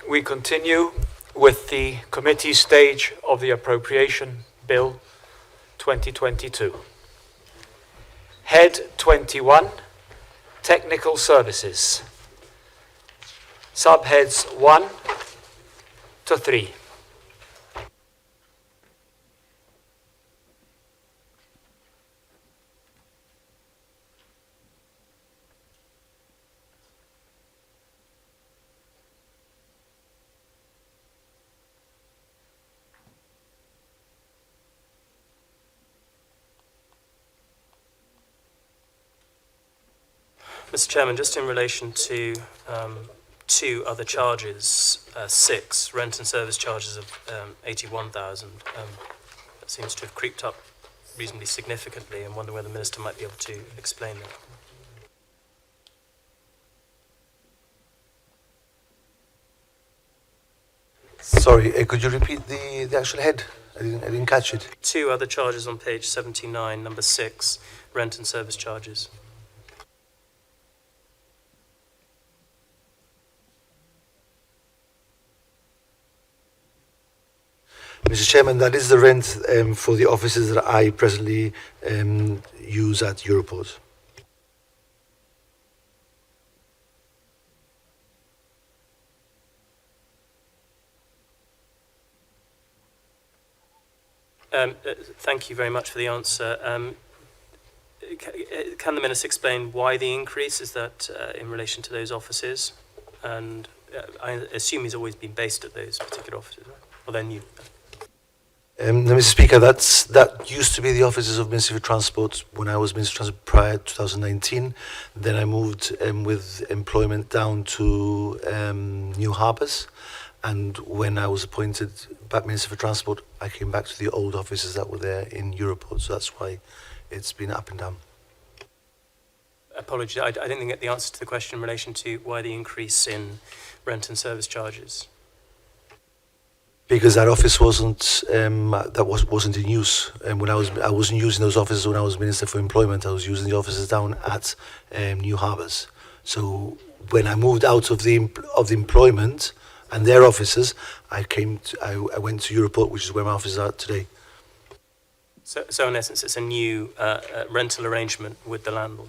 We continue with the committee stage of the Appropriation Bill 2022. Head 21, Technical Services. Subheads 1 to 3. Mr. Chairman, just in relation to two other charges, 6 rent and service charges of 81,000, that seems to have creeped up reasonably significantly, and wonder whether the Minister might be able to explain that. Sorry, could you repeat the actual head? I didn't catch it. 2 other charges on page 79, number 6, rent and service charges. Mr. Chairman, that is the rent for the offices that I presently use at Europort. Thank you very much for the answer. Can the Minister explain why the increase? Is that in relation to those offices? And I assume he's always been based at those particular offices, right? Or they're new? Mr. Speaker, that used to be the offices of Ministry for Transport when I was Minister for Transport prior to 2019. Then I moved with employment down to New Harbours. And when I was appointed back Minister for Transport, I came back to the old offices that were there in Europort. So that's why it's been up and down. Apologies, I didn't get the answer to the question in relation to why the increase in rent and service charges. Because that office wasn't in use, and when I wasn't using those offices when I was Minister for Employment. I was using the offices down at New Harbours. So when I moved out of the employment and their offices, I went to Europort, which is where my offices are today. So in essence, it's a new rental arrangement with the landlord.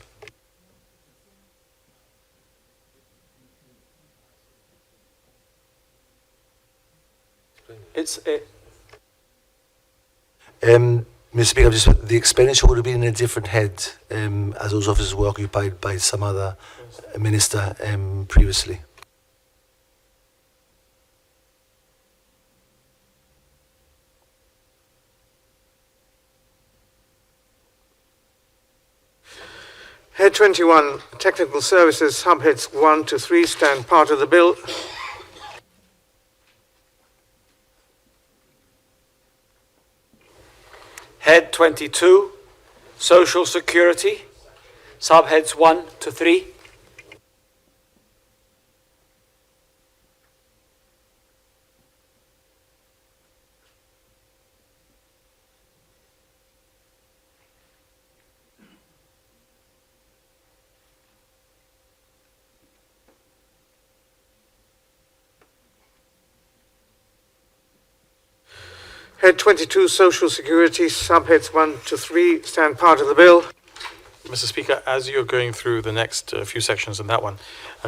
Mr. Speaker, the expenditure would have been in a different head, as those offices were occupied by some other minister previously. Head 21, Technical Services, subheads 1 to 3 stand part of the bill. Head 22, Social Security, subheads 1 to 3. Head 22, Social Security, subheads 1 to 3 stand part of the bill. Mr. Speaker, as you're going through the next few sections in that one,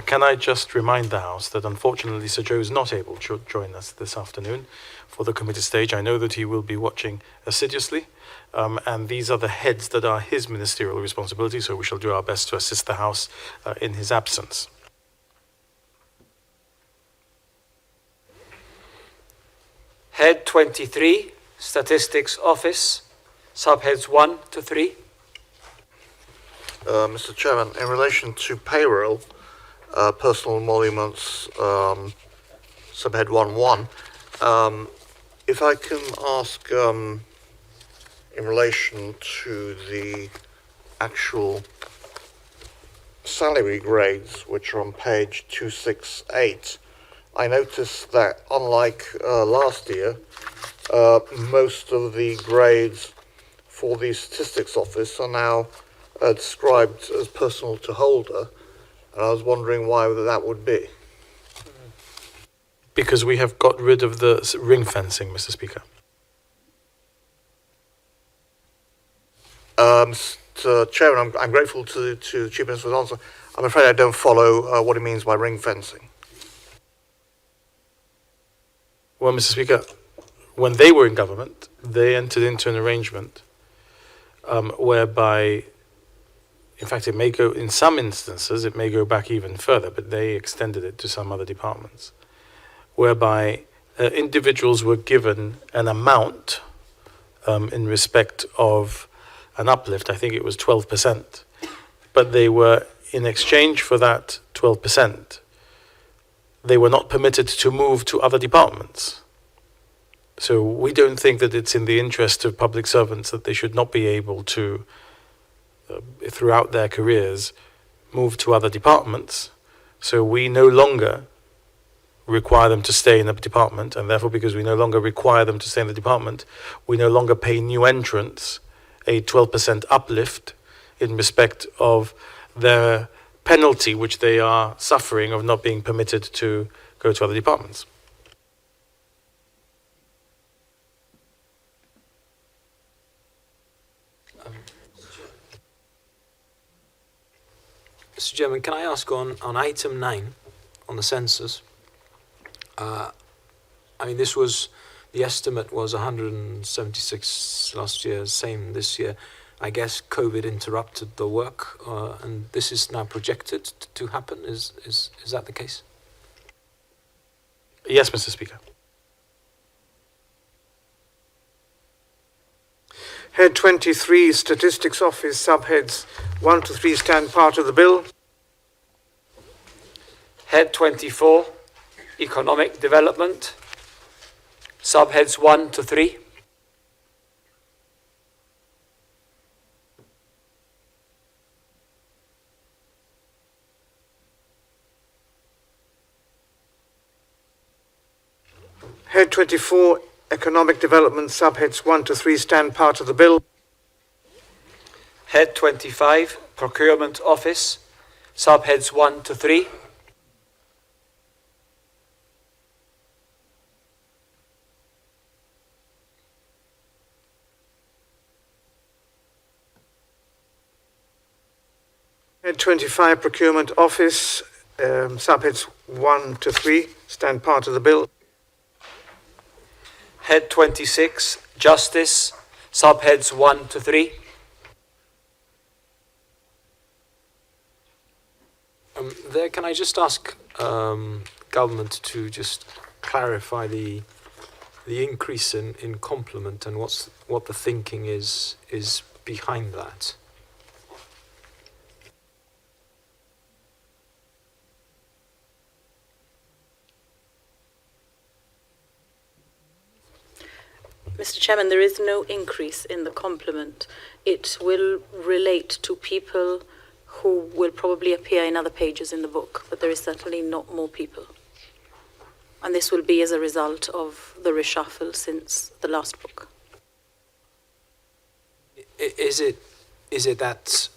can I just remind the House that unfortunately Sir Joe is not able to join us this afternoon for the committee stage. I know that he will be watching assiduously, and these are the heads that are his ministerial responsibility, so we shall do our best to assist the House in his absence. Head 23, Statistics Office, subheads 1 to 3. Mr. Chairman, in relation to payroll, personal emoluments, subhead 1.1, if I can ask in relation to the actual salary grades, which are on page 268, I noticed that unlike last year, most of the grades for the Statistics Office are now described as personal to holder, and I was wondering why that would be. because we have got rid of the ring fencing, Mr. Speaker. Mr. Chairman, I'm grateful to the Chief Minister's answer. I'm afraid I don't follow what he means by ring fencing. Well, Mr. Speaker, when they were in government, they entered into an arrangement whereby, in fact, it may go, in some instances, it may go back even further, but they extended it to some other departments, whereby individuals were given an amount in respect of an uplift. I think it was 12%, but they were, in exchange for that 12%, they were not permitted to move to other departments. So we don't think that it's in the interest of public servants that they should not be able to, throughout their careers, move to other departments. So we no longer require them to stay in a department, and therefore, because we no longer require them to stay in the department, we no longer pay new entrants a 12% uplift in respect of their penalty which they are suffering of not being permitted to go to other departments. Mr. Chairman, can I ask on item 9, on the census, I mean, this was, the estimate was 176 last year, same this year. I guess COVID interrupted the work, and this is now projected to happen. Is that the case? Yes, Mr. Speaker. Head 23, Statistics Office, subheads 1 to 3 stand part of the bill. Head 24, Economic Development, subheads 1 to 3. Head 24, Economic Development, subheads 1 to 3 stand part of the bill. Head 25, Procurement Office, subheads 1 to 3. Head 25, Procurement Office, subheads 1 to 3 stand part of the bill. Head 26, Justice, subheads 1 to 3. There, can I just ask government to just clarify the increase in complement and what the thinking is behind that? Mr. Chairman, there is no increase in the complement. It will relate to people who will probably appear in other pages in the book, but there is certainly not more people. And this will be as a result of the reshuffle since the last book. Is it that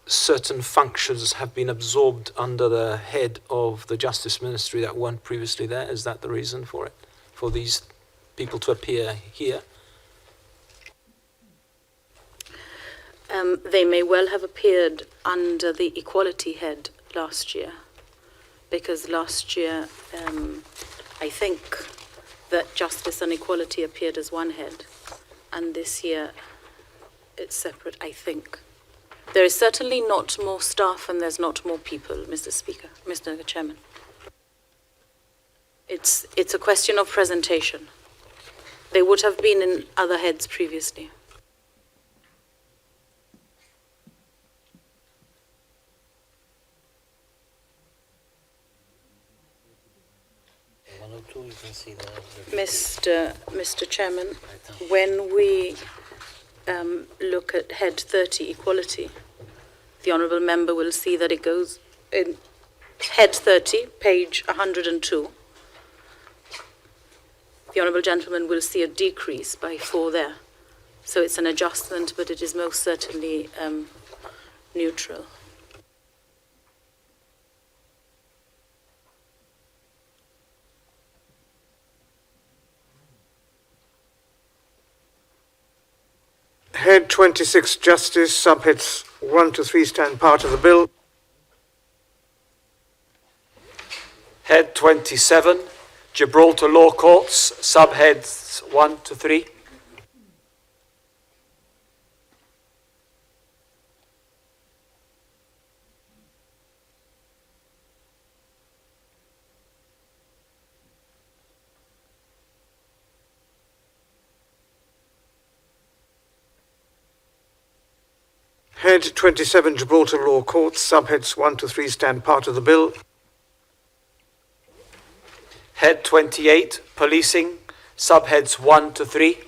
certain functions have been absorbed under the head of the Justice Ministry that weren't previously there? Is that the reason for it? For these people to appear here? They may well have appeared under the equality head last year, because last year I think that justice and equality appeared as one head, and this year it's separate, I think. There is certainly not more staff and there's not more people, Mr. Speaker, Mr. Chairman. It's a question of presentation. They would have been in other heads previously. Mr. Chairman, when we look at Head 30, Equality, the Honourable Member will see that it goes in Head 30, page 102. The Honourable Gentleman will see a decrease by 4 there. So it's an adjustment, but it is most certainly neutral. Head 26 Justice, subheads 1 to 3 stand part of the bill. Head 27, Gibraltar Law Courts, subheads 1 to 3. Head 27 Gibraltar Law Courts, subheads 1 to 3 stand part of the bill. Head 28, Policing, subheads 1 to 3.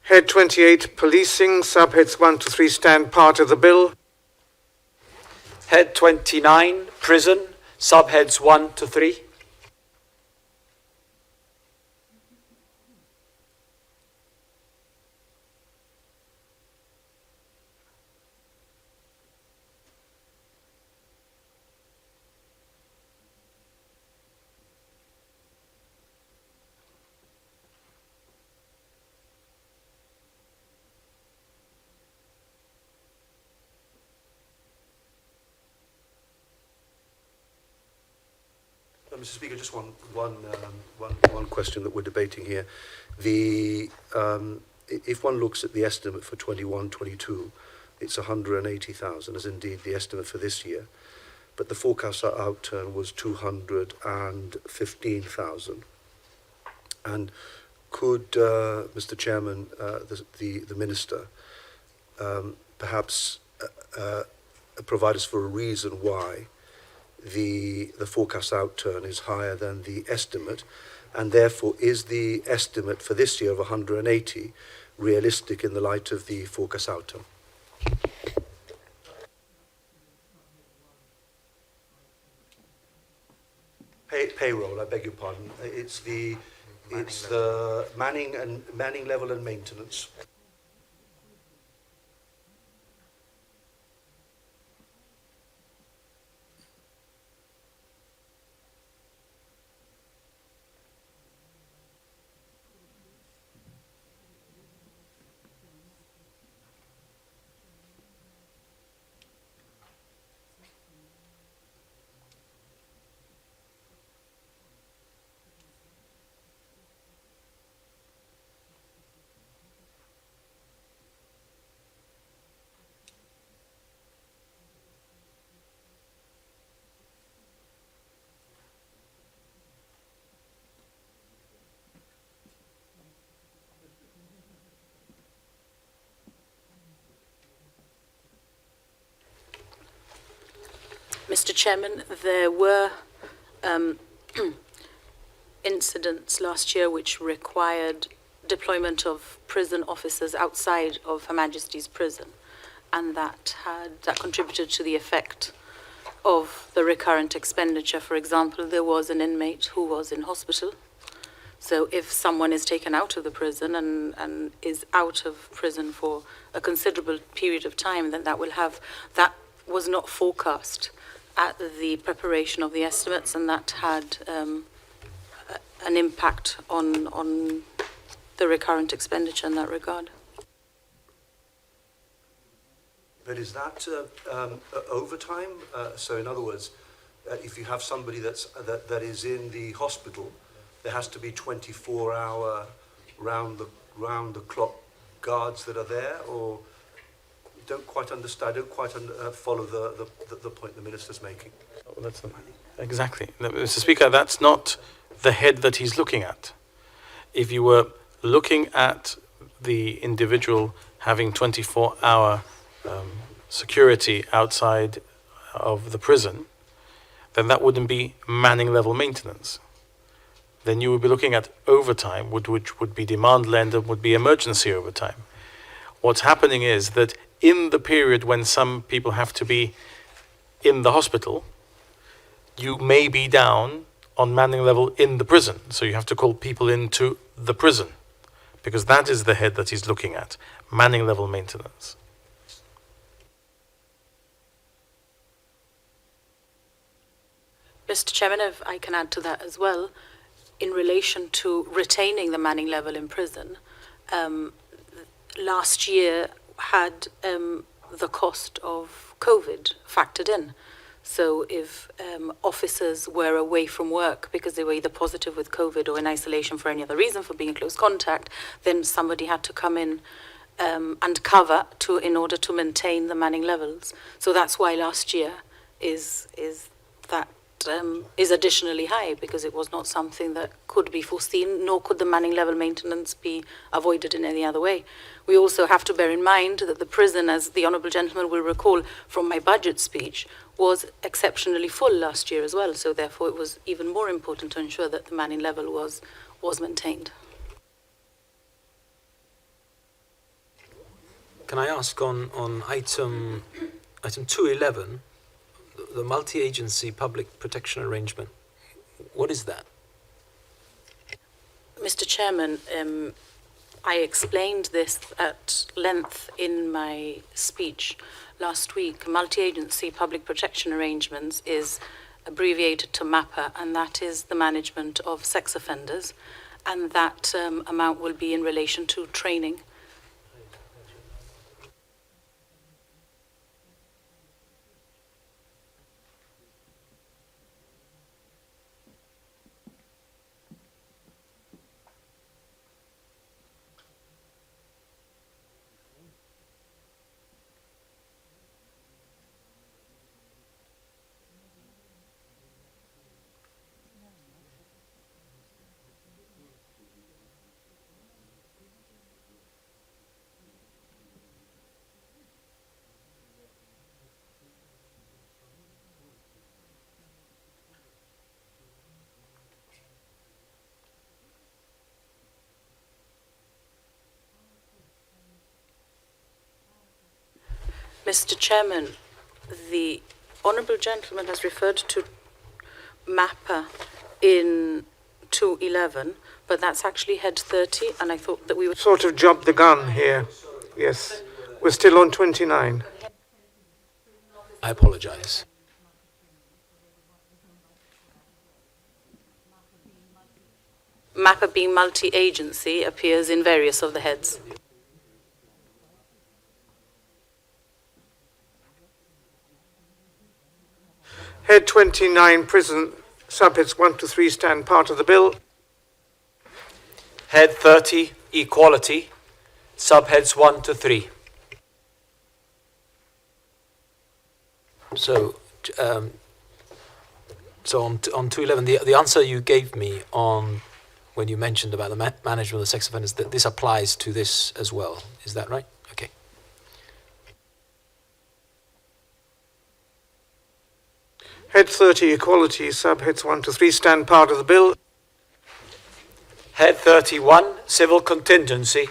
Head 28 Policing, subheads 1 to 3 stand part of the bill. Head 29, Prison, subheads 1 to 3. Mr. Speaker, just one question that we're debating here. If one looks at the estimate for 21-22, it's 180,000, as indeed the estimate for this year. But the forecast outturn was 215,000. And could Mr. Chairman, the Minister, perhaps provide us for a reason why the forecast outturn is higher than the estimate, and therefore is the estimate for this year of 180 realistic in the light of the forecast outturn? Payroll, I beg your pardon. It's the manning level and maintenance. Mr. Chairman, there were incidents last year which required deployment of prison officers outside of Her Majesty's prison, and that contributed to the effect of the recurrent expenditure. For example, there was an inmate who was in hospital. So if someone is taken out of the prison and is out of prison for a considerable period of time, then that was not forecast at the preparation of the estimates, and that had an impact on the recurrent expenditure in that regard. But is that overtime? So in other words, if you have somebody that is in the hospital, there has to be 24-hour round the clock guards that are there, or don't quite understand. I don't quite follow the point the minister's making. Oh, that's exactly, Mr. Speaker. That's not the head that he's looking at. If you were looking at the individual having 24-hour security outside of the prison, then that wouldn't be manning level maintenance. Then you would be looking at overtime, which would be demand-led and would be emergency overtime. What's happening is that in the period when some people have to be in the hospital, you may be down on manning level in the prison, so you have to call people into the prison. because that is the head that he's looking at, manning level maintenance. Mr. Chairman, if I can add to that as well, in relation to retaining the manning level in prison, last year had the cost of COVID factored in. So if officers were away from work because they were either positive with COVID or in isolation for any other reason, for being in close contact, then somebody had to come in and cover in order to maintain the manning levels. So that's why last year is additionally high, because it was not something that could be foreseen, nor could the manning level maintenance be avoided in any other way. We also have to bear in mind that the prison, as the Honourable Gentleman will recall from my budget speech, was exceptionally full last year as well. So therefore it was even more important to ensure that the manning level was maintained. Can I ask on item 211, the multi-agency public protection arrangement, what is that? Mr. Chairman, I explained this at length in my speech last week. Multi-agency public protection arrangements is abbreviated to MAPA, and that is the management of sex offenders, and that amount will be in relation to training. Mr. Chairman, the Honourable Gentleman has referred to MAPA in 211, but that's actually head 30, and I thought that we would... Sort of jumped the gun here. Yes. We're still on 29. I apologise. MAPA being multi-agency appears in various of the heads. Head 29, prison, subheads 1 to 3 stand part of the bill. Head 30, equality, subheads 1 to 3. So on 211, the answer you gave me on when you mentioned about the management of the sex offenders, that this applies to this as well. Is that right? Okay. Head 30, equality, subheads 1 to 3 stand part of the bill. Head 31, civil contingency,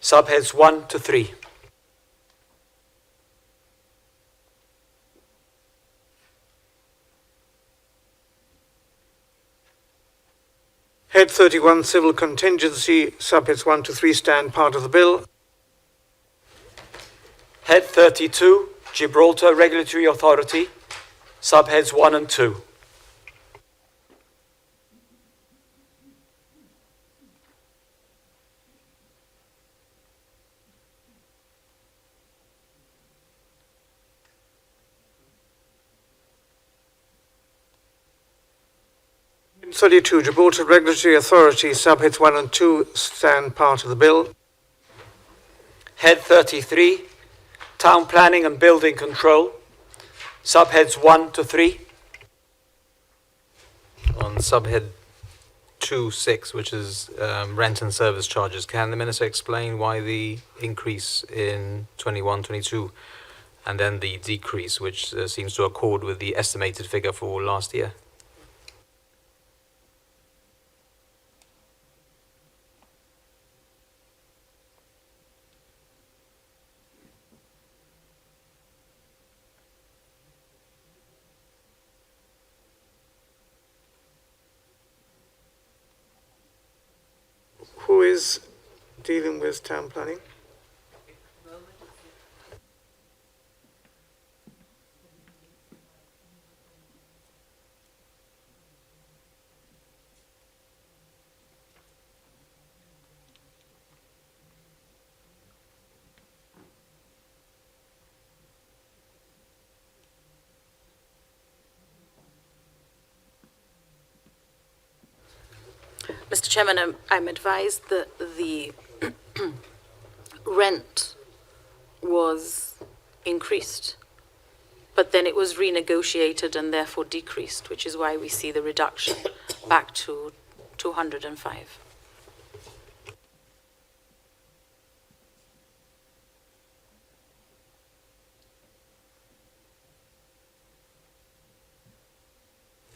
subheads 1 to 3. Head 31, civil contingency, subheads 1 to 3 stand part of the bill. Head 32, Gibraltar Regulatory Authority, subheads 1 and 2. Head 32, Gibraltar Regulatory Authority, subheads 1 and 2 stand part of the bill. Head 33, Town Planning and Building Control, subheads 1 to 3. On subhead 2.6, which is rent and service charges, can the Minister explain why the increase in 21-22 and then the decrease, which seems to accord with the estimated figure for last year? Who is dealing with town planning? Mr. Chairman, I'm advised that the rent was increased, but then it was renegotiated and therefore decreased, which is why we see the reduction back to 205.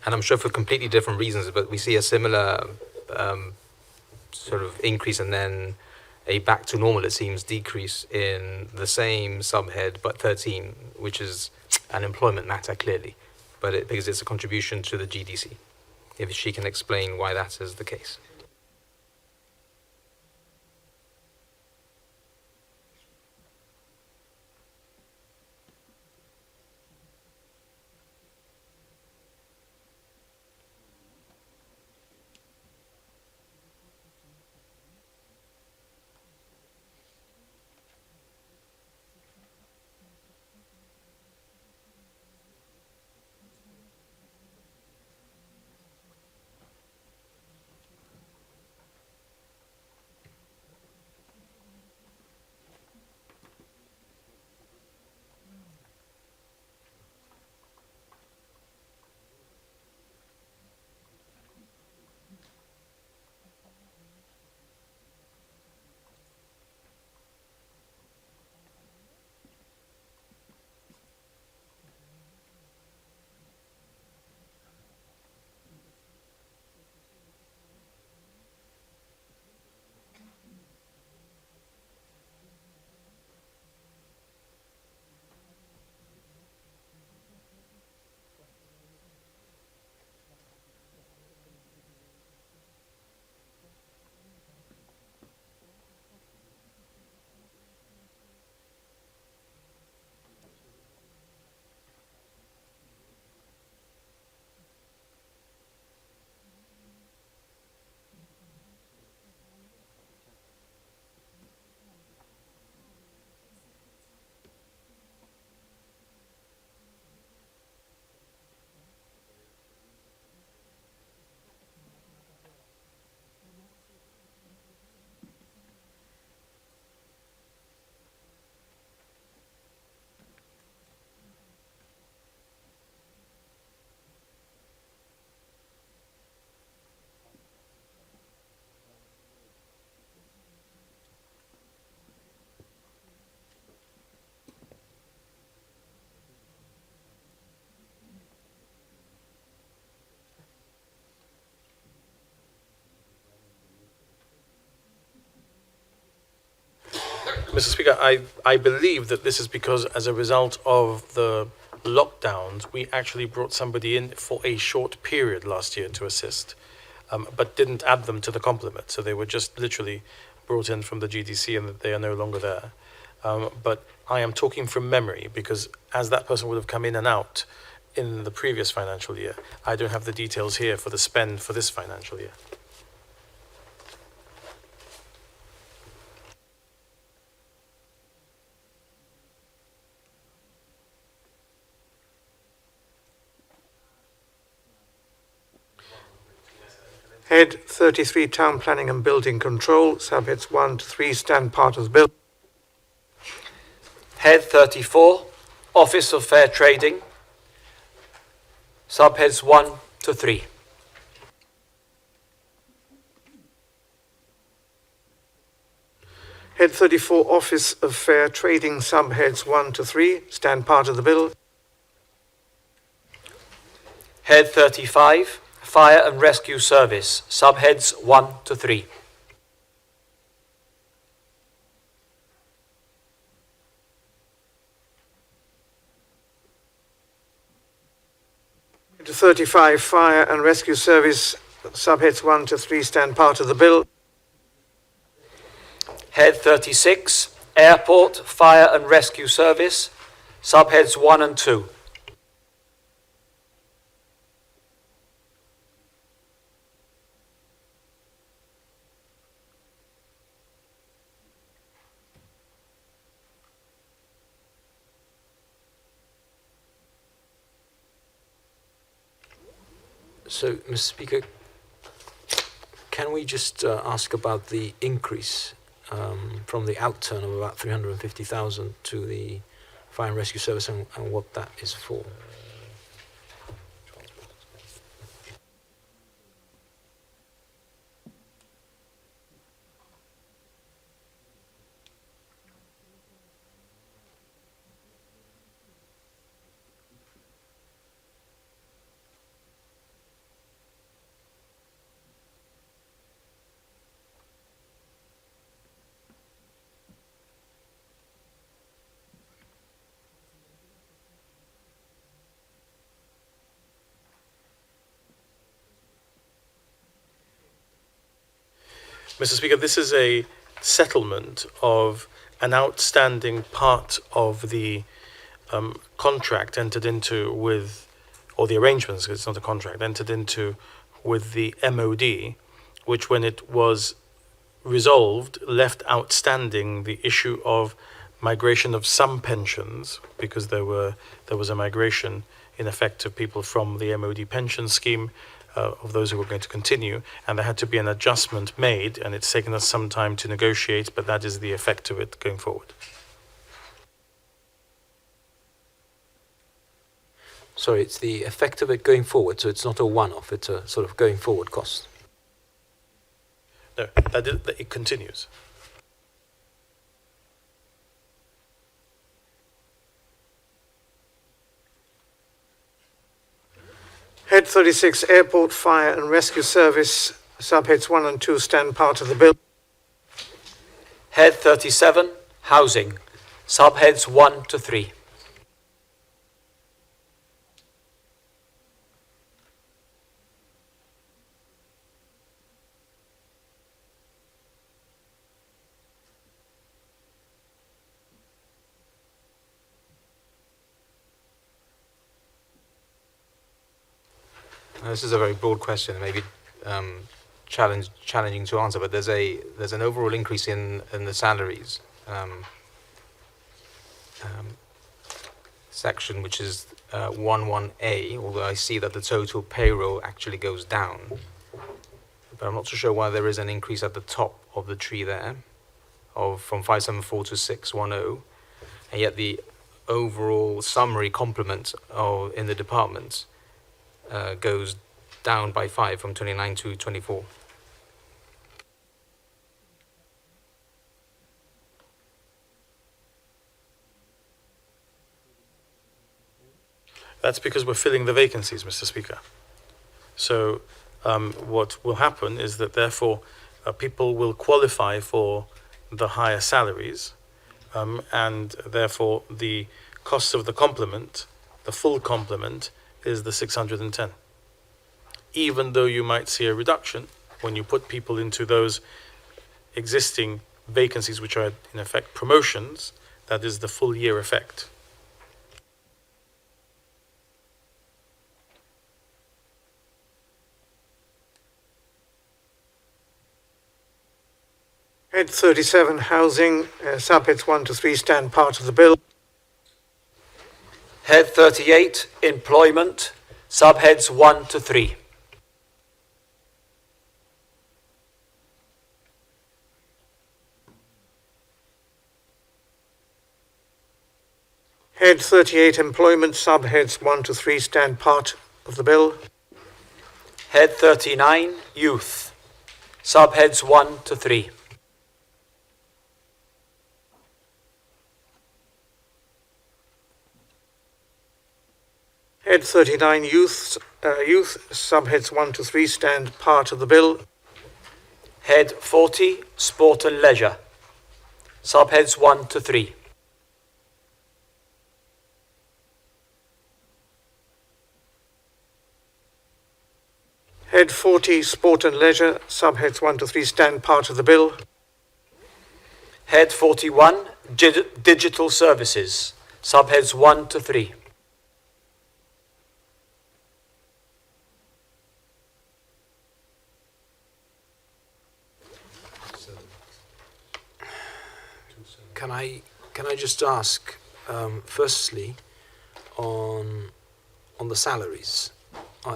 And I'm sure for completely different reasons, but we see a similar sort of increase and then a back to normal, it seems, decrease in the same subhead, but 13, which is an employment matter, clearly, but because it's a contribution to the GDC. If she can explain why that is the case. Mr. Speaker, I believe that this is because as a result of the lockdowns, we actually brought somebody in for a short period last year to assist, but didn't add them to the complement. So they were just literally brought in from the GDC and they are no longer there. But I am talking from memory because as that person would have come in and out in the previous financial year, I don't have the details here for the spend for this financial year. Head 33, Town Planning and Building Control, subheads 1 to 3, stand part of the bill. Head 34, Office of Fair Trading, subheads 1 to 3. Head 34, Office of Fair Trading, subheads 1 to 3, stand part of the bill. Head 35, Fire and Rescue Service, subheads 1 to 3. Head 35, Fire and Rescue Service, subheads 1 to 3, stand part of the bill. Head 36, Airport, Fire and Rescue Service, subheads 1 and 2. So, Mr. Speaker, can we just ask about the increase from the outturn of about 350,000 to the Fire and Rescue Service and what that is for? Mr. Speaker, this is a settlement of an outstanding part of the contract entered into with, or the arrangements, it's not a contract, entered into with the MOD, which when it was resolved, left outstanding the issue of migration of some pensions, because there was a migration in effect of people from the MOD pension scheme, of those who were going to continue, and there had to be an adjustment made, and it's taken us some time to negotiate, but that is the effect of it going forward. Sorry, it's the effect of it going forward, so it's not a one-off, it's a sort of going forward cost. No, it continues. Head 36, Airport, Fire and Rescue Service, subheads 1 and 2 stand part of the bill. Head 37, Housing, subheads 1 to 3. This is a very broad question, maybe challenging to answer, but there's an overall increase in the salaries section, which is 11A, although I see that the total payroll actually goes down. But I'm not so sure why there is an increase at the top of the tree there, from 574 to 610, and yet the overall summary complement in the department goes down by 5 from 29 to 24. That's because we're filling the vacancies, Mr. Speaker. So what will happen is that therefore people will qualify for the higher salaries, and therefore the cost of the complement, the full complement, is the 610. Even though you might see a reduction when you put people into those existing vacancies, which are in effect promotions, that is the full year effect. Head 37, Housing, subheads 1 to 3 stand part of the bill. Head 38, Employment, subheads 1 to 3. Head 38, Employment, subheads 1 to 3 stand part of the bill. Head 39, Youth, subheads 1 to 3. Head 39, Youth, subheads 1 to 3 stand part of the bill. Head 40, Sport and Leisure, subheads 1 to 3. Head 40, Sport and Leisure, subheads 1 to 3 stand part of the bill. Head 41, Digital Services, subheads 1 to 3. Can I just ask, firstly, on the salaries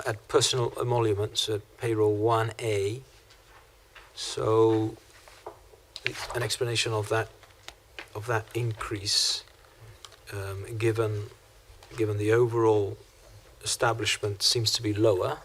at personal emoluments at payroll 1A. So an explanation of that increase, given the overall establishment seems to be lower.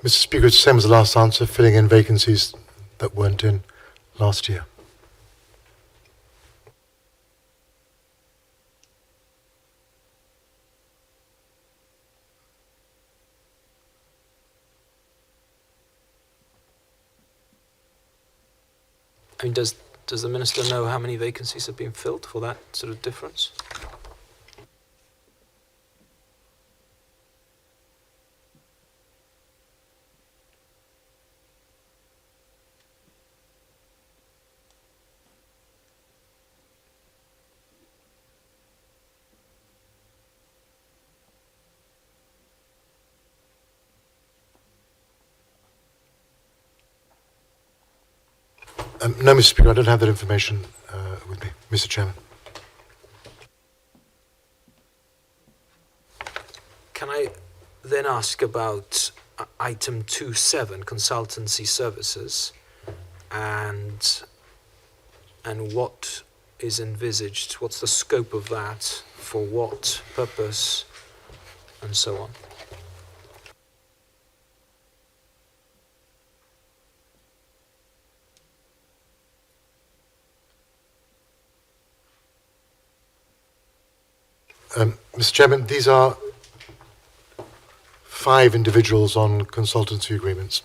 Mr. Speaker, it's the same as the last answer, filling in vacancies that weren't in last year. I mean, does the Minister know how many vacancies have been filled for that sort of difference? No, Mr. Speaker, I don't have that information with me, Mr. Chairman. Can I then ask about item 2.7, consultancy services, and what is envisaged? What's the scope of that? For what purpose? And so on. Mr. Chairman, these are 5 individuals on consultancy agreements.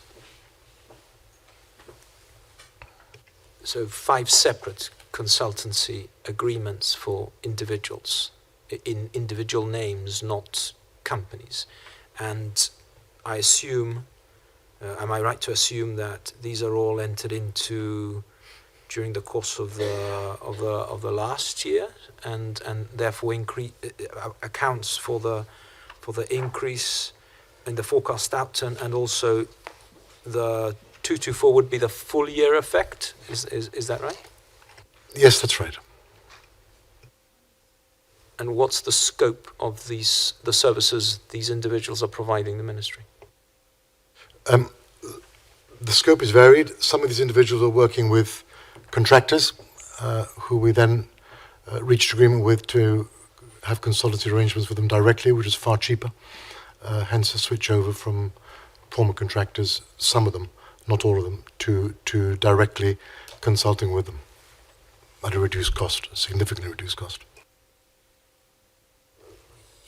So 5 separate consultancy agreements for individuals, in individual names, not companies. And I assume, am I right to assume that these are all entered into during the course of the last year, and therefore accounts for the increase in the forecast outturn, and also the 224 would be the full year effect. Is that right? Yes, that's right. And what's the scope of the services these individuals are providing the ministry? The scope is varied. Some of these individuals are working with contractors who we then reached agreement with to have consultancy arrangements with them directly, which is far cheaper. Hence a switch over from former contractors, some of them, not all of them, to directly consulting with them at a reduced cost, a significantly reduced cost.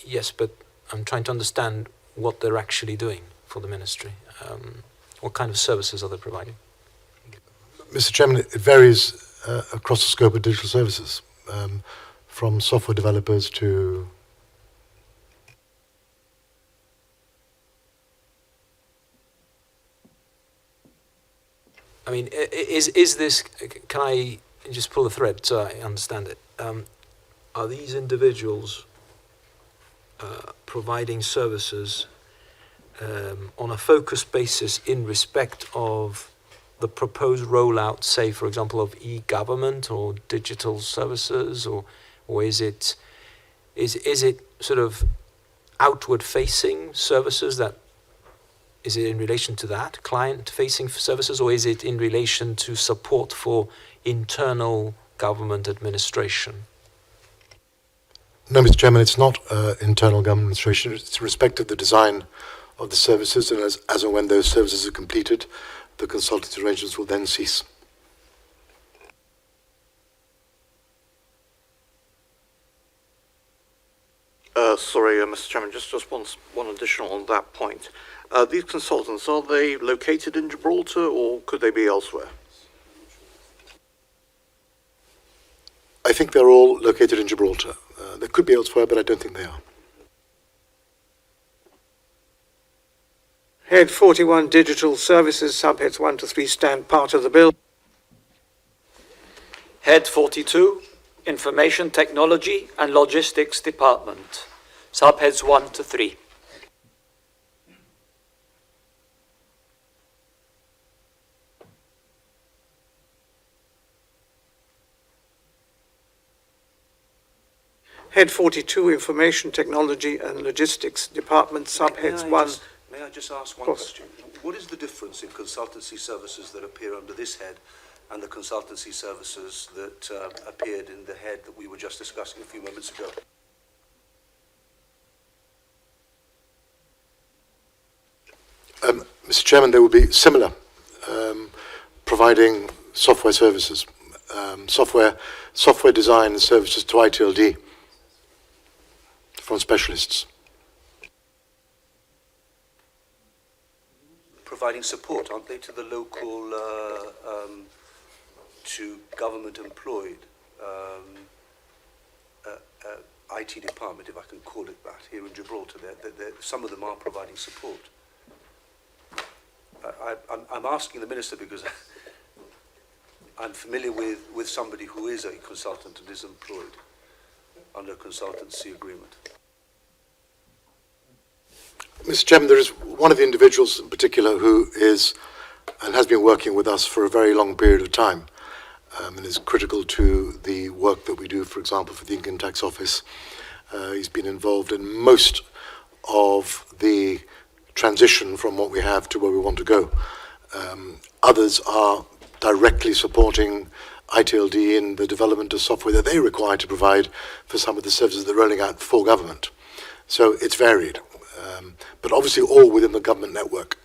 Yes, but I'm trying to understand what they're actually doing for the ministry. What kind of services are they providing? Mr. Chairman, it varies across the scope of digital services, from software developers to... I mean, is this, can I just pull the thread so I understand it? Are these individuals providing services on a focused basis in respect of the proposed rollout, say, for example, of e-government or digital services, or is it sort of outward-facing services that? Is it in relation to that, client-facing services, or is it in relation to support for internal government administration? No, Mr. Chairman, it's not internal government administration. It's in respect of the design of the services, and as and when those services are completed, the consultancy arrangements will then cease. Sorry, Mr. Chairman, just one additional on that point. These consultants, are they located in Gibraltar or could they be elsewhere? I think they're all located in Gibraltar. They could be elsewhere, but I don't think they are. Head 41 Digital Services, subheads 1 to 3 stand part of the bill. Head 42, Information Technology and Logistics Department, subheads 1 to 3. Head 42 Information Technology and Logistics Department, subheads 1. May I just ask one Of course. question? What is the difference in consultancy services that appear under this head and the consultancy services that appeared in the head that we were just discussing a few moments ago? Mr. Chairman, they will be similar, providing software services, software design and services to ITLD from specialists. Providing support, aren't they, to the local, to government employed IT department, if I can call it that, here in Gibraltar? Some of them are providing support. I'm asking the Minister because I'm familiar with somebody who is a consultant and is employed under a consultancy agreement. Mr. Chairman, there is one of the individuals in particular who is and has been working with us for a very long period of time and is critical to the work that we do, for example, for the Income Tax Office. He's been involved in most of the transition from what we have to where we want to go. Others are directly supporting ITLD in the development of software that they require to provide for some of the services they're rolling out for government. So it's varied, but obviously all within the government network.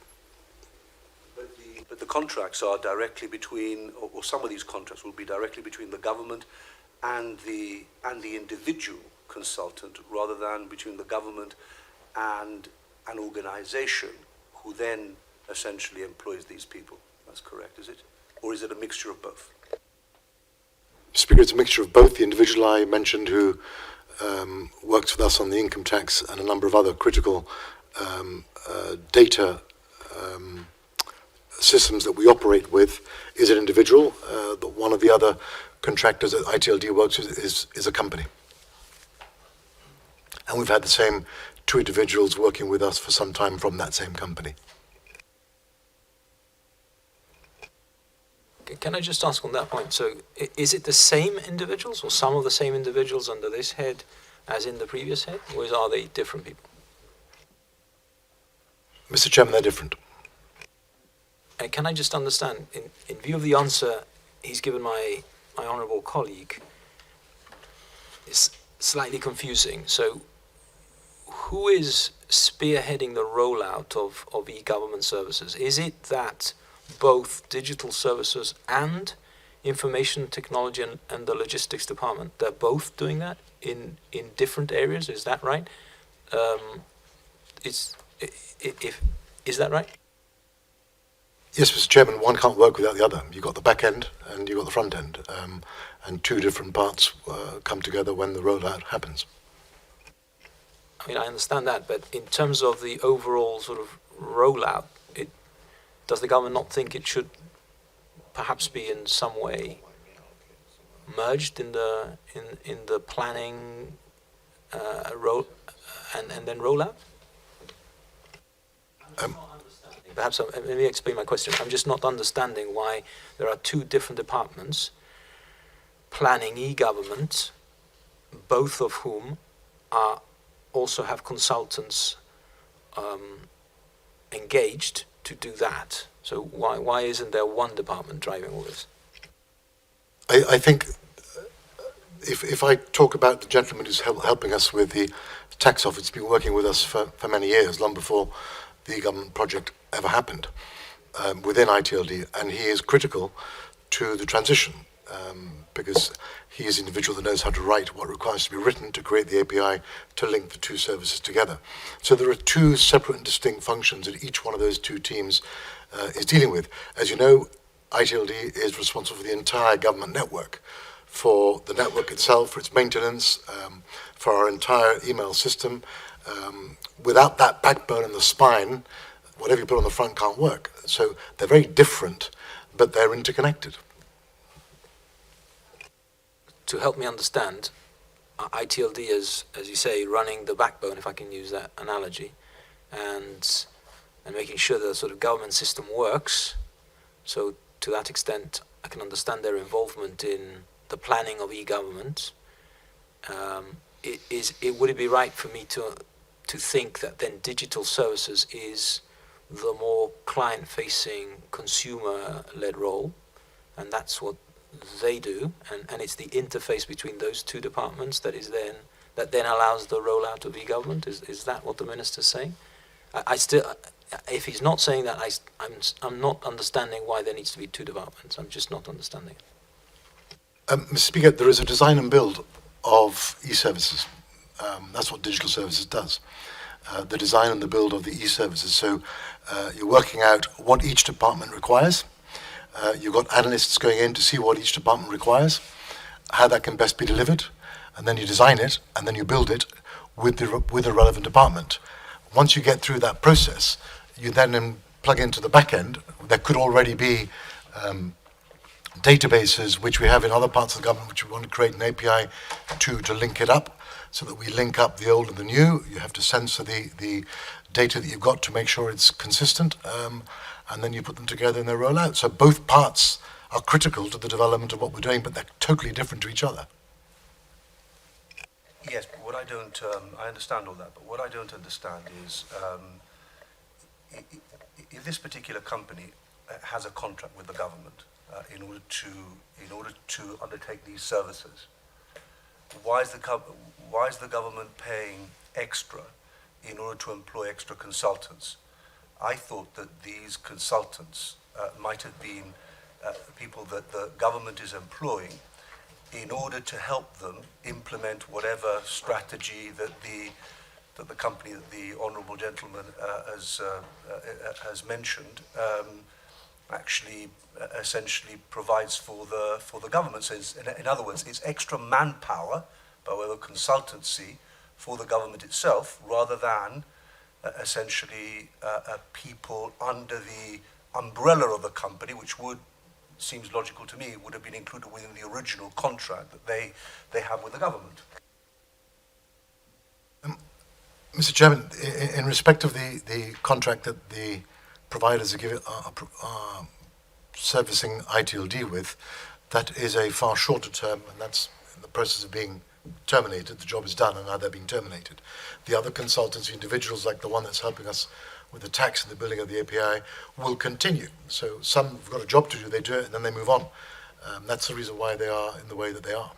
But the contracts are directly between, or some of these contracts will be directly between the government and the individual consultant, rather than between the government and an organisation who then essentially employs these people. That's correct, is it? Or is it a mixture of both? Speaker, it's a mixture of both. The individual I mentioned who works with us on the income tax and a number of other critical data systems that we operate with is an individual. One of the other contractors that ITLD works with is a company. And we've had the same two individuals working with us for some time from that same company. Can I just ask on that point? So is it the same individuals or some of the same individuals under this head as in the previous head, or are they different people? Mr. Chairman, they're different. And can I just understand, in view of the answer he's given my honourable colleague, it's slightly confusing. So who is spearheading the rollout of e-government services? Is it that both digital services and information technology and the logistics department, they're both doing that in different areas? Is that right? Is that right? Yes, Mr. Chairman, one can't work without the other. You've got the back end and you've got the front end, and two different parts come together when the rollout happens. I mean, I understand that, but in terms of the overall sort of rollout, does the government not think it should perhaps be in some way merged in the planning and then rollout? Perhaps let me explain my question. I'm just not understanding why there are two different departments planning e-government, both of whom also have consultants engaged to do that. So why isn't there one department driving all this? I think if I talk about the gentleman who's helping us with the tax office, he's been working with us for many years, long before the government project ever happened within ITLD, and he is critical to the transition because he is the individual that knows how to write what requires to be written to create the API to link the two services together. So there are two separate and distinct functions that each one of those two teams is dealing with. As you know, ITLD is responsible for the entire government network, for the network itself, for its maintenance, for our entire email system. Without that backbone and the spine, whatever you put on the front can't work. So they're very different, but they're interconnected. To help me understand, ITLD is, as you say, running the backbone, if I can use that analogy, and making sure the sort of government system works. So to that extent, I can understand their involvement in the planning of e-government. Would it be right for me to think that then digital services is the more client-facing, consumer-led role, and that's what they do, and it's the interface between those two departments that then allows the rollout of e-government? Is that what the minister's saying? I still, if he's not saying that, I'm not understanding why there needs to be two departments. I'm just not understanding it. Mr. Speaker, there is a design and build of e-services. That's what digital services does. The design and the build of the e-services. So you're working out what each department requires. You've got analysts going in to see what each department requires, how that can best be delivered, and then you design it, and then you build it with the relevant department. Once you get through that process, you then plug into the back end. There could already be databases which we have in other parts of the government which we want to create an API to link it up, so that we link up the old and the new. You have to censor the data that you've got to make sure it's consistent, and then you put them together and they roll out. So both parts are critical to the development of what we're doing, but they're totally different to each other. Yes, but what I don't, I understand all that, but what I don't understand is if this particular company has a contract with the government in order to undertake these services, why is the government paying extra in order to employ extra consultants? I thought that these consultants might have been people that the government is employing in order to help them implement whatever strategy that the company that the honourable gentleman has mentioned actually essentially provides for the government. So in other words, it's extra manpower by way of consultancy for the government itself, rather than essentially people under the umbrella of the company, which seems logical to me, would have been included within the original contract that they have with the government. Mr. Chairman, in respect of the contract that the providers are servicing ITLD with, that is a far shorter term, and that's in the process of being terminated. The job is done, and now they're being terminated. The other consultancy individuals, like the one that's helping us with the tax and the building of the API, will continue. So some have got a job to do, they do it, and then they move on. That's the reason why they are in the way that they are.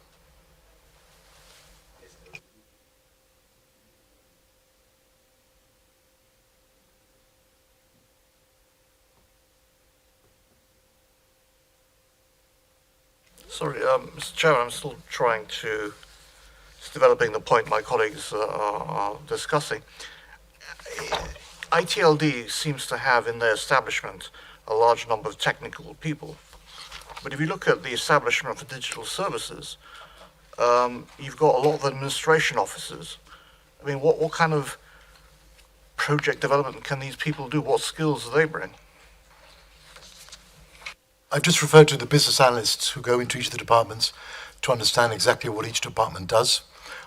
Sorry, Mr. Chairman, I'm still trying to, developing the point my colleagues are discussing. ITLD seems to have in their establishment a large number of technical people. But if you look at the establishment for digital services, you've got a lot of administration officers. I mean, what kind of project development can these people do? What skills do they bring? I've just referred to the business analysts who go into each of the departments to understand exactly what each department does,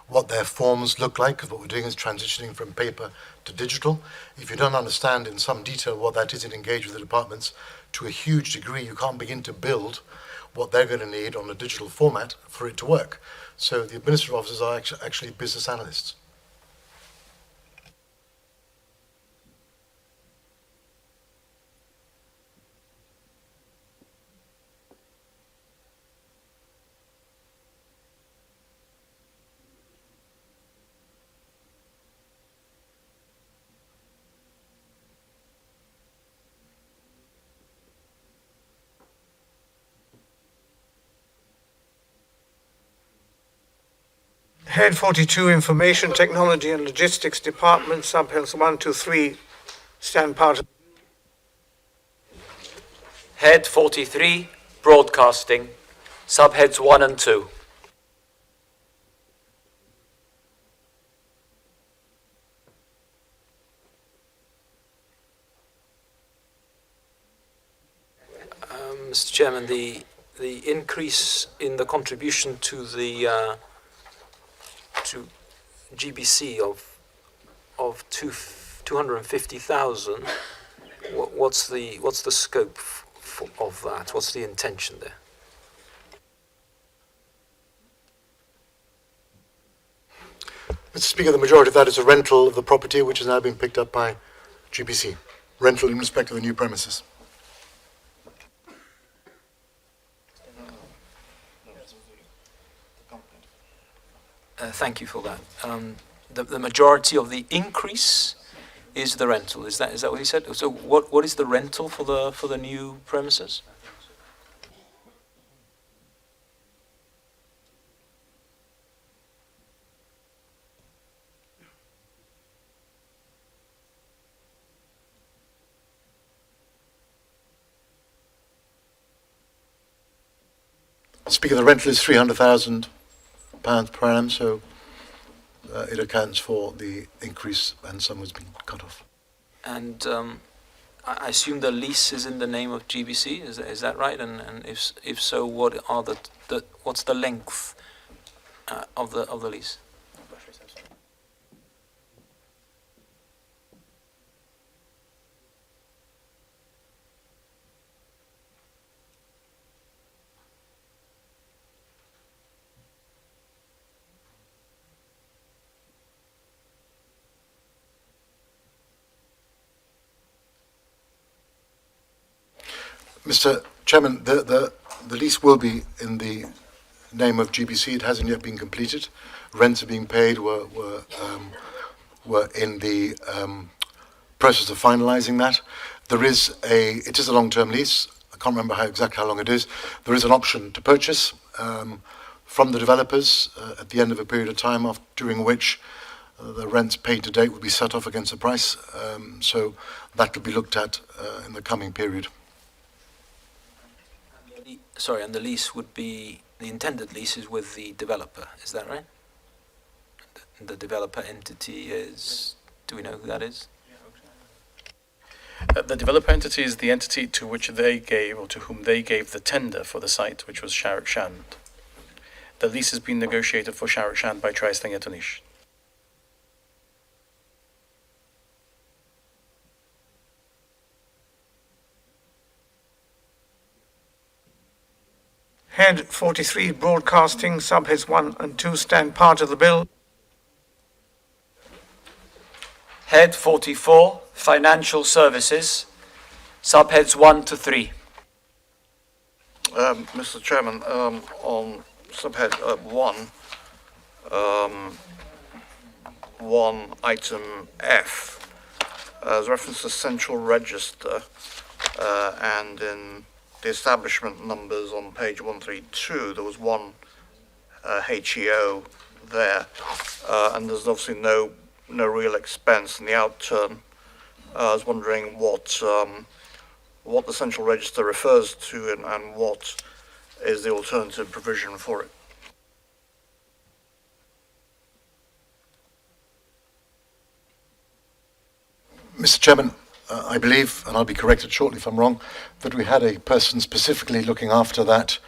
what their forms look like, because what we're doing is transitioning from paper to digital. If you don't understand in some detail what that is and engage with the departments to a huge degree, you can't begin to build what they're going to need on a digital format for it to work. So the administrative officers are actually business analysts. Head 42, Information Technology and Logistics Department, subheads 1 to 3, stand part of. Head 43, Broadcasting, subheads 1 and 2. Mr. Chairman, the increase in the contribution to the to GBC of 250,000. What's the scope of that? What's the intention there? Mr. Speaker, the majority of that is a rental of the property, which has now been picked up by GBC. Rental in respect of the new premises. Thank you for that. The majority of the increase is the rental. Is that what he said? So what is the rental for the new premises? Speaker, the rental is £300,000 per annum, so it accounts for the increase, and some has been cut off. And I assume the lease is in the name of GBC. Is that right? And if so, what are what's the length of the lease? Mr. Chairman, the lease will be in the name of GBC. It hasn't yet been completed. Rents are being paid. We're in the process of finalising that. It is a long-term lease. I can't remember exactly how long it is. There is an option to purchase from the developers at the end of a period of time, during which the rents paid to date would be set off against the price. So that could be looked at in the coming period. Sorry, and the lease would be, the intended lease is with the developer, is that right? The developer entity is, do we know who that is? The developer entity is the entity to which they gave, or to whom they gave the tender for the site, which was Sharik Shand. The lease has been negotiated for Sharik Shand by Tristan Yetonish. Head 43, Broadcasting, subheads 1 and 2, stand part of the bill. Head 44, Financial Services, subheads 1 to 3. Mr. Chairman, on subhead 1, item F, as reference to central register, and in the establishment numbers on page 132, there was one HEO there, and there's obviously no real expense in the outturn. I was wondering what the central register refers to and what is the alternative provision for it. Mr. Chairman, I believe, and I'll be corrected shortly if I'm wrong, that we had a person specifically looking after that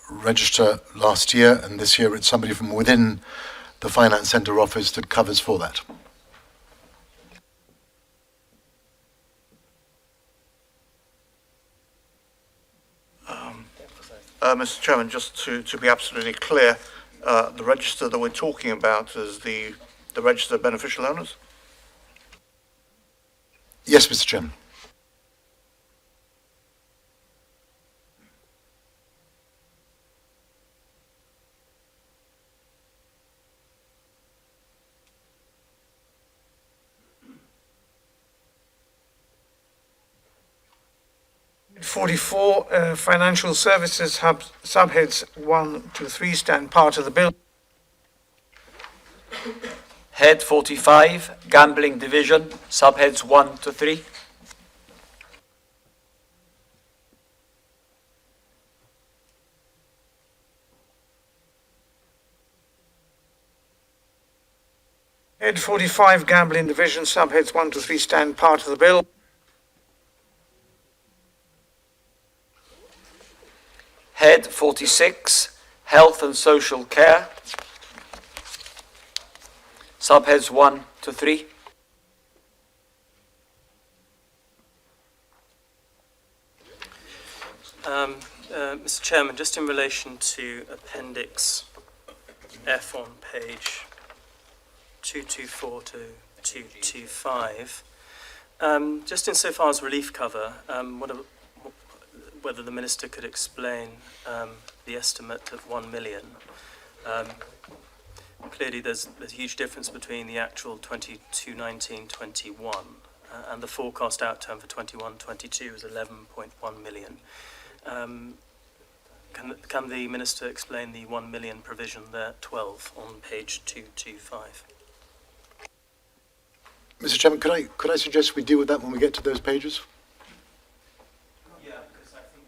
register last year, and this year it's somebody from within the Finance Centre office that covers for that. Mr. Chairman, just to be absolutely clear, the register that we're talking about is the register of beneficial owners? Yes, Mr. Chairman. Head 44, Financial Services, subheads 1 to 3, stand part of the bill. Head 45, Gambling Division, subheads 1 to 3. Head 45, Gambling Division, subheads 1 to 3 stand part of the bill. Head 46, Health and Social Care, subheads 1 to 3. Mr. Chairman, just in relation to Appendix F on page 224 to 225, just insofar as relief cover, whether the Minister could explain the estimate of 1 million. Clearly there's a huge difference between the actual 22-19-21 and the forecast outturn for 21-22 is 11.1 million. Can the Minister explain the 1 million provision there, 12 on page 225? Mr. Chairman, could I suggest we deal with that when we get to those pages? Yeah, because I think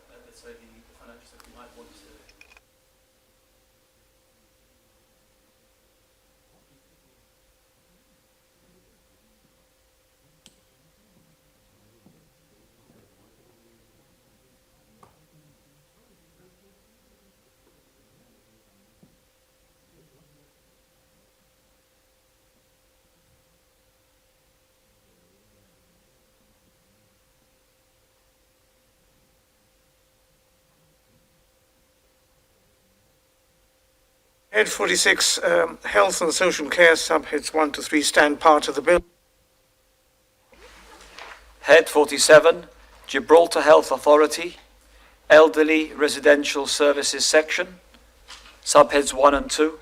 that the financial secretary might want to. Head 46, Health and Social Care, subheads 1 to 3 stand part of the bill. Head 47, Gibraltar Health Authority, Elderly Residential Services Section, subheads 1 and 2.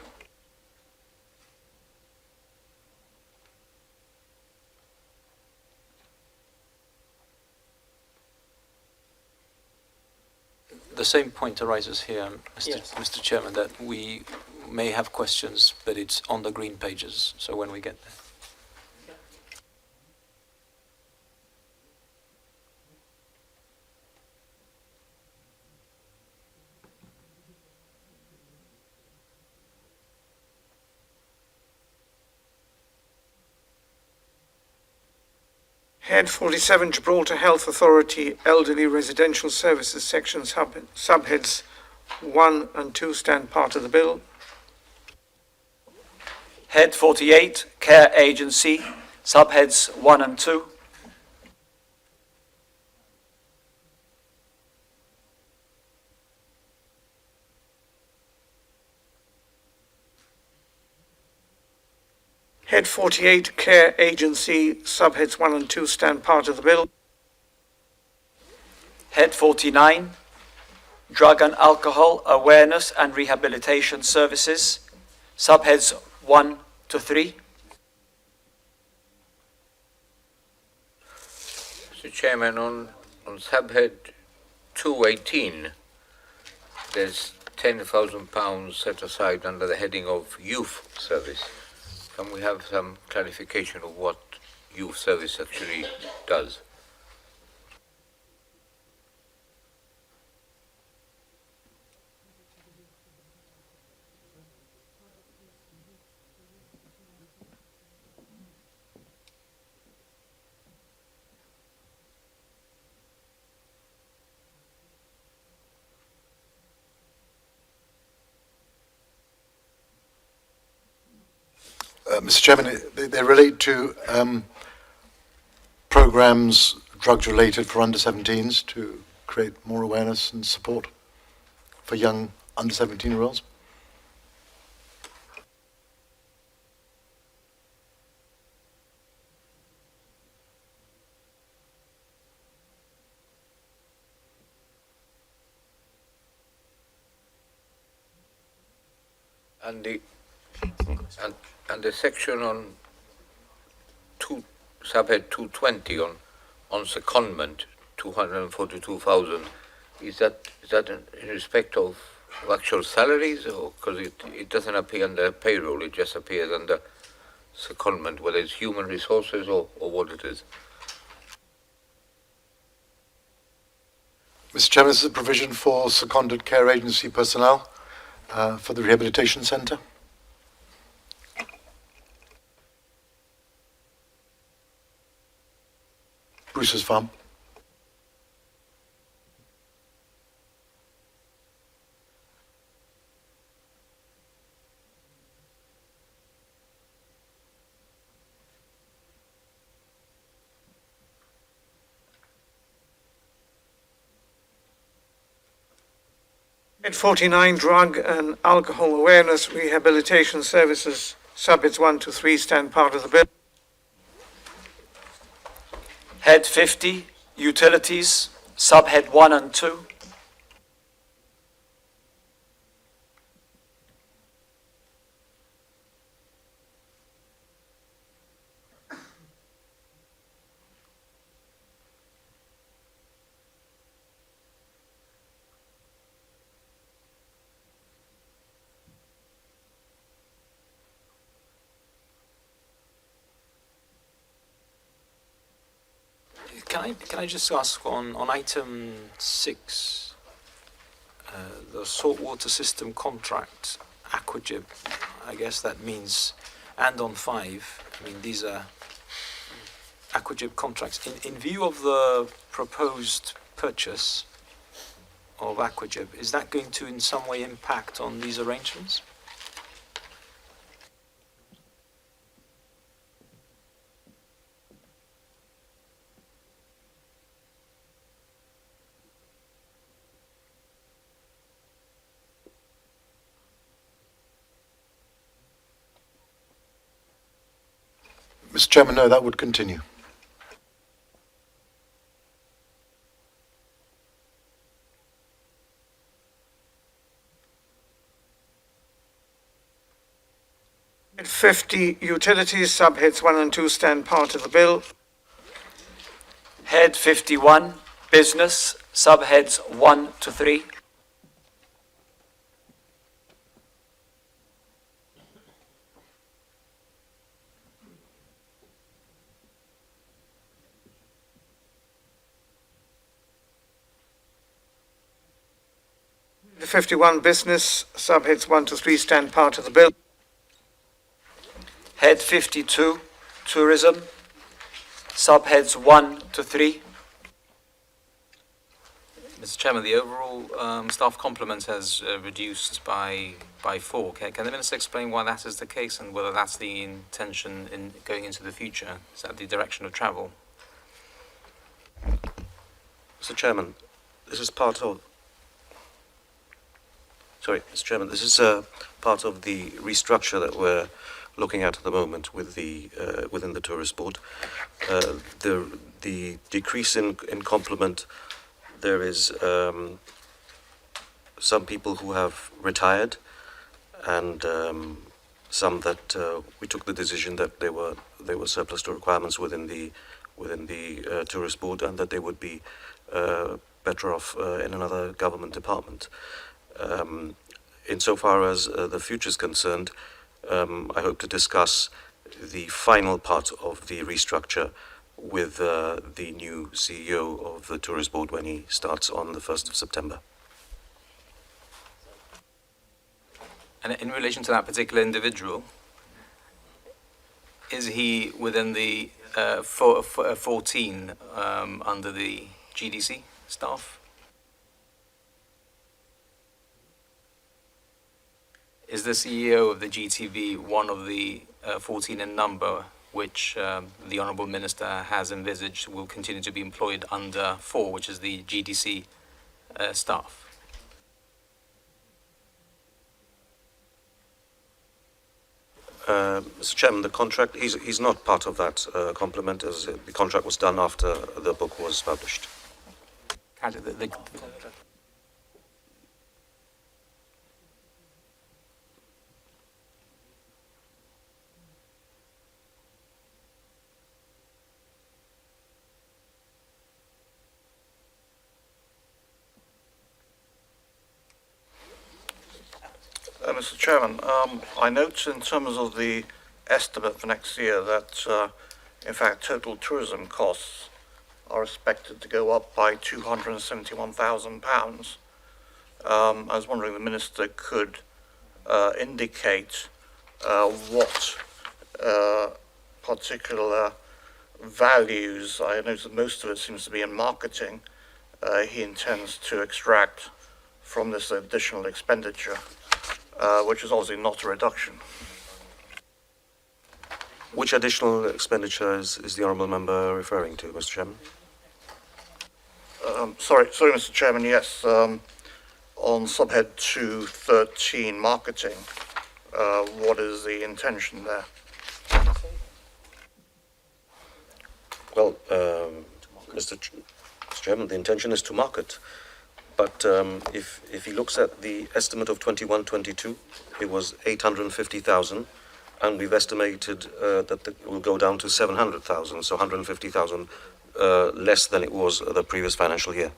The same point arises here, Yes. Mr. Chairman, that we may have questions, but it's on the green pages, so when we get there. Head 47, Gibraltar Health Authority, Elderly Residential Services Section, subheads 1 and 2 stand part of the bill. Head 48, Care Agency, subheads 1 and 2. Head 48, Care Agency, subheads 1 and 2 stand part of the bill. Head 49, Drug and Alcohol Awareness and Rehabilitation Services, subheads 1 to 3. Mr. Chairman, on subhead 218, there's £10,000 set aside under the heading of Youth Service. Can we have some clarification of what youth service actually does? Mr. Chairman, they relate to programs, drugs related for under 17s to create more awareness and support for young under 17-year-olds. And the section on subhead 220 on secondment, 242,000, is that in respect of of actual salaries, or because it doesn't appear under payroll, it just appears under secondment, whether it's human resources or what it is. Mr. Chairman, this is a provision for seconded care agency personnel for the rehabilitation centre. Bruce's Farm. Head 49, Drug and Alcohol Awareness Rehabilitation Services, subheads 1 to 3 stand part of the bill. Head 50, Utilities, subhead 1 and 2. Can I just ask on item 6, the saltwater system contract, Aquagib, I guess that means, and on 5, I mean, these are Aquagib contracts. In view of the proposed purchase of Aquagib, is that going to in some way impact on these arrangements? Mr. Chairman, no, that would continue. Head 50, Utilities, subheads 1 and 2 stand part of the bill. Head 51, Business, subheads 1 to 3. The 51, Business, subheads 1 to 3 stand part of the bill. Head 52, Tourism, subheads 1 to 3. Mr. Chairman, the overall staff complement has reduced by 4. Can the Minister explain why that is the case and whether that's the intention in going into the future? Is that the direction of travel? Mr. Chairman, this is part of. Sorry, Mr. Chairman, this is part of the restructure that we're looking at the moment with the within the Tourist Board. The decrease in complement. There is some people who have retired, and some that we took the decision that they were surplus to requirements within the Tourist Board, and that they would be better off in another government department. Insofar as the future is concerned, I hope to discuss the final part of the restructure with the new CEO of the Tourist Board when he starts on the 1st of September. And in relation to that particular individual, is he within the 14 under the GDC staff? Is the CEO of the GTV one of the 14 in number, which the Honourable Minister has envisaged will continue to be employed under 4, which is the GDC staff? Mr. Chairman, the contract, he's not part of that complement, as the contract was done after the book was published. Mr. Chairman, I note in terms of the estimate for next year that, in fact, total tourism costs are expected to go up by £271,000. I was wondering if the Minister could indicate what particular values, I noticed that most of it seems to be in marketing, he intends to extract from this additional expenditure, which is obviously not a reduction. Which additional expenditure is the honourable member referring to, Mr. Chairman? Sorry, Mr. Chairman, yes. On subhead 213, marketing, what is the intention there? Well, Mr. Chairman, the intention is to market. But if he looks at the estimate of 21-22, it was 850,000, and we've estimated that it will go down to 700,000, so 150,000 less than it was the previous financial year.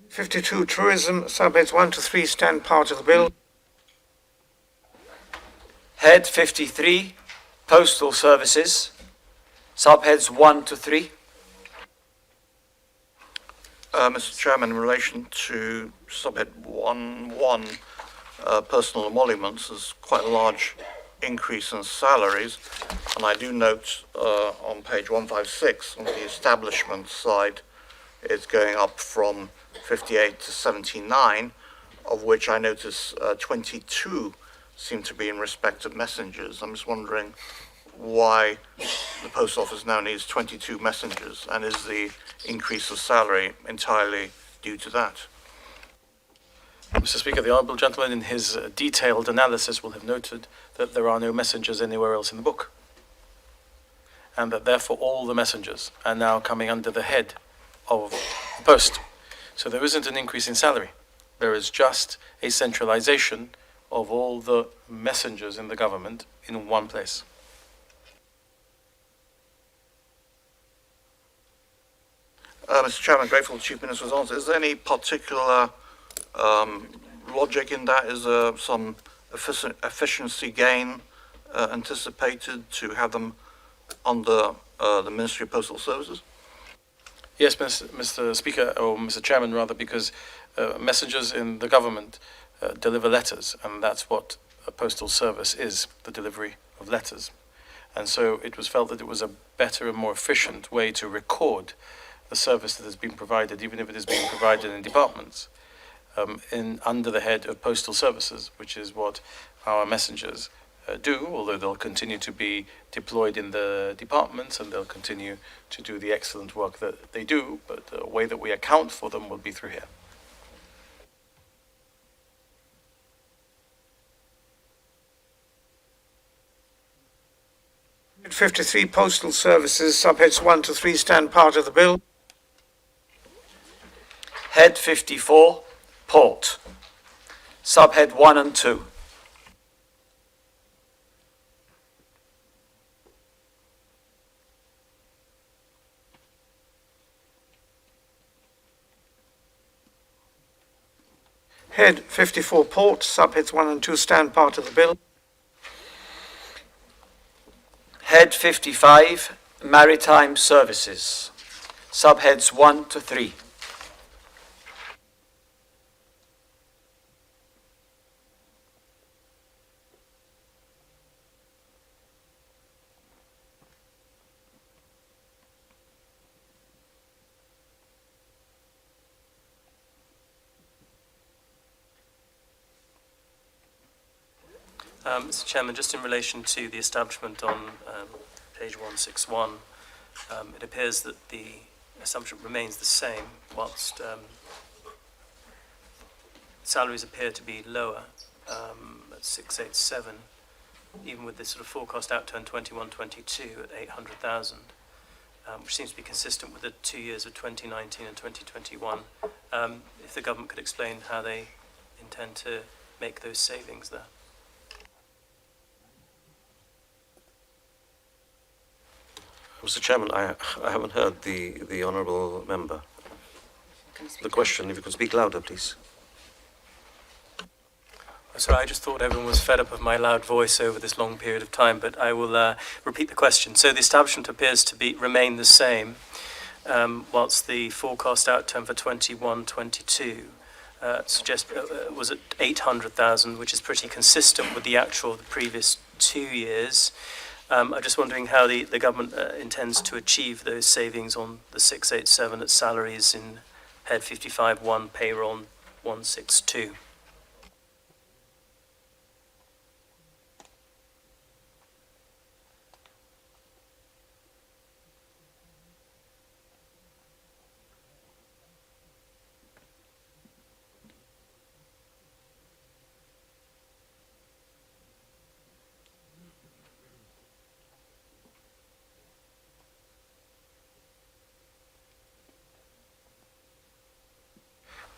'52 Tourism, subheads 1 to 3 stand part of the bill. Head 53, Postal Services, subheads 1 to 3. Mr. Chairman, in relation to subhead 1.1, personal emoluments, there's quite a large increase in salaries, and I do note on page 156 on the establishment side, it's going up from 58 to 79, of which I notice 22 seem to be in respect of messengers. I'm just wondering why the post office now needs 22 messengers, and is the increase of salary entirely due to that? Mr. Speaker, the Honourable Gentleman in his detailed analysis will have noted that there are no messengers anywhere else in the book, and that therefore all the messengers are now coming under the head of the post. So there isn't an increase in salary. There is just a centralisation of all the messengers in the government in one place. Mr. Chairman, grateful to the Chief Minister's answer. Is there any particular logic in that? Is there some efficiency gain anticipated to have them under the Ministry of Postal Services? Yes, Mr. Speaker, or Mr. Chairman rather, because messengers in the government deliver letters, and that's what a postal service is, the delivery of letters. And so it was felt that it was a better and more efficient way to record the service that has been provided, even if it is being provided in departments, under the head of postal services, which is what our messengers do, although they'll continue to be deployed in the departments and they'll continue to do the excellent work that they do, but the way that we account for them will be through here. Head 53 Postal Services, subheads 1 to 3 stand part of the bill. Head 54, Port, subhead 1 and 2. Head 54 Port, subheads 1 and 2 stand part of the bill. Head 55, Maritime Services, subheads 1 to 3. Mr. Chairman, just in relation to the establishment on page 161, it appears that the assumption remains the same, whilst salaries appear to be lower at 687, even with this sort of forecast outturn 21-22 at 800,000, which seems to be consistent with the 2 years of 2019 and 2021. If the government could explain how they intend to make those savings there. Mr. Chairman, I haven't heard the honourable member. The question, if you could speak louder, please. Sorry, I just thought everyone was fed up of my loud voice over this long period of time, but I will repeat the question. So the establishment appears to remain the same, whilst the forecast outturn for 21-22 suggests was at 800,000, which is pretty consistent with the previous 2 years. I'm just wondering how the government intends to achieve those savings on the 687 at salaries in Head 55.1, payroll 162.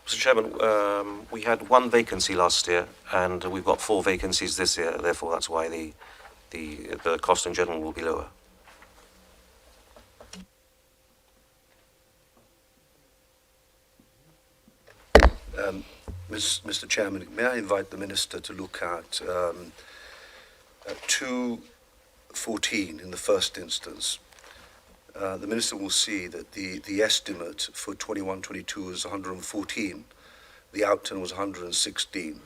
Mr. Chairman, we had 1 vacancy last year, and we've got 4 vacancies this year. Therefore, that's why the cost in general will be lower. Mr. Chairman, may I invite the Minister to look at 214 in the first instance. The Minister will see that the estimate for 21-22 was 114, the outturn was 116,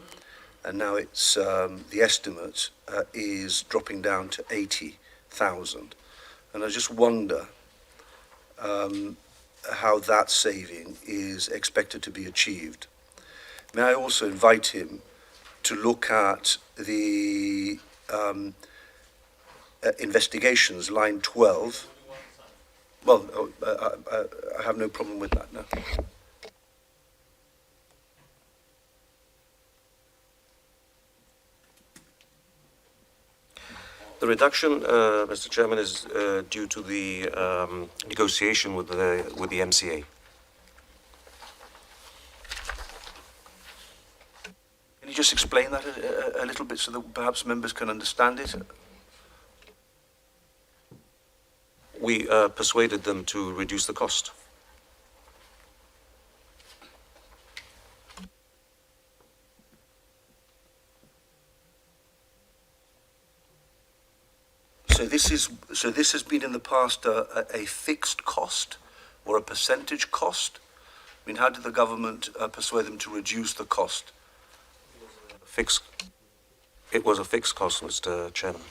and now it's the estimate is dropping down to 80,000. And I just wonder how that saving is expected to be achieved. May I also invite him to look at the investigations, line 12. Well, I have no problem with that, no. The reduction, Mr. Chairman, is due to the negotiation with the MCA. Can you just explain that a little bit so that perhaps members can understand it? We persuaded them to reduce the cost. So this has been in the past a fixed cost or a percentage cost? I mean, how did the government persuade them to reduce the cost? It was a fixed cost, Mr. Chairman.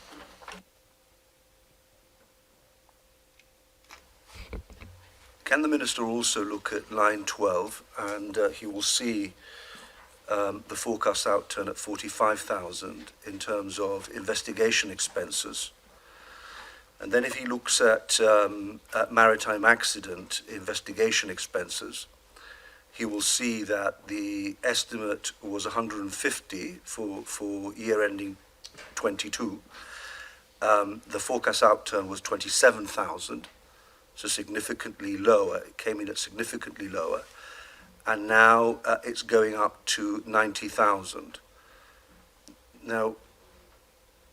Can the Minister also look at line 12, and he will see the forecast outturn at 45,000 in terms of investigation expenses. And then if he looks at maritime accident investigation expenses, he will see that the estimate was 150 for year ending 22. The forecast outturn was 27,000. So significantly lower. It came in at significantly lower, and now it's going up to 90,000. Now,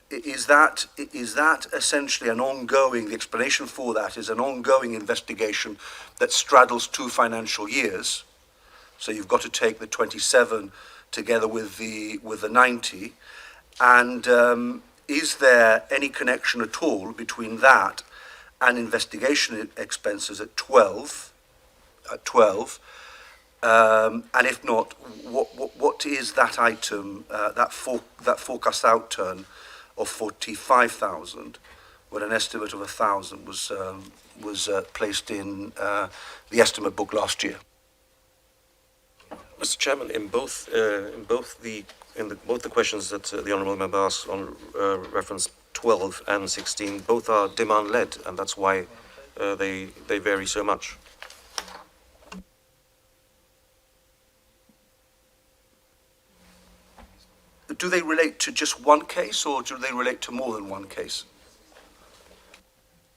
is that essentially an ongoing? The explanation for that is an ongoing investigation that straddles 2 financial years. So you've got to take the 27 together with the 90, and is there any connection at all between that and investigation expenses at 12, and if not, what is that item, that forecast outturn of 45,000, when an estimate of 1,000 was placed in the estimate book last year? Mr. Chairman, in both the questions that the honourable member asked on reference 12 and 16, both are demand-led, and that's why they vary so much. do they relate to just one case, or do they relate to more than one case?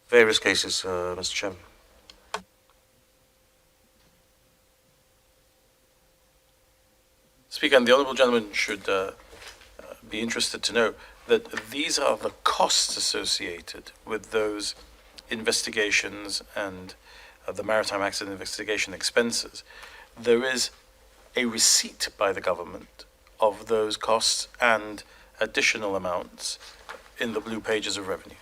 Various cases, Mr. Chairman. Speaker, and the honourable gentleman should be interested to know that these are the costs associated with those investigations and the maritime accident investigation expenses. There is a receipt by the government of those costs and additional amounts in the blue pages of revenue.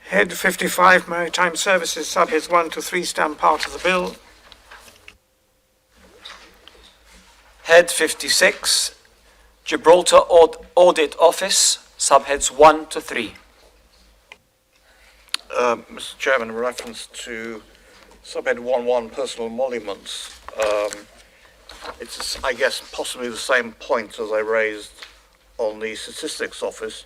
Head 55, Maritime Services, subheads 1 to 3 stand part of the bill. Head 56, Gibraltar Audit Office, subheads 1 to 3. Mr. Chairman, in reference to subhead 1.1, personal emoluments, it's, I guess, possibly the same point as I raised on the Statistics Office.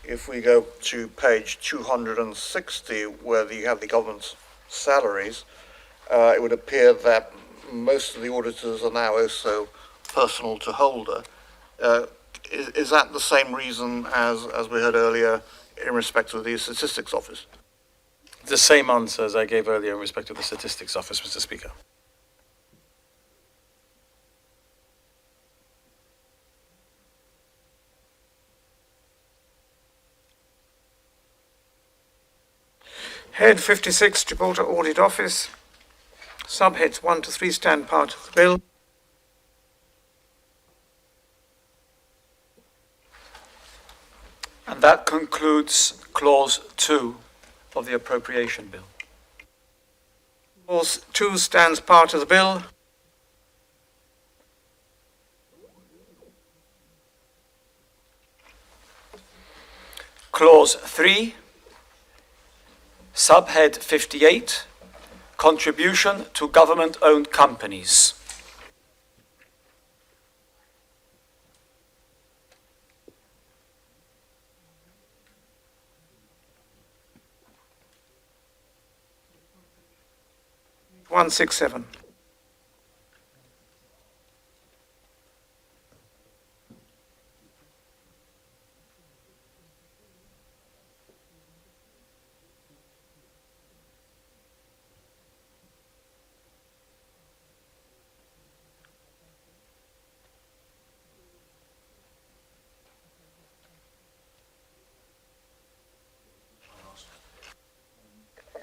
If we go to page 260, where you have the government's salaries, it would appear that most of the auditors are now also personal to holder. Is that the same reason as we heard earlier in respect of the Statistics Office? The same answer as I gave earlier in respect of the Statistics Office, Mr. Speaker. Head 56, Gibraltar Audit Office, subheads 1 to 3 stand part of the bill. And that concludes Clause 2 of the Appropriation Bill. Clause 2 stands part of the bill. Clause 3, Subhead 58, Contribution to Government-Owned Companies. One 167.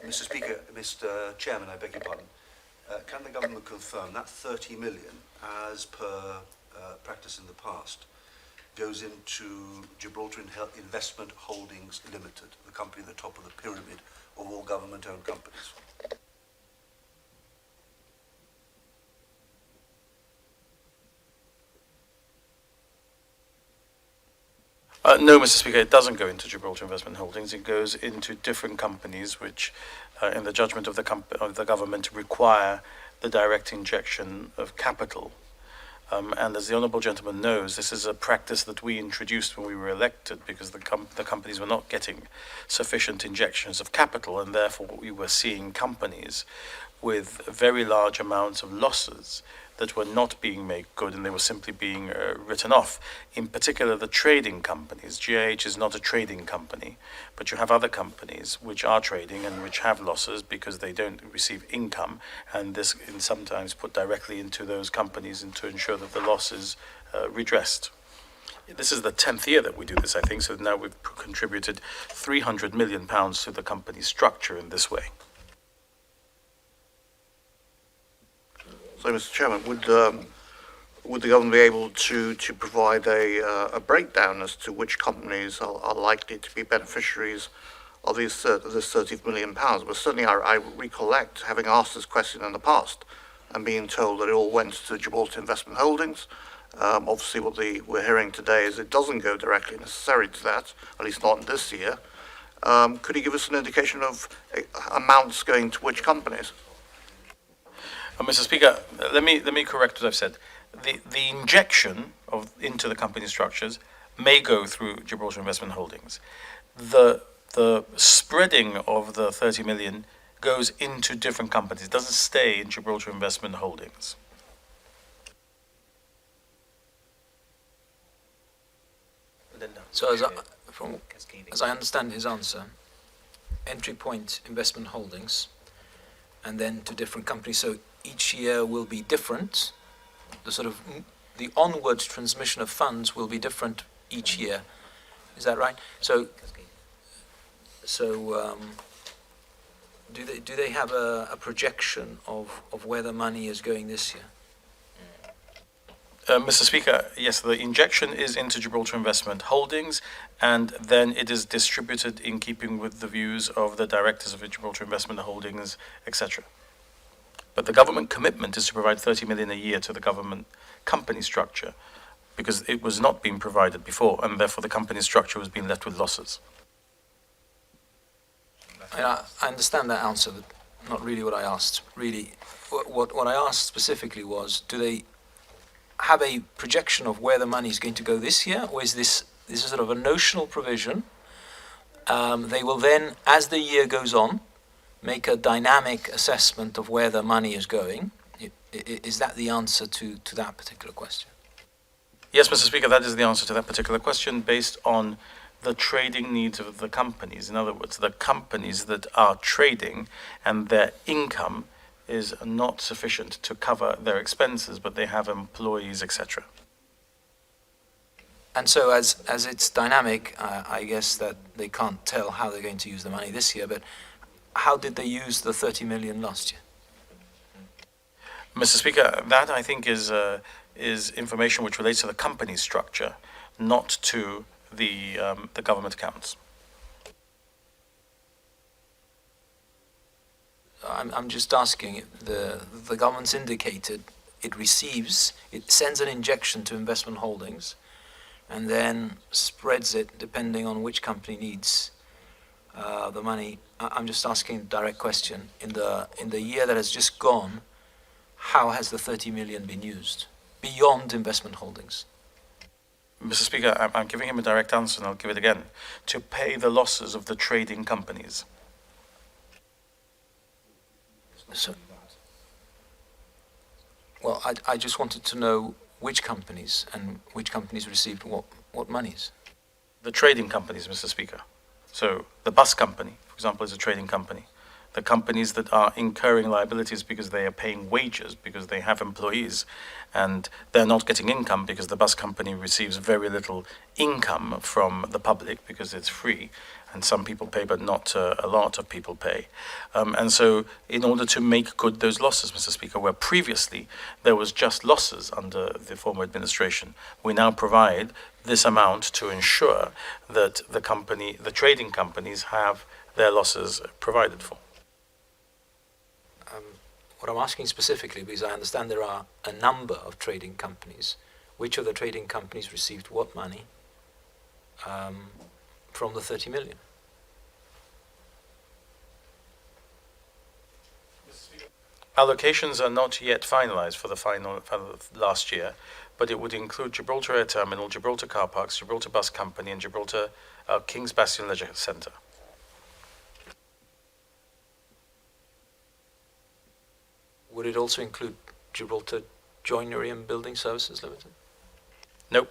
Mr. Speaker, Mr. Chairman, I beg your pardon. Can the government confirm that 30 million, as per practice in the past, goes into Gibraltar Investment Holdings Limited, the company at the top of the pyramid of all government-owned companies? No, Mr. Speaker, it doesn't go into Gibraltar Investment Holdings. It goes into different companies which, in the judgment of the government, require the direct injection of capital. And as the honourable gentleman knows, this is a practice that we introduced when we were elected because the companies were not getting sufficient injections of capital, and therefore we were seeing companies with very large amounts of losses that were not being made good, and they were simply being written off. In particular, the trading companies. GIH is not a trading company, but you have other companies which are trading and which have losses because they don't receive income, and this is sometimes put directly into those companies and to ensure that the loss is redressed. This is the 10th year that we do this, I think, so now we've contributed £300 million to the company structure in this way. So, Mr. Chairman, would the government be able to provide a breakdown as to which companies are likely to be beneficiaries of this 30 million pounds? But certainly I recollect having asked this question in the past and being told that it all went to Gibraltar Investment Holdings. Obviously what we're hearing today is it doesn't go directly necessarily to that, at least not this year. Could you give us an indication of amounts going to which companies? Mr. Speaker, let me correct what I've said. The injection into the company structures may go through Gibraltar Investment Holdings. The the spreading of the 30 million goes into different companies. It doesn't stay in Gibraltar Investment Holdings. So as I understand his answer, entry point investment holdings, and then to different companies. So each year will be different. The onward transmission of funds will be different each year. Is that right? So do they have a projection of where the money is going this year? Mr. Speaker, yes, the injection is into Gibraltar Investment Holdings, and then it is distributed in keeping with the views of the directors of Gibraltar Investment Holdings, etc. But the government commitment is to provide 30 million a year to the government company structure, because it was not being provided before, and therefore the company structure was being left with losses. I understand that answer, but not really what I asked. Really, what I asked specifically was, do they have a projection of where the money is going to go this year, or is this is sort of a notional provision? They will then, as the year goes on, make a dynamic assessment of where the money is going. Is that the answer to that particular question? Yes, Mr. Speaker, that is the answer to that particular question, based on the trading needs of the companies. In other words, the companies that are trading and their income is not sufficient to cover their expenses, but they have employees, etc. And so as it's dynamic, I guess that they can't tell how they're going to use the money this year, but how did they use the 30 million last year? Mr. Speaker, that I think is information which relates to the company structure, not to the government accounts. I'm just asking. The government's indicated it sends an injection to investment holdings, and then spreads it depending on which company needs the money. I'm just asking a direct question. In the year that has just gone, how has the 30 million been used beyond investment holdings? Mr. Speaker, I'm giving him a direct answer, and I'll give it again. To pay the losses of the trading companies. So, well, I just wanted to know which companies and which companies received what monies. The trading companies, Mr. Speaker. So the bus company, for example, is a trading company. The companies that are incurring liabilities because they are paying wages, because they have employees, and they're not getting income because the bus company receives very little income from the public because it's free, and some people pay, but not a lot of people pay. And so in order to make good those losses, Mr. Speaker, where previously there was just losses under the former administration, we now provide this amount to ensure that the trading companies have their losses provided for. What I'm asking specifically, because I understand there are a number of trading companies, which of the trading companies received what money from the 30 million? Allocations are not yet finalised for the last year, but it would include Gibraltar Air Terminal, Gibraltar Car Parks, Gibraltar Bus Company, and Gibraltar King's Bastion Leisure Centre. Would it also include Gibraltar Joinery and Building Services Limited? Nope.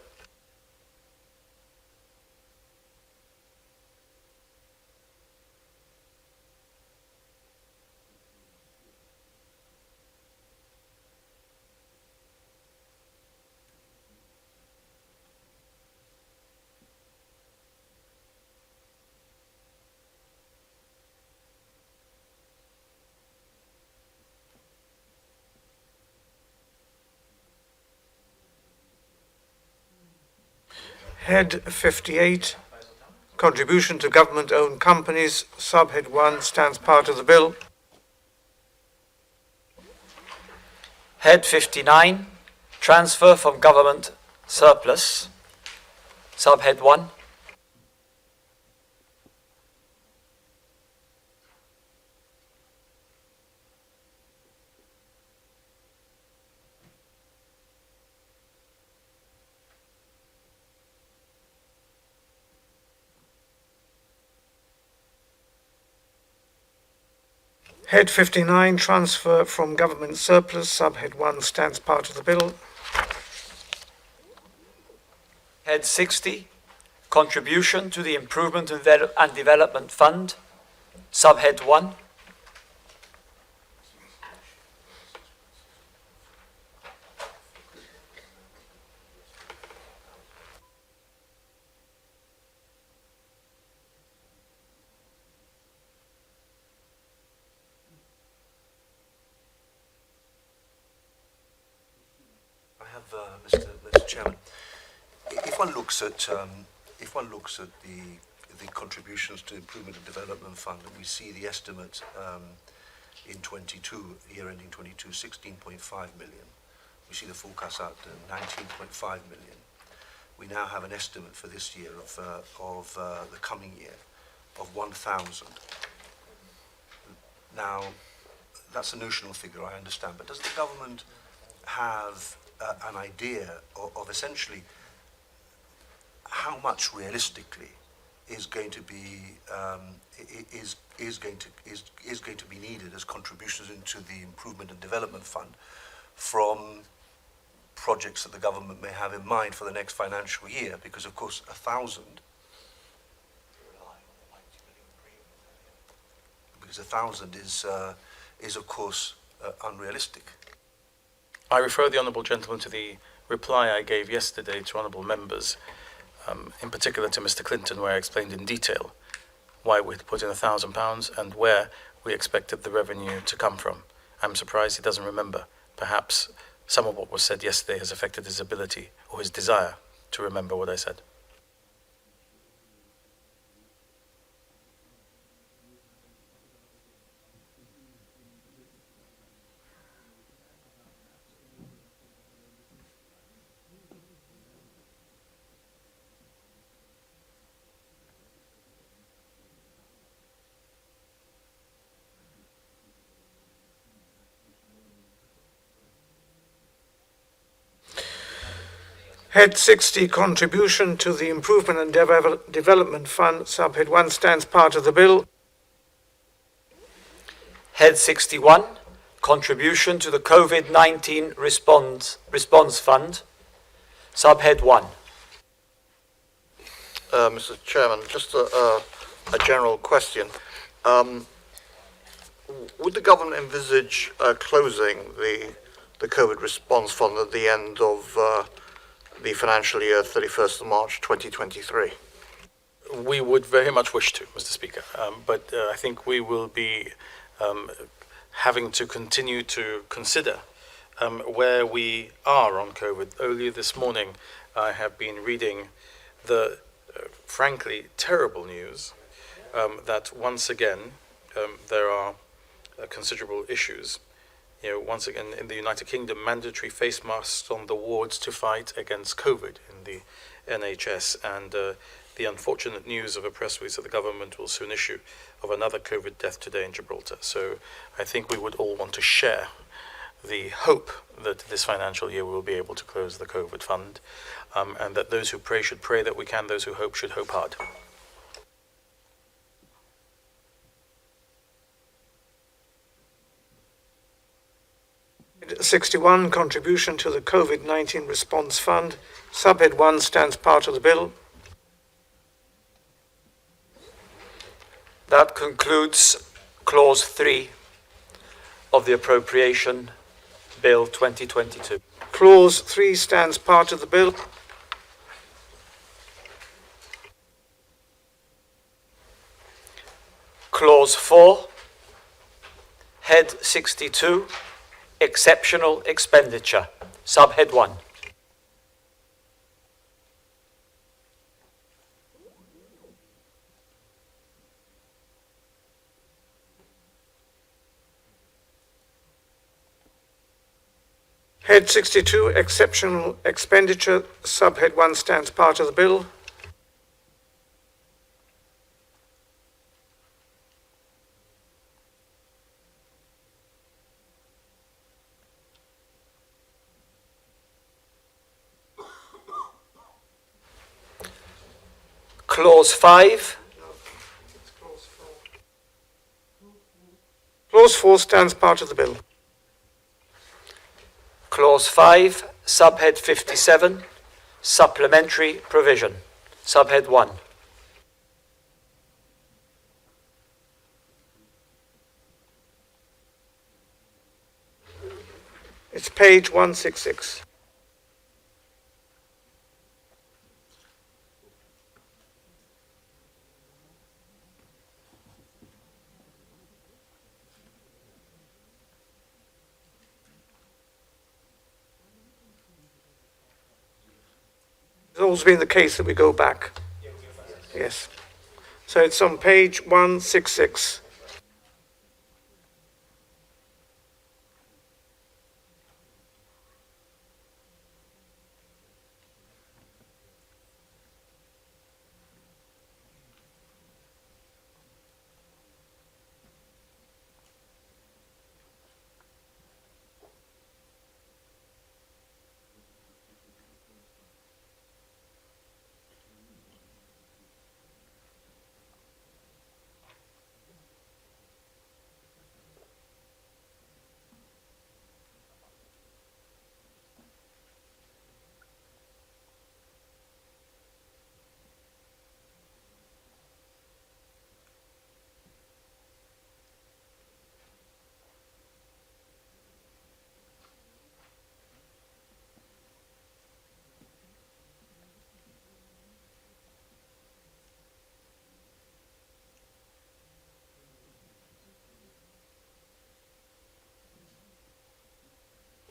Head 58, contribution to government-owned companies, subhead 1 stands part of the bill. Head 59, transfer from government surplus, subhead 1. Head 59, transfer from government surplus, subhead 1 stands part of the bill. Head 60, contribution to the Improvement and Development Fund, subhead 1. I have, Mr. Chairman. If one looks at the contributions to Improvement and Development Fund, and we see the estimate in 22, year ending 22, 16.5 million. We see the forecast out to 19.5 million. We now have an estimate for this year of the coming year of 1,000. Now, that's a notional figure, I understand, but does the government have an idea of essentially how much realistically is going to be needed as contributions into the Improvement and Development Fund from projects that the government may have in mind for the next financial year? Because of course 1,000 is of course unrealistic. I refer the Honourable Gentleman to the reply I gave yesterday to Honourable Members, in particular to Mr Clinton, where I explained in detail why we'd put in £1,000 and where we expected the revenue to come from. I'm surprised he doesn't remember. Perhaps some of what was said yesterday has affected his ability or his desire to remember what I said. Head 60, contribution to the Improvement and Development Fund, subhead 1 stands part of the bill. Head 61, contribution to the COVID-19 response fund, subhead 1. Mr. Chairman, just a general question. Would the government envisage closing the COVID response fund at the end of the financial year 31st of March 2023? We would very much wish to, Mr Speaker, but I think we will be having to continue to consider where we are on COVID. Earlier this morning, I have been reading the frankly terrible news that once again there are considerable issues. You know, once again in the United Kingdom, mandatory face masks on the wards to fight against COVID in the NHS, and the unfortunate news of a press release that the government will soon issue of another COVID death today in Gibraltar. So I think we would all want to share the hope that this financial year we will be able to close the COVID fund, and that those who pray should pray that we can, those who hope should hope hard. Head 61, contribution to the COVID-19 response fund, subhead 1 stands part of the bill. That concludes Clause 3 of the Appropriation Bill 2022. Clause 3 stands part of the bill. Clause 4, Head 62, Exceptional Expenditure, subhead 1. Head 62, Exceptional Expenditure, subhead 1 stands part of the bill. Clause 5. Clause Clause 4 stands part of the bill. Clause 5, subhead 57, supplementary provision. Subhead 1. It's page 166. It's always been the case that we go back. Yes. So it's on page 166.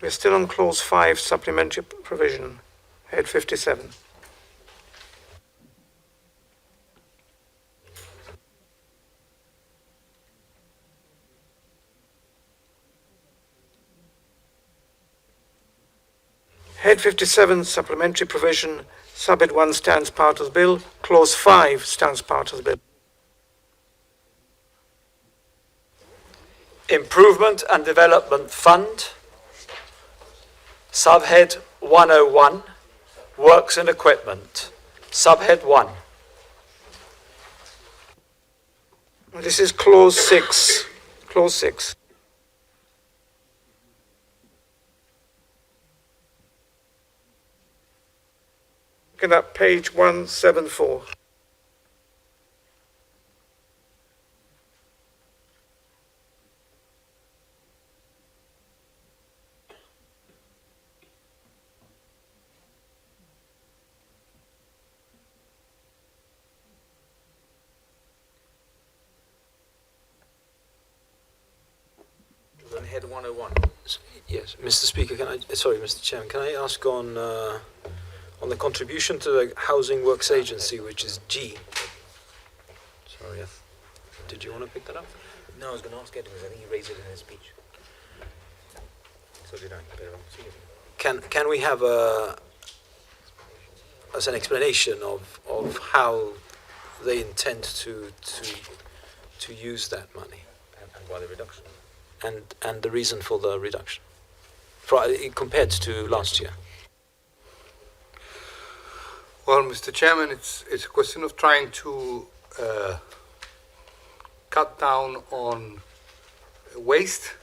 We're still on clause 5, supplementary provision, head 57. Head 57, supplementary provision, subhead 1 stands part of the bill, clause 5 stands part of the bill. Improvement and Development Fund. Subhead 101, Works and Equipment. Subhead 1. This is clause 6. Clause 6. Looking at page 174. On head 101. Yes, Mr. Speaker, Mr. Chairman, can I ask on the contribution to the Housing Works Agency, which is G? Sorry, did you want to pick that up? No, I was going to ask Ed because I think he raised it in his speech. So did I. Can we have as an explanation of how they intend to use that money And why the reduction? and the reason for the reduction compared to last year? Well, Mr. Chairman, it's a question of trying to cut down on waste,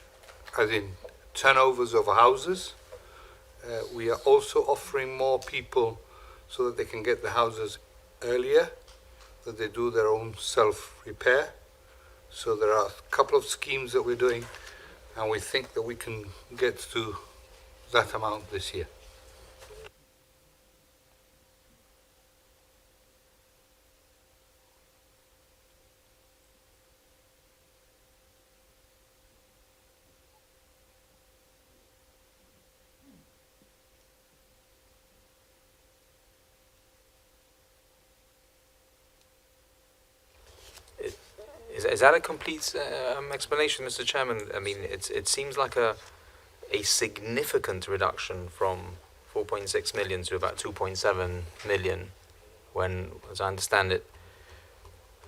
as in turnovers of houses. We are also offering more people so that they can get the houses earlier, that they do their own self-repair. So there are a couple of schemes that we're doing, and we think that we can get to that amount this year. Is that a complete explanation, Mr. Chairman? I mean, it seems like a significant reduction from 4.6 million to about 2.7 million, when, as I understand it,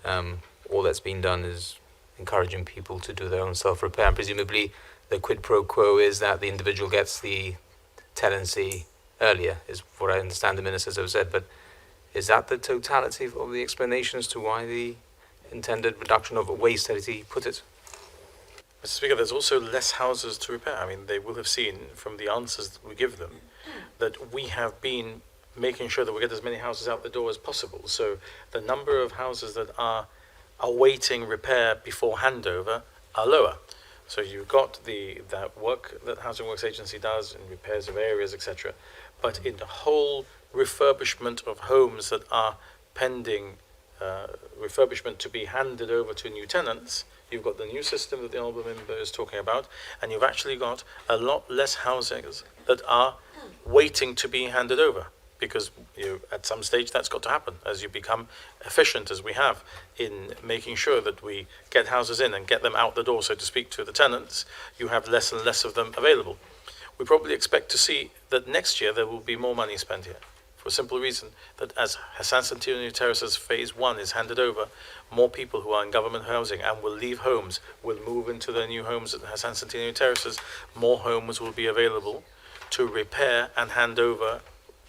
all that's been done is encouraging people to do their own self-repair. And presumably, the quid pro quo is that the individual gets the tenancy earlier, is what I understand the ministers have said. But is that the totality of the explanation as to why the intended reduction of waste, as he put it? Mr. Speaker, there's also less houses to repair. I mean, they will have seen from the answers that we give them that we have been making sure that we get as many houses out the door as possible. So the number of houses that are awaiting repair before handover are lower. So you've got that work that Housing Works Agency does in repairs of areas, etc. But in the whole refurbishment of homes that are pending refurbishment to be handed over to new tenants, you've got the new system that the Honourable Member is talking about, and you've actually got a lot less houses that are waiting to be handed over, because at some stage that's got to happen as you become efficient, as we have, in making sure that we get houses in and get them out the door, so to speak, to the tenants. You have less and less of them available. We probably expect to see that next year there will be more money spent here, for a simple reason that as Hassan Centennial Terraces Phase 1 is handed over, more people who are in government housing and will leave homes will move into their new homes at Hassan Centennial Terraces. More homes will be available to repair and hand over,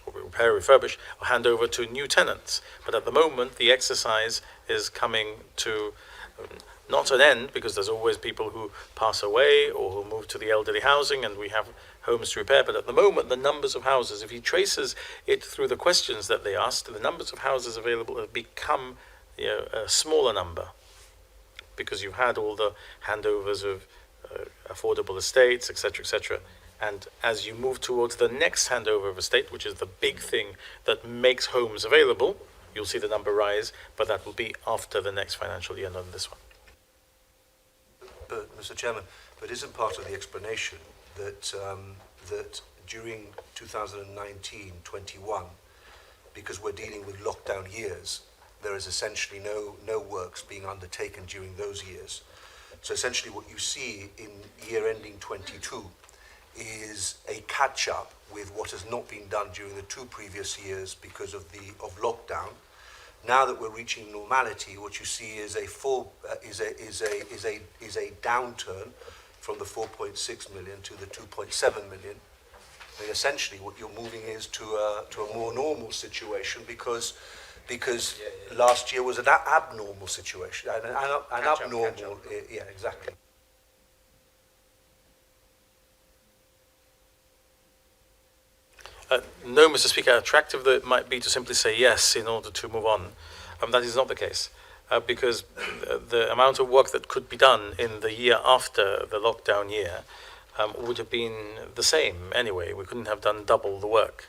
or repair, refurbish, or hand over to new tenants. But at the moment, the exercise is coming to not an end, because there's always people who pass away or who move to the elderly housing, and we have homes to repair. But at the moment, the numbers of houses, if he traces it through the questions that they asked, the numbers of houses available have become a smaller number, because you've had all the handovers of affordable estates, etc., etc. And as you move towards the next handover of estate, which is the big thing that makes homes available, you'll see the number rise, but that will be after the next financial year, not this one. But, Mr. Chairman, but isn't part of the explanation that that during 2019-21, because we're dealing with lockdown years, there is essentially no works being undertaken during those years. So essentially what you see in year ending 22 is a catch-up with what has not been done during the two previous years because of lockdown. Now that we're reaching normality, what you see is a downturn from the 4.6 million to the 2.7 million. And essentially, what you're moving is to a more normal situation because last year was an abnormal situation, an abnormal. Yeah, exactly. No, Mr. Speaker, attractive though it might be to simply say yes in order to move on, that is not the case, because the amount of work that could be done in the year after the lockdown year would have been the same anyway. We couldn't have done double the work.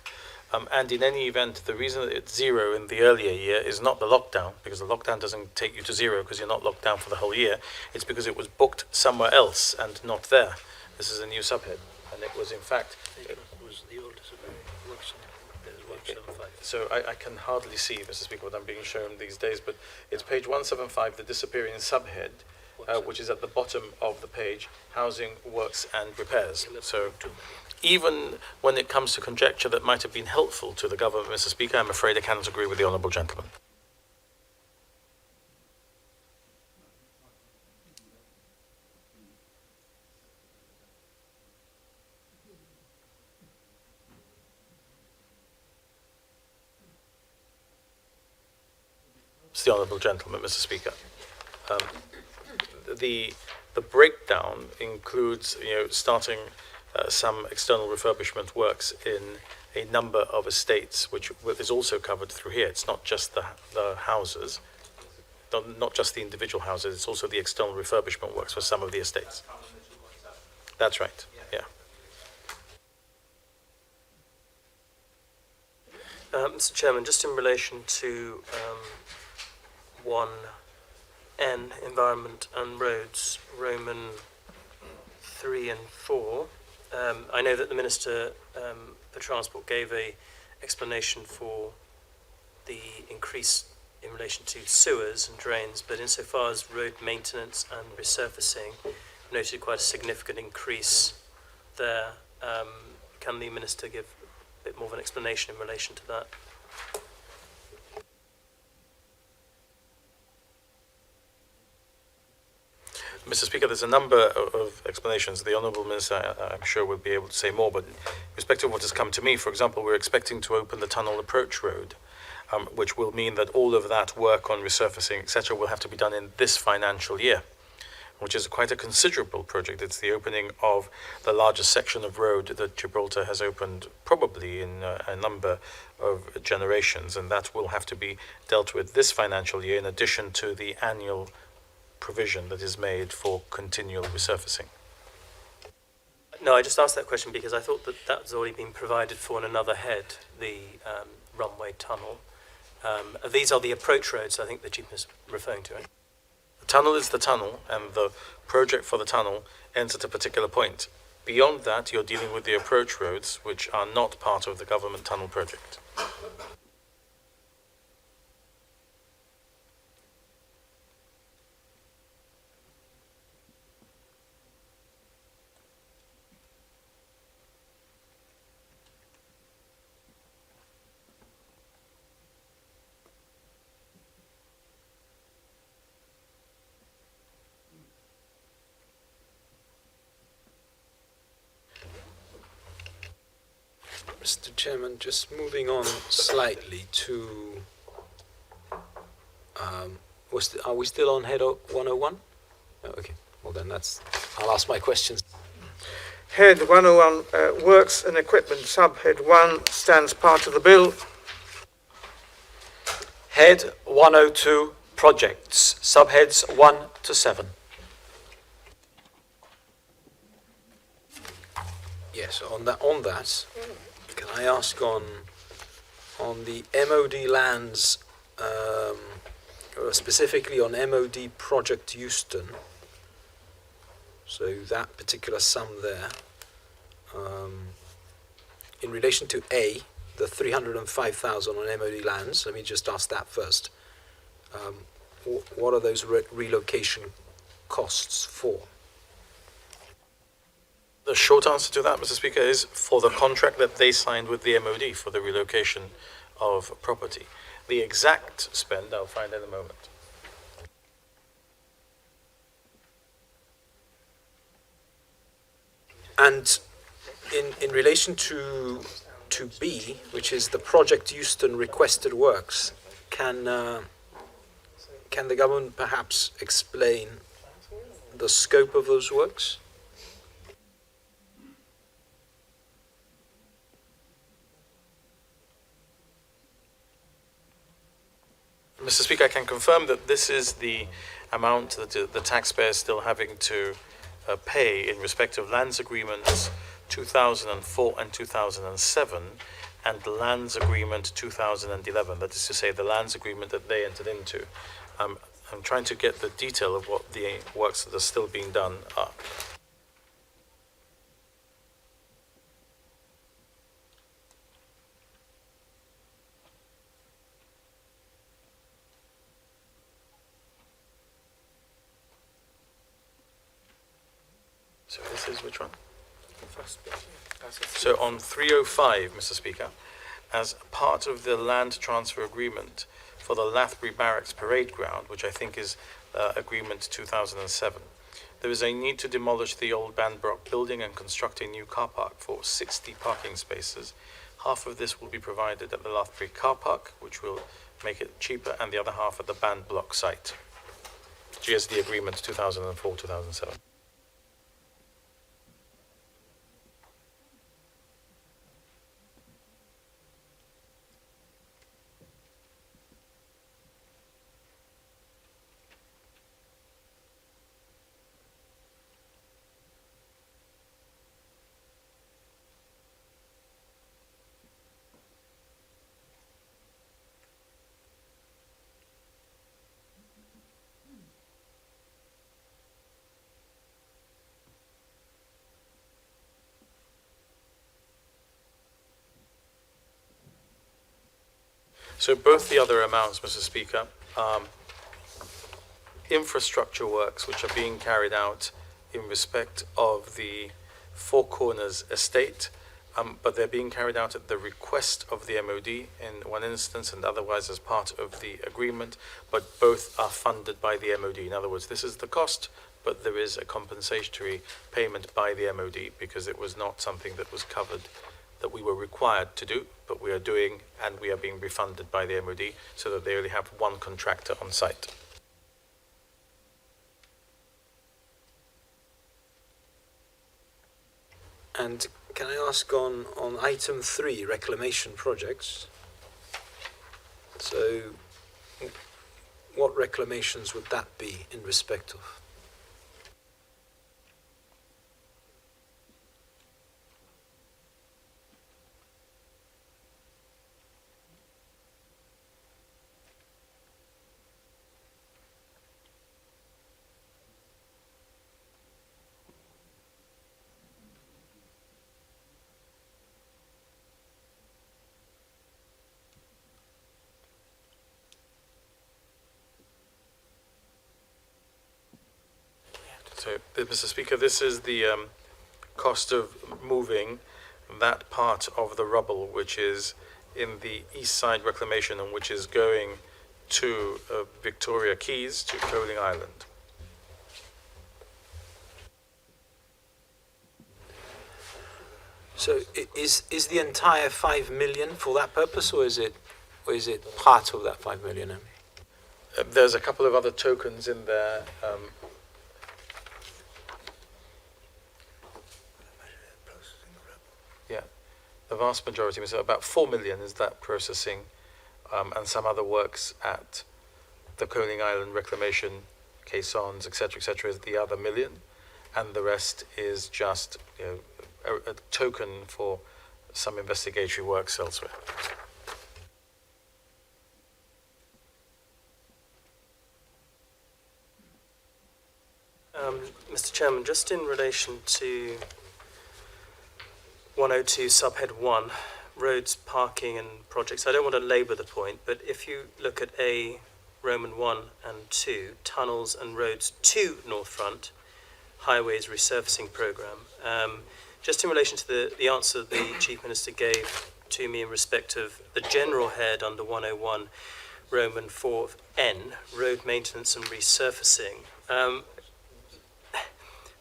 And in any event, the reason that it's zero in the earlier year is not the lockdown, because the lockdown doesn't take you to zero because you're not locked down for the whole year. It's because it was booked somewhere else and not there. This is a new subhead, and it was in fact... So I can hardly see, Mr. Speaker, what I'm being shown these days, but it's page 175, the disappearing subhead, which is at the bottom of the page, Housing, Works and Repairs. So even when it comes to conjecture that might have been helpful to the government, Mr. Speaker, I'm afraid I cannot agree with the Honourable Gentleman. It's the Honourable Gentleman, Mr. Speaker. The breakdown includes, starting some external refurbishment works in a number of estates, which is also covered through here. It's not just the houses, not just the individual houses. It's also the external refurbishment works for some of the estates. That's right. Yeah. Mr. Chairman, just in relation to 1N, Environment and Roads, Roman 3 and 4, I know that the Minister for Transport gave a explanation for the increase in relation to sewers and drains, but insofar as road maintenance and resurfacing, noted quite a significant increase there. Can the Minister give a bit more of an explanation in relation to that? Mr. Speaker, there's a number of explanations. The Honourable Minister, I'm sure, will be able to say more, but in respect of what has come to me, for example, we're expecting to open the tunnel approach road, which will mean that all of that work on resurfacing, etc., will have to be done in this financial year, which is quite a considerable project. It's the opening of the largest section of road that Gibraltar has opened probably in a number of generations, and that will have to be dealt with this financial year in addition to the annual provision that is made for continual resurfacing. No, I just asked that question because I thought that that's already been provided for in another head, the runway tunnel. These are the approach roads I think the Chief is referring to, right? The tunnel is the tunnel, and the project for the tunnel ends at a particular point. Beyond that, you're dealing with the approach roads, which are not part of the government tunnel project. Mr. Chairman, just moving on slightly to, are we still on head 101? Oh, okay, well then I'll ask my questions. Head 101, Works and Equipment, subhead 1 stands part of the bill. Head 102, Projects, subheads 1 to 7. Yes, on that, can I ask on the MOD lands, or specifically on MOD Project Euston, so that particular sum there, in relation to A, the 305,000 on MOD lands, let me just ask that first. What are those relocation costs for? The short answer to that, Mr. Speaker, is for the contract that they signed with the MOD for the relocation of property. The exact spend I'll find in a moment. And in relation to B, which is the Project Euston requested works, can the government perhaps explain the scope of those works? Mr. Speaker, I can confirm that this is the amount that the taxpayer is still having to pay in respect of lands agreements 2004 and 2007 and the lands agreement 2011. That is to say, the lands agreement that they entered into. I'm trying to get the detail of what the works that are still being done are. So this is which one? So on 305, Mr. Speaker, as part of the land transfer agreement for the Lathbury Barracks Parade Ground, which I think is Agreement 2007, there is a need to demolish the old Bandbrook building and construct a new car park for 60 parking spaces. Half of this will be provided at the Lathbury car park, which will make it cheaper, and the other half at the Bandbrook site. GSD Agreement 2004-2007. So both the other amounts, Mr. Speaker, infrastructure works which are being carried out in respect of the Four Corners estate, but they're being carried out at the request of the MOD in one instance and otherwise as part of the agreement, but both are funded by the MOD. In other words, this is the cost, but there is a compensatory payment by the MOD because it was not something that was covered, that we were required to do, but we are doing, and we are being refunded by the MOD so that they only have one contractor on site. And can I ask on item 3, reclamation projects? So, what reclamations would that be in respect of? So, Mr. Speaker, this is the cost of moving that part of the rubble which is in the east side reclamation and which is going to Victoria Keys to Coaling Island. So is the entire 5 million for that purpose, or is it part of that 5 million? There's a couple of other tokens in there. Yeah, the vast majority, so about 4 million is that processing, and some other works at the Coaling Island reclamation, caissons, etc., is the other million, and the rest is just a token for some investigatory works elsewhere. Mr. Chairman, just in relation to 102 subhead 1, roads, parking and projects, I don't want to labour the point, but if you look at A Roman 1 and 2, tunnels and roads to North Front, highways resurfacing programme, just in relation to the answer the Chief Minister gave to me in respect of the general head under 101 Roman 4N, road maintenance and resurfacing,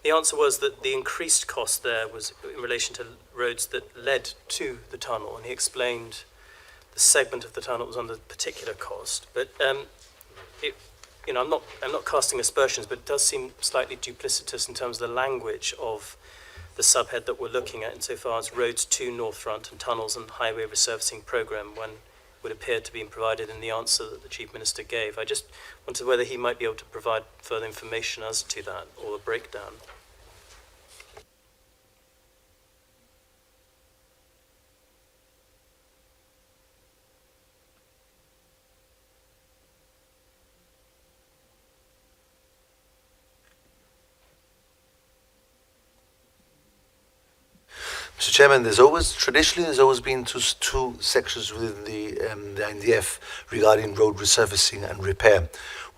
the answer was that the increased cost there was in relation to roads that led to the tunnel, and he explained the segment of the tunnel was under particular cost. But I'm not casting aspersions, but it does seem slightly duplicitous in terms of the language of the subhead that we're looking at, insofar as roads to North Front and tunnels and highway resurfacing programme, when would appear to be provided in the answer that the Chief Minister gave. I just wondered whether he might be able to provide further information as to that, or a breakdown. Mr. Chairman, traditionally there's always been two sections within the INDF regarding road resurfacing and repair.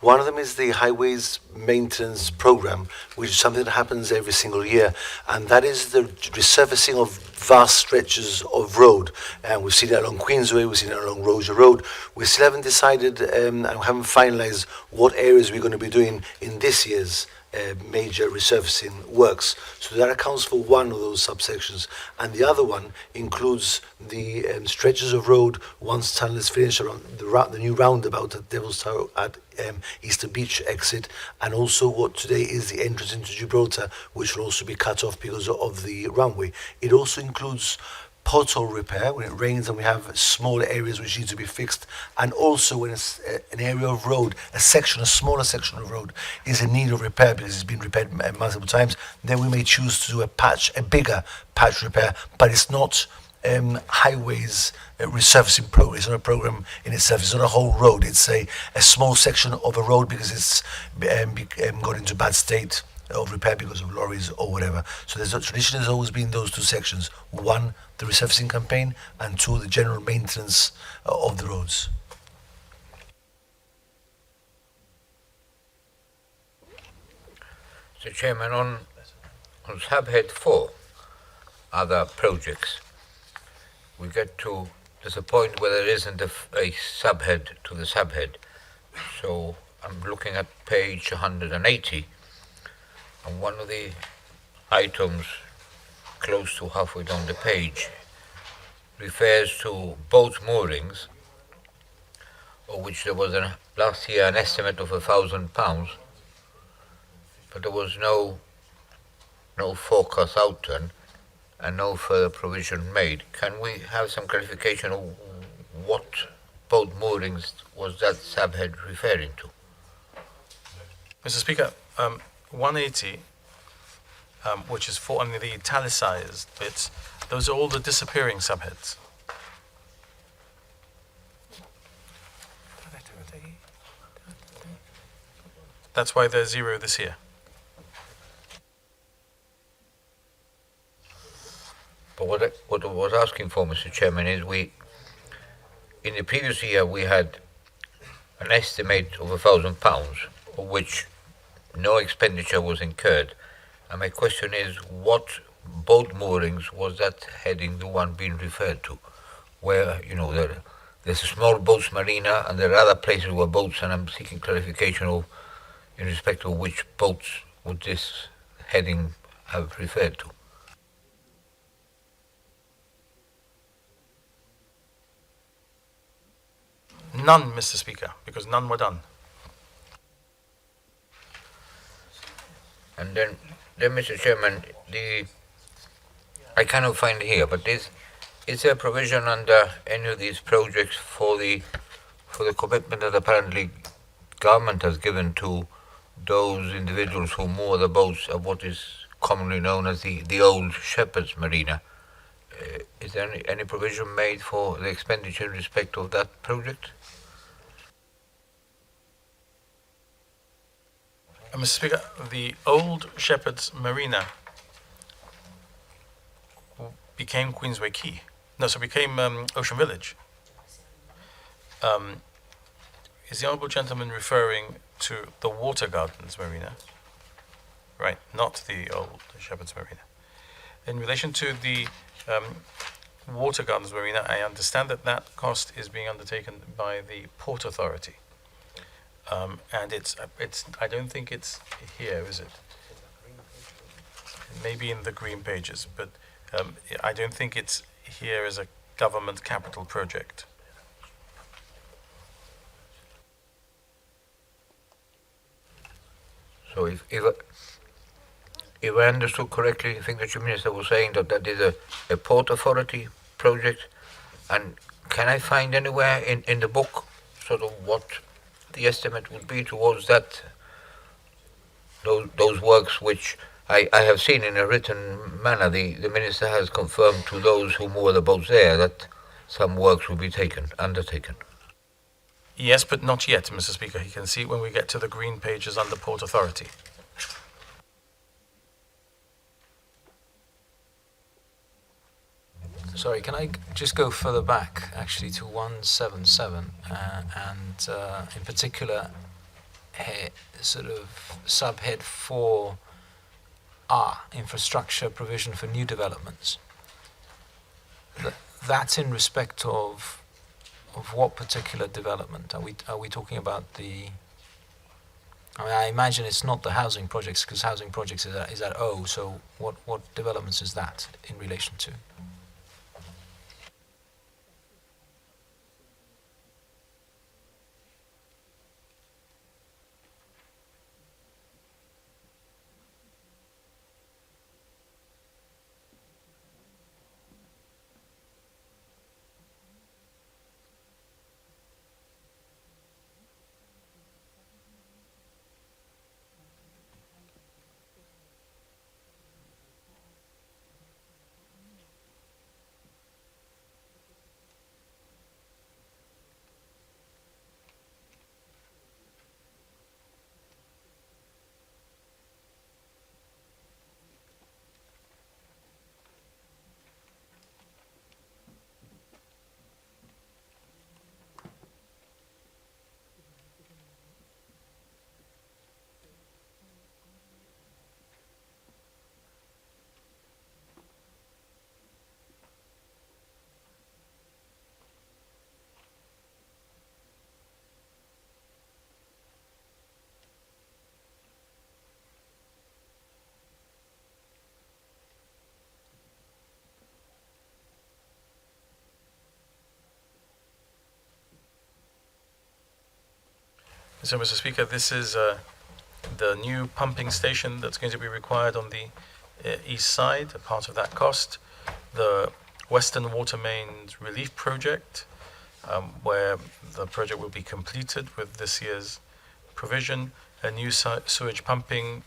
One of them is the highways maintenance program, which is something that happens every single year, and that is the resurfacing of vast stretches of road. And we've seen it along Queensway, we've seen it along Roger Road. We still haven't decided and we haven't finalised what areas we're going to be doing in this year's major resurfacing works. So that accounts for one of those subsections, and the other one includes the stretches of road once tunnel is finished around the new roundabout at Devil's Tower at Easter Beach exit, and also what today is the entrance into Gibraltar, which will also be cut off because of the runway. It also includes pothole repair when it rains and we have small areas which need to be fixed, and also when an area of road, a smaller section of road is in need of repair because it's been repaired multiple times, then we may choose to do a bigger patch repair, but it's not highways resurfacing program. It's not a program in itself. It's not a whole road. It's a small section of a road because it's gone into bad state of repair because of lorries or whatever. So there's a tradition has always been those two sections: one, the resurfacing campaign, and two, the general maintenance of the roads. Mr. Chairman, on subhead 4, other projects, we get to there's a point where there isn't a subhead to the subhead. So I'm looking at page 180, and one of the items close to halfway down the page refers to boat moorings, of which there was last year an estimate of £1,000, but there was no forecast outturn. and no further provision made. Can we have some clarification of what boat moorings was that subhead referring to? Mr. Speaker, 180, which is for under the italicized bits, those are all the disappearing subheads. That's why there's 0 this year. But what I was asking for, Mr. Chairman, is in the previous year we had an estimate of £1,000, of which no expenditure was incurred. And my question is, what boat moorings was that heading the one being referred to? Where, there's a small boats marina and there are other places where boats, and I'm seeking clarification of, in respect of which boats would this heading have referred to? None, Mr. Speaker, because none were done. And then Mr. Chairman, I cannot find here, but is there a provision under any of these projects for the commitment that apparently government has given to those individuals who moor the boats at what is commonly known as the old Shepherd's Marina? Is there any provision made for the expenditure in respect of that project? Mr. Speaker, the old Shepherd's Marina became Queensway Quay. No, so became Ocean Village. Is the Honourable Gentleman referring to the Water Gardens Marina? Right, not the old Shepherd's Marina. In relation to the Water Gardens Marina, I understand that cost is being undertaken by the Port Authority. And it's. I don't think it's here, is it? Maybe in the green pages, but I don't think it's here as a government capital project. So if I understood correctly, I think the Chief Minister was saying that is a Port Authority project. And can I find anywhere in the book sort of what the estimate would be towards that, those works which I have seen in a written manner? The Minister has confirmed to those who moor the boats there that some works will be undertaken. Yes, but not yet, Mr. Speaker. You can see when we get to the green pages under Port Authority. Sorry, can I just go further back, actually, to 177, and in particular, sort of subhead 4R, infrastructure provision for new developments. That's in respect of what particular development? Are we talking about the? I mean, I imagine it's not the housing projects, because housing projects is at O. So what developments is that in relation to? So, Mr. Speaker, this is the new pumping station that's going to be required on the east side, a part of that cost. the Western Water Mains Relief Project, where the project will be completed with this year's provision, a new sewage pumping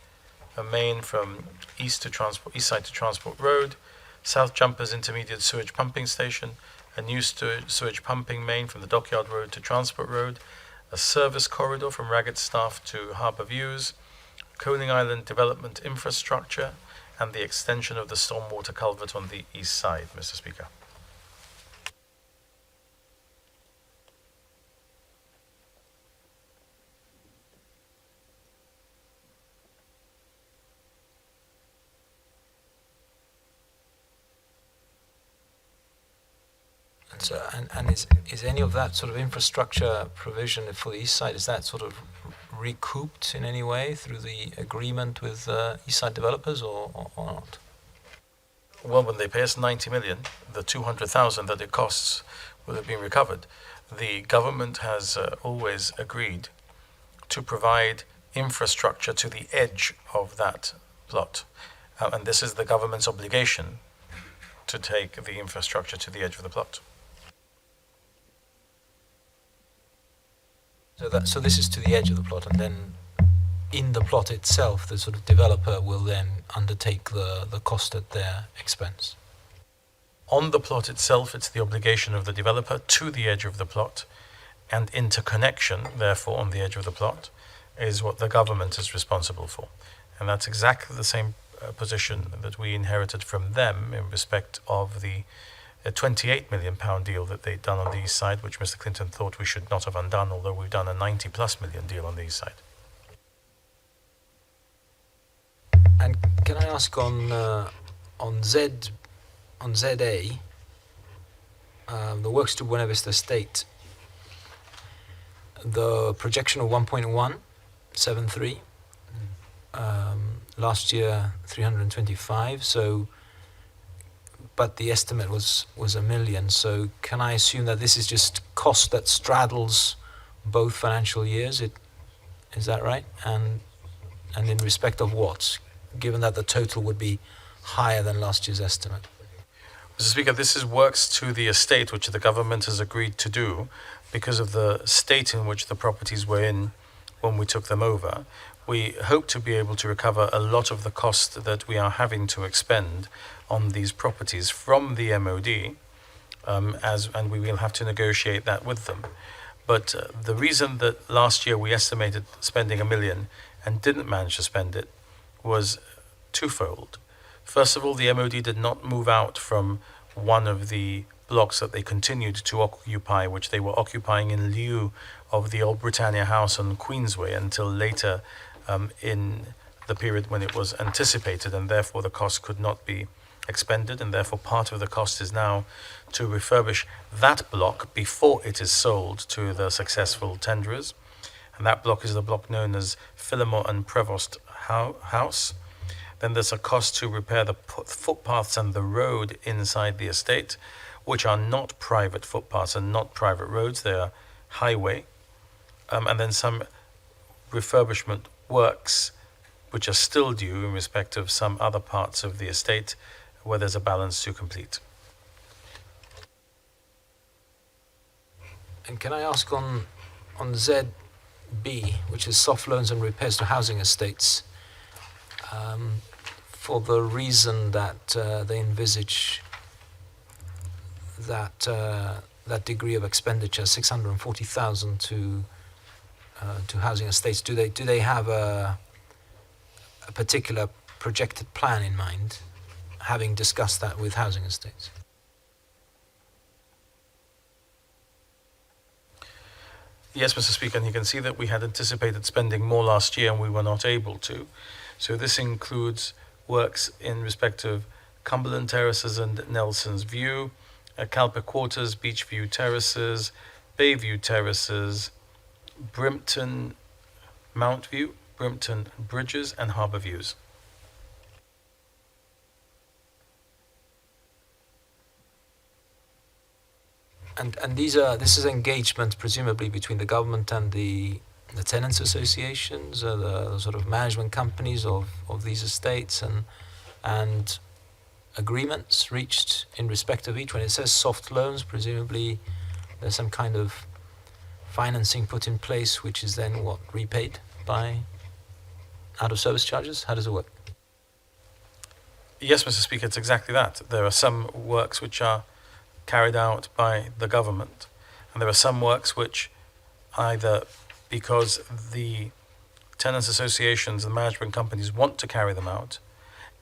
main from east side to Transport Road, South Jumpers Intermediate Sewage Pumping Station, a new sewage pumping main from the Dockyard Road to Transport Road, a service corridor from Raggett Staff to Harbour Views, Coney Island development infrastructure, and the extension of the stormwater culvert on the east side, Mr. Speaker. So, and is any of that sort of infrastructure provision for the east side, is that sort of recouped in any way through the agreement with east side developers or not? Well, when they pay us 90 million, the 200,000 that it costs will have been recovered. The government has always agreed to provide infrastructure to the edge of that plot. And this is the government's obligation to take the infrastructure to the edge of the plot. So this is to the edge of the plot, and then in the plot itself, the sort of developer will then undertake the cost at their expense. On the plot itself, it's the obligation of the developer to the edge of the plot, and interconnection, therefore, on the edge of the plot, is what the government is responsible for. And that's exactly the same position that we inherited from them in respect of the £28 million deal that they'd done on the east side, which Mr. Clinton thought we should not have undone, although we've done a 90+ million deal on the east side. And can I ask on ZA, the works to Buena Vista Estate, the projection of 1.173, last year 325, so but the estimate was $1 million. So can I assume that this is just cost that straddles both financial years? Is that right? And in respect of what? Given that the total would be higher than last year's estimate. Mr. Speaker, this is works to the estate which the government has agreed to do because of the state in which the properties were in when we took them over. We hope to be able to recover a lot of the cost that we are having to expend on these properties from the MOD, and we will have to negotiate that with them. But the reason that last year we estimated spending $1 million and didn't manage to spend it was twofold. First of all, the MOD did not move out from one of the blocks that they continued to occupy, which they were occupying in lieu of the Old Britannia House on Queensway until later in the period when it was anticipated, and therefore the cost could not be expended, and therefore part of the cost is now to refurbish that block before it is sold to the successful tenderers. And that block is the block known as Phillimore and Prevost House. Then there's a cost to repair the footpaths and the road inside the estate, which are not private footpaths and not private roads, they are highway. And then some refurbishment works which are still due in respect of some other parts of the estate where there's a balance to complete. And can I ask on ZB, which is soft loans and repairs to housing estates, for the reason that they envisage that degree of expenditure, 640,000 to housing estates. Do they have a particular projected plan in mind, having discussed that with housing estates? Yes, Mr. Speaker, and you can see that we had anticipated spending more last year and we were not able to. So this includes works in respect of Cumberland Terraces and Nelson's View, Calpe Quarters, Beachview Terraces, Bayview Terraces, Brimpton Mount View, Brimpton Bridges, and Harbour Views. And this is engagement presumably between the government and the tenants associations, the sort of management companies of these estates, and agreements reached in respect of each? When it says soft loans, presumably there's some kind of financing put in place, which is then what, repaid by out of service charges? How does it work? Yes, Mr. Speaker, it's exactly that. There are some works which are carried out by the government, and there are some works which either because the tenants associations and management companies want to carry them out,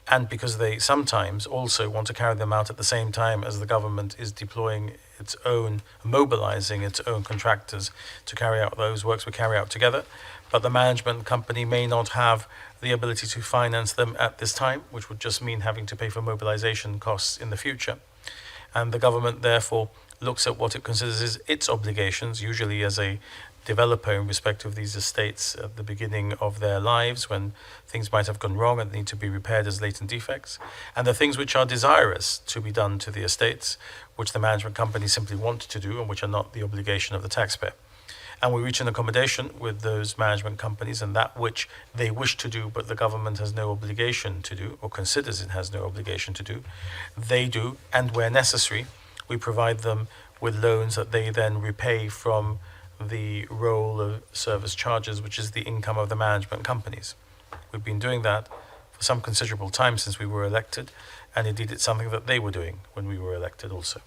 and because they sometimes also want to carry them out at the same time as the government is deploying its own, mobilizing its own contractors to carry out those works, we carry out together. But the management company may not have the ability to finance them at this time, which would just mean having to pay for mobilization costs in the future. And the government therefore looks at what it considers is its obligations, usually as a developer in respect of these estates at the beginning of their lives when things might have gone wrong and need to be repaired as latent defects, and the things which are desirous to be done to the estates, which the management companies simply want to do and which are not the obligation of the taxpayer. And we reach an accommodation with those management companies, and that which they wish to do but the government has no obligation to do, or considers it has no obligation to do, they do, and where necessary, we provide them with loans that they then repay from the roll of service charges, which is the income of the management companies. We've been doing that for some considerable time since we were elected, and indeed it's something that they were doing when we were elected also.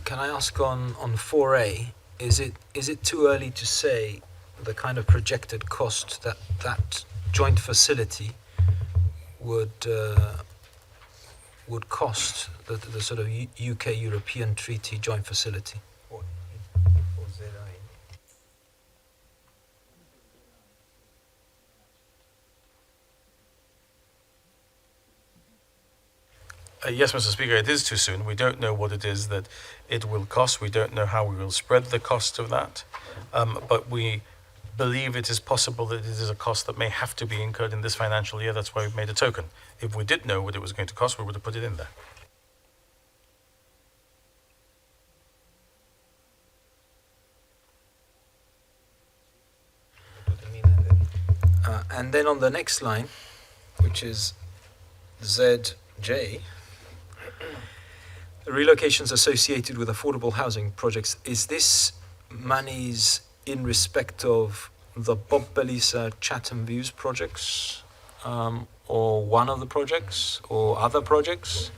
Can I ask on 4A, is it too early to say the kind of projected cost that joint facility would cost, the sort of UK-European Treaty joint facility? Yes, Mr. Speaker, it is too soon. We don't know what it is that it will cost. We don't know how we will spread the cost of that. But we believe it is possible that it is a cost that may have to be incurred in this financial year. That's why we've made a token. If we did know what it was going to cost, we would have put it in there. And then on the next line, which is ZJ, relocations associated with affordable housing projects, is this monies in respect of the Bob Belisa Chatham Views projects, or one of the projects, or other projects?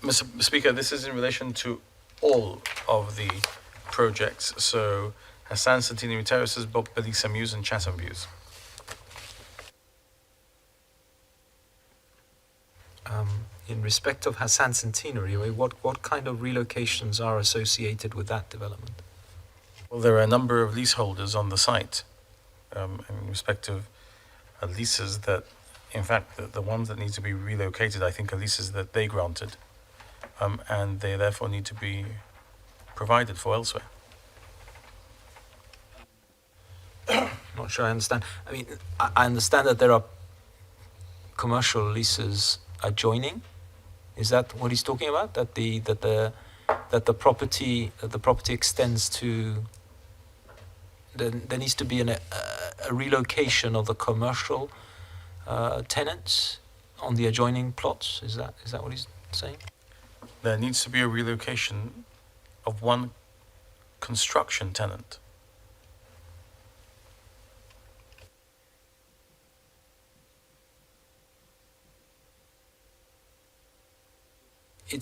Mr. Speaker, this is in relation to all of the projects. So Hassan Centenary Terraces, Bob Belisa Mews and Chatham Views. In respect of Hassan Centenary, what kind of relocations are associated with that development? Well, there are a number of leaseholders on the site in respect of leases that, in fact, the ones that need to be relocated, I think, are leases that they granted, and they therefore need to be provided for elsewhere. Not sure I understand. I mean, I understand that there are commercial leases adjoining. Is that what he's talking about? That the property extends to. There needs to be a relocation of the commercial tenants on the adjoining plots. Is that what he's saying? There needs to be a relocation of one construction tenant.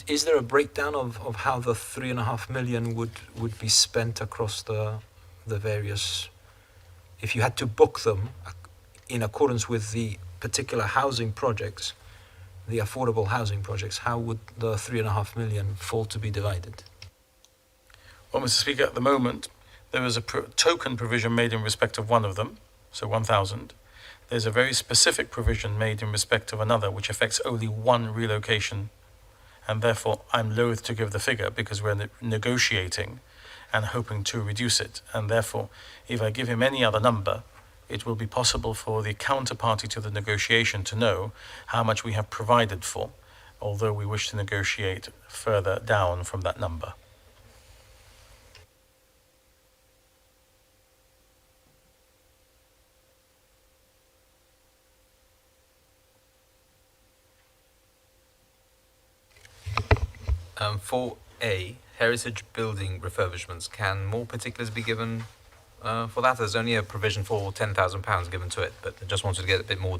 Is there a breakdown of how the 3.5 million would be spent across the various, if you had to book them in accordance with the particular housing projects, the affordable housing projects, how would the 3.5 million fall to be divided? Well, Mr. Speaker, at the moment, there is a token provision made in respect of one of them, so 1,000. There's a very specific provision made in respect of another, which affects only one relocation. And therefore, I'm loath to give the figure because we're negotiating and hoping to reduce it. And therefore, if I give him any other number, it will be possible for the counterparty to the negotiation to know how much we have provided for, although we wish to negotiate further down from that number. 4A, heritage building refurbishments. Can more particulars be given for that? There's only a provision for £10,000 given to it, but I just wanted to get a bit more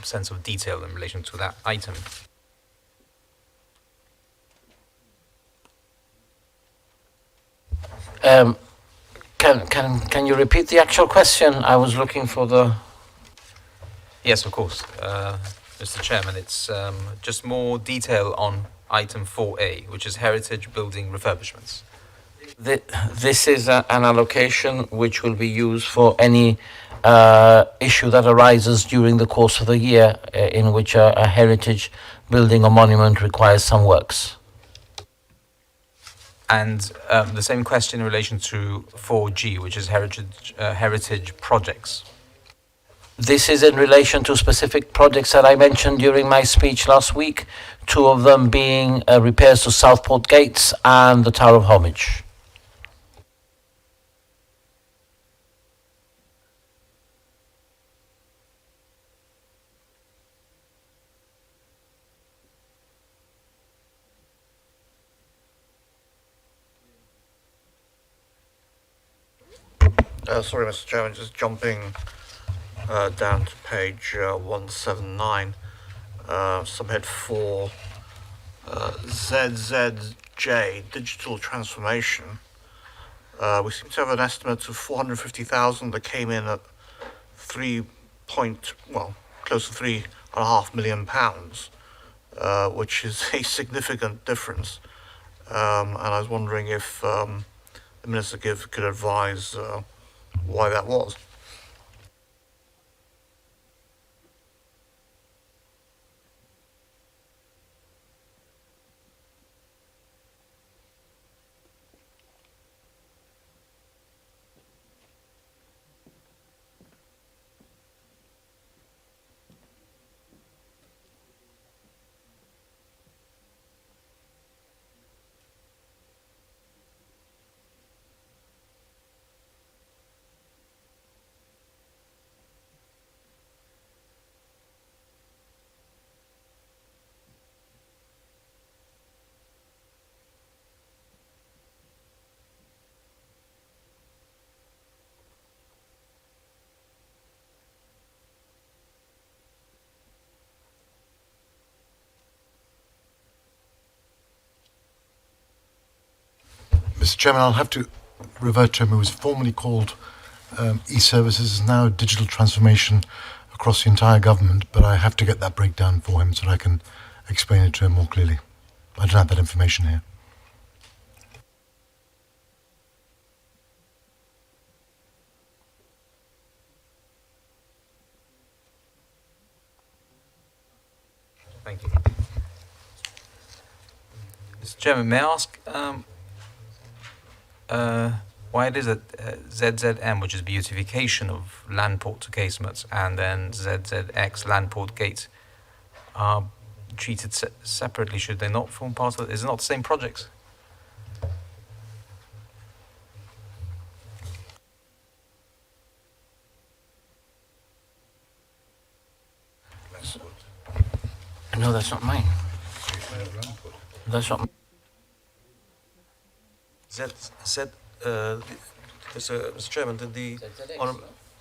sense of detail in relation to that item. Can you repeat the actual question? I was looking for the... Yes, of course. Mr. Chairman, it's just more detail on item 4A, which is heritage building refurbishments. This is an allocation which will be used for any issue that arises during the course of the year in which a heritage building or monument requires some works. And the same question in relation to 4G, which is heritage projects. This is in relation to specific projects that I mentioned during my speech last week, two of them being repairs to Southport Gates and the Tower of Homage. Sorry, Mr. Chairman, just jumping down to page 179, subhead 4, ZZJ, digital transformation. We seem to have an estimate of 450,000 that came in at close to £3.5 million, which is a significant difference. And I was wondering if the Minister could advise why that was. Mr. Chairman, I'll have to revert to him. It was formerly called e-services, is now digital transformation across the entire government, but I have to get that breakdown for him so that I can explain it to him more clearly. I don't have that information here. Thank you. Mr. Chairman, may I ask why it is that ZZM, which is beautification of Landport to casemates, and then ZZX, Landport Gate, are treated separately? Should they not form part of it? Is it not the same projects? No, that's not mine. That's not. Mr. Chairman, did the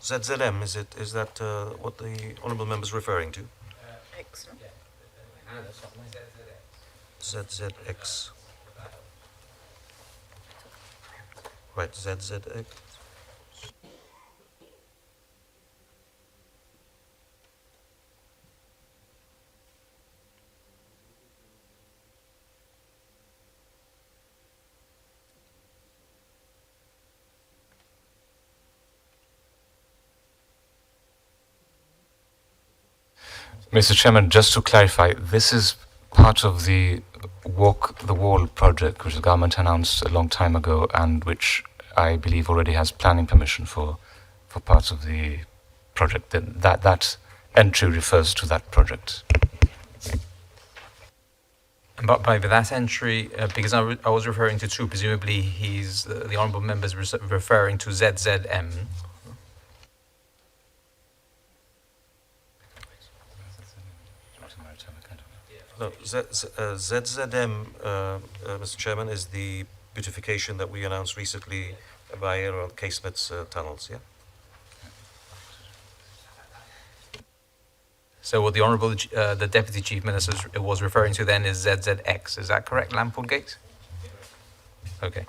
ZZM, is that what the honourable member is referring to? ZZX. Right, ZZX. Mr. Chairman, just to clarify, this is part of the Walk the Wall project, which the government announced a long time ago, and which I believe already has planning permission for parts of the project. That entry refers to that project. But by that entry, because I was referring to two, presumably the honourable member is referring to ZZM. No, ZZM, Mr. Chairman, is the beautification that we announced recently by around Casemates tunnels, yeah? So what the Honourable the Deputy Chief Minister was referring to then is ZZX. Is that correct, Lamport Gate? Okay.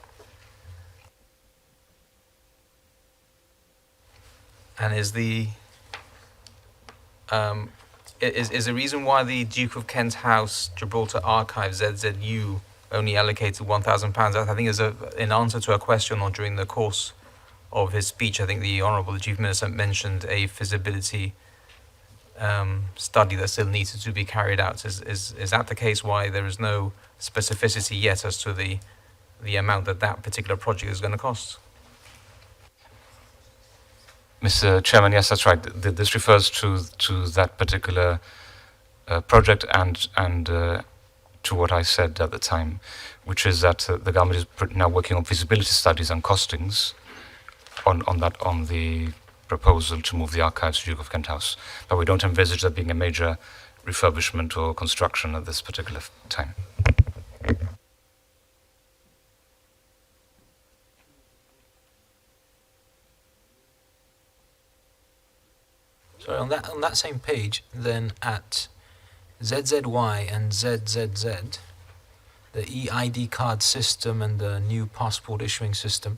And is the is the reason why the Duke of Kent's House Gibraltar Archives ZZU only allocated £1,000? I think is in answer to a question or during the course of his speech. I think the Honourable Chief Minister mentioned a feasibility study that still needed to be carried out. Is that the case? Why there is no specificity yet as to the amount that particular project is going to cost? Mr. Chairman, yes, that's right. This refers to that particular project and to what I said at the time, which is that the government is now working on feasibility studies and costings on the proposal to move the archives to Duke of Kent House. But we don't envisage there being a major refurbishment or construction at this particular time. So on that same page, then at ZZY and ZZZ, the e-ID card system and the new passport issuing system,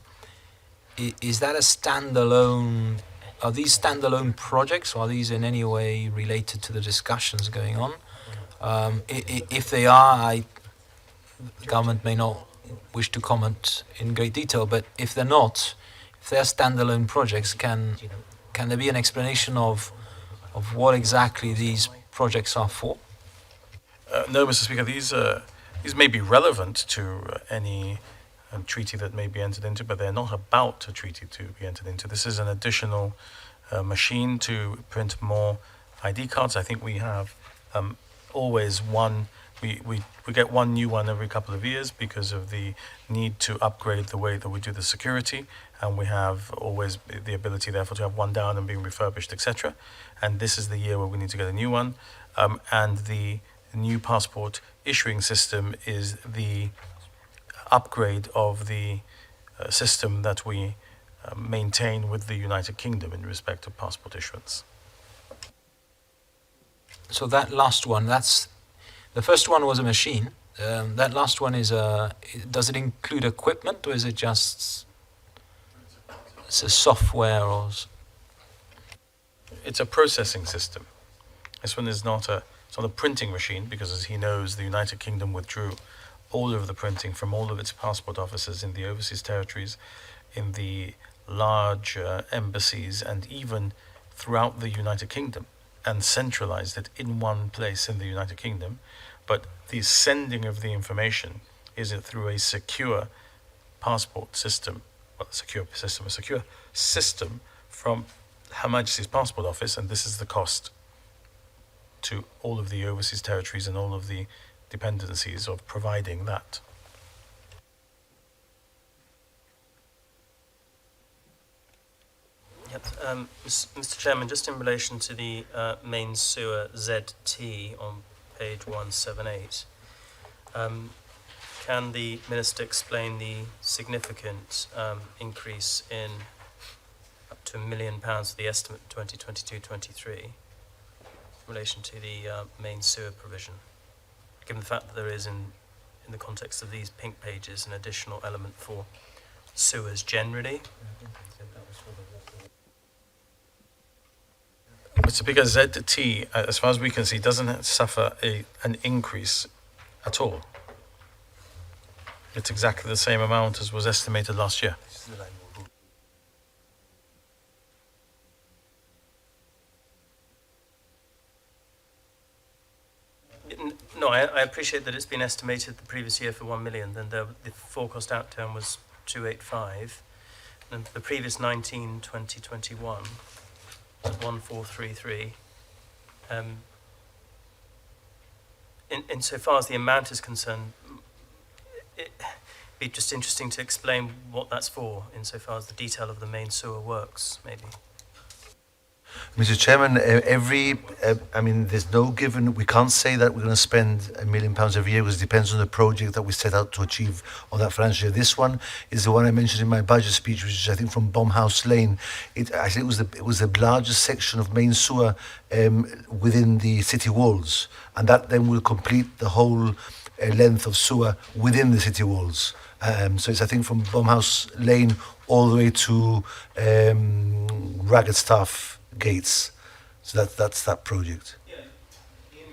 is that a standalone? Are these standalone projects, or are these in any way related to the discussions going on? If they are, the government may not wish to comment in great detail, but if they're not, if they're standalone projects, can there be an explanation of what exactly these projects are for? No, Mr. Speaker, these may be relevant to any treaty that may be entered into, but they're not about a treaty to be entered into. This is an additional machine to print more ID cards. I think we have always one. We get one new one every couple of years because of the need to upgrade the way that we do the security, and we have always the ability, therefore, to have one down and being refurbished, etc. And this is the year where we need to get a new one. And the new passport issuing system is the upgrade of the system that we maintain with the United Kingdom in respect of passport issuance. So that last one, the first one was a machine. That last one does it include equipment, or is it just it's a software or? It's a processing system. This one is not a printing machine, because as he knows, the United Kingdom withdrew all of the printing from all of its passport offices in the overseas territories, in the large embassies, and even throughout the United Kingdom, and centralized it in one place in the United Kingdom. But the sending of the information is through a secure passport system, a secure system from Her Majesty's Passport Office, and this is the cost to all of the overseas territories and all of the dependencies of providing that. Yep. Mr. Chairman, just in relation to the main sewer ZT on page 178, can the Minister explain the significant increase in up to £1 million for the estimate 2022-23 in relation to the main sewer provision, given the fact that there is in the context of these pink pages an additional element for sewers generally? Mr. Speaker, ZT, as far as we can see, doesn't suffer an increase at all. It's exactly the same amount as was estimated last year. No, I appreciate that it's been estimated the previous year for 1 million, then the forecast outturn was 285, and the previous 2021 was 1433. Insofar as the amount is concerned, it'd be just interesting to explain what that's for, insofar as the detail of the main sewer works, maybe. Mr. Chairman, there's no given, we can't say that we're going to spend £1 million every year because it depends on the project that we set out to achieve on that financial year. This one is the one I mentioned in my budget speech, which is, I think, from Bomhouse Lane. I think it was the largest section of main sewer within the city walls, and that then will complete the whole length of sewer within the city walls. So it's, I think, from Bomhouse Lane all the way to Ragged Staff Gates. So that's that project.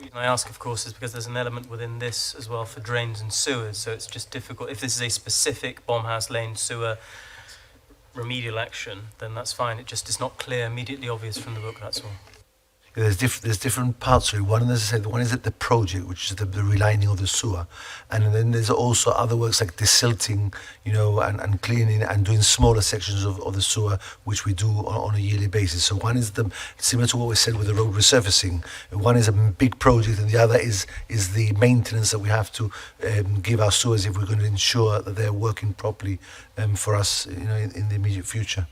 And I ask, of course, is because there's an element within this as well for drains and sewers, so it's just difficult. If this is a specific Bomhouse Lane sewer remedial action, then that's fine. It just is not clear, immediately obvious from the book, that's all. There's different parts to it. One, as I said, one is at the project, which is the relining of the sewer, and then there's also other works like desilting, and cleaning and doing smaller sections of the sewer, which we do on a yearly basis. So one is similar to what we said with the road resurfacing. One is a big project, and the other is the maintenance that we have to give our sewers if we're going to ensure that they're working properly for us, in the immediate future.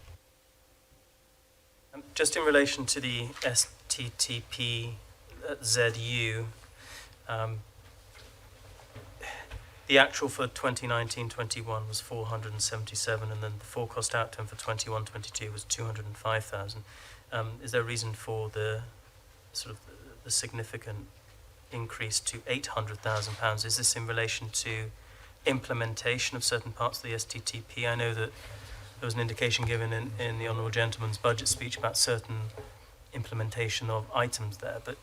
Just in relation to the STTP ZU, the actual for 2019-21 was 477, and then the forecast outcome for 21-22 was 205,000. Is there a reason for the significant increase to £800,000? Is this in relation to implementation of certain parts of the STTP? I know that there was an indication given in the Honourable Gentleman's budget speech about certain implementation of items there, but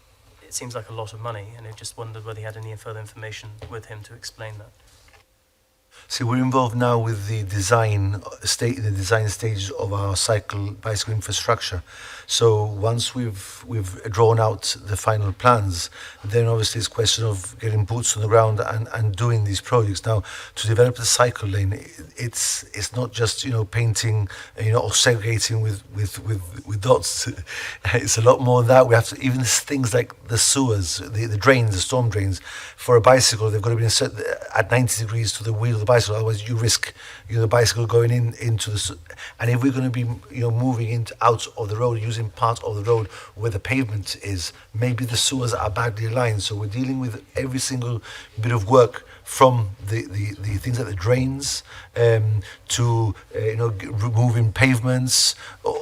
it seems like a lot of money, and I just wondered whether he had any further information with him to explain that. See, we're involved now with the design stages of our bicycle infrastructure. So once we've drawn out the final plans, then obviously it's a question of getting boots on the ground and doing these projects. Now, to develop the cycle lane, it's not just painting, or segregating with dots. It's a lot more than that. We have to, even things like the sewers, the drains, the storm drains. For a bicycle, they've got to be at 90 degrees to the wheel of the bicycle. Otherwise, you risk the bicycle going into the. And if we're going to be moving out of the road, using part of the road where the pavement is, maybe the sewers are badly aligned. So we're dealing with every single bit of work, from the things like the drains to removing pavements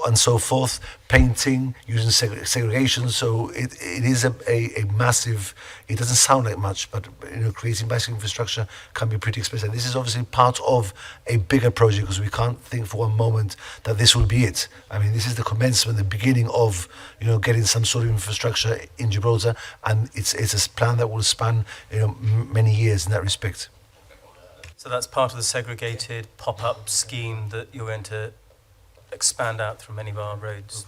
and so forth, painting, using segregation. So it is a massive. It doesn't sound like much, but creating bicycle infrastructure can be pretty expensive. This is obviously part of a bigger project, because we can't think for one moment that this will be it. I mean, this is the commencement, the beginning of getting some sort of infrastructure in Gibraltar, and it's a plan that will span many years in that respect. So that's part of the segregated pop-up scheme that you're going to expand out through many of our roads.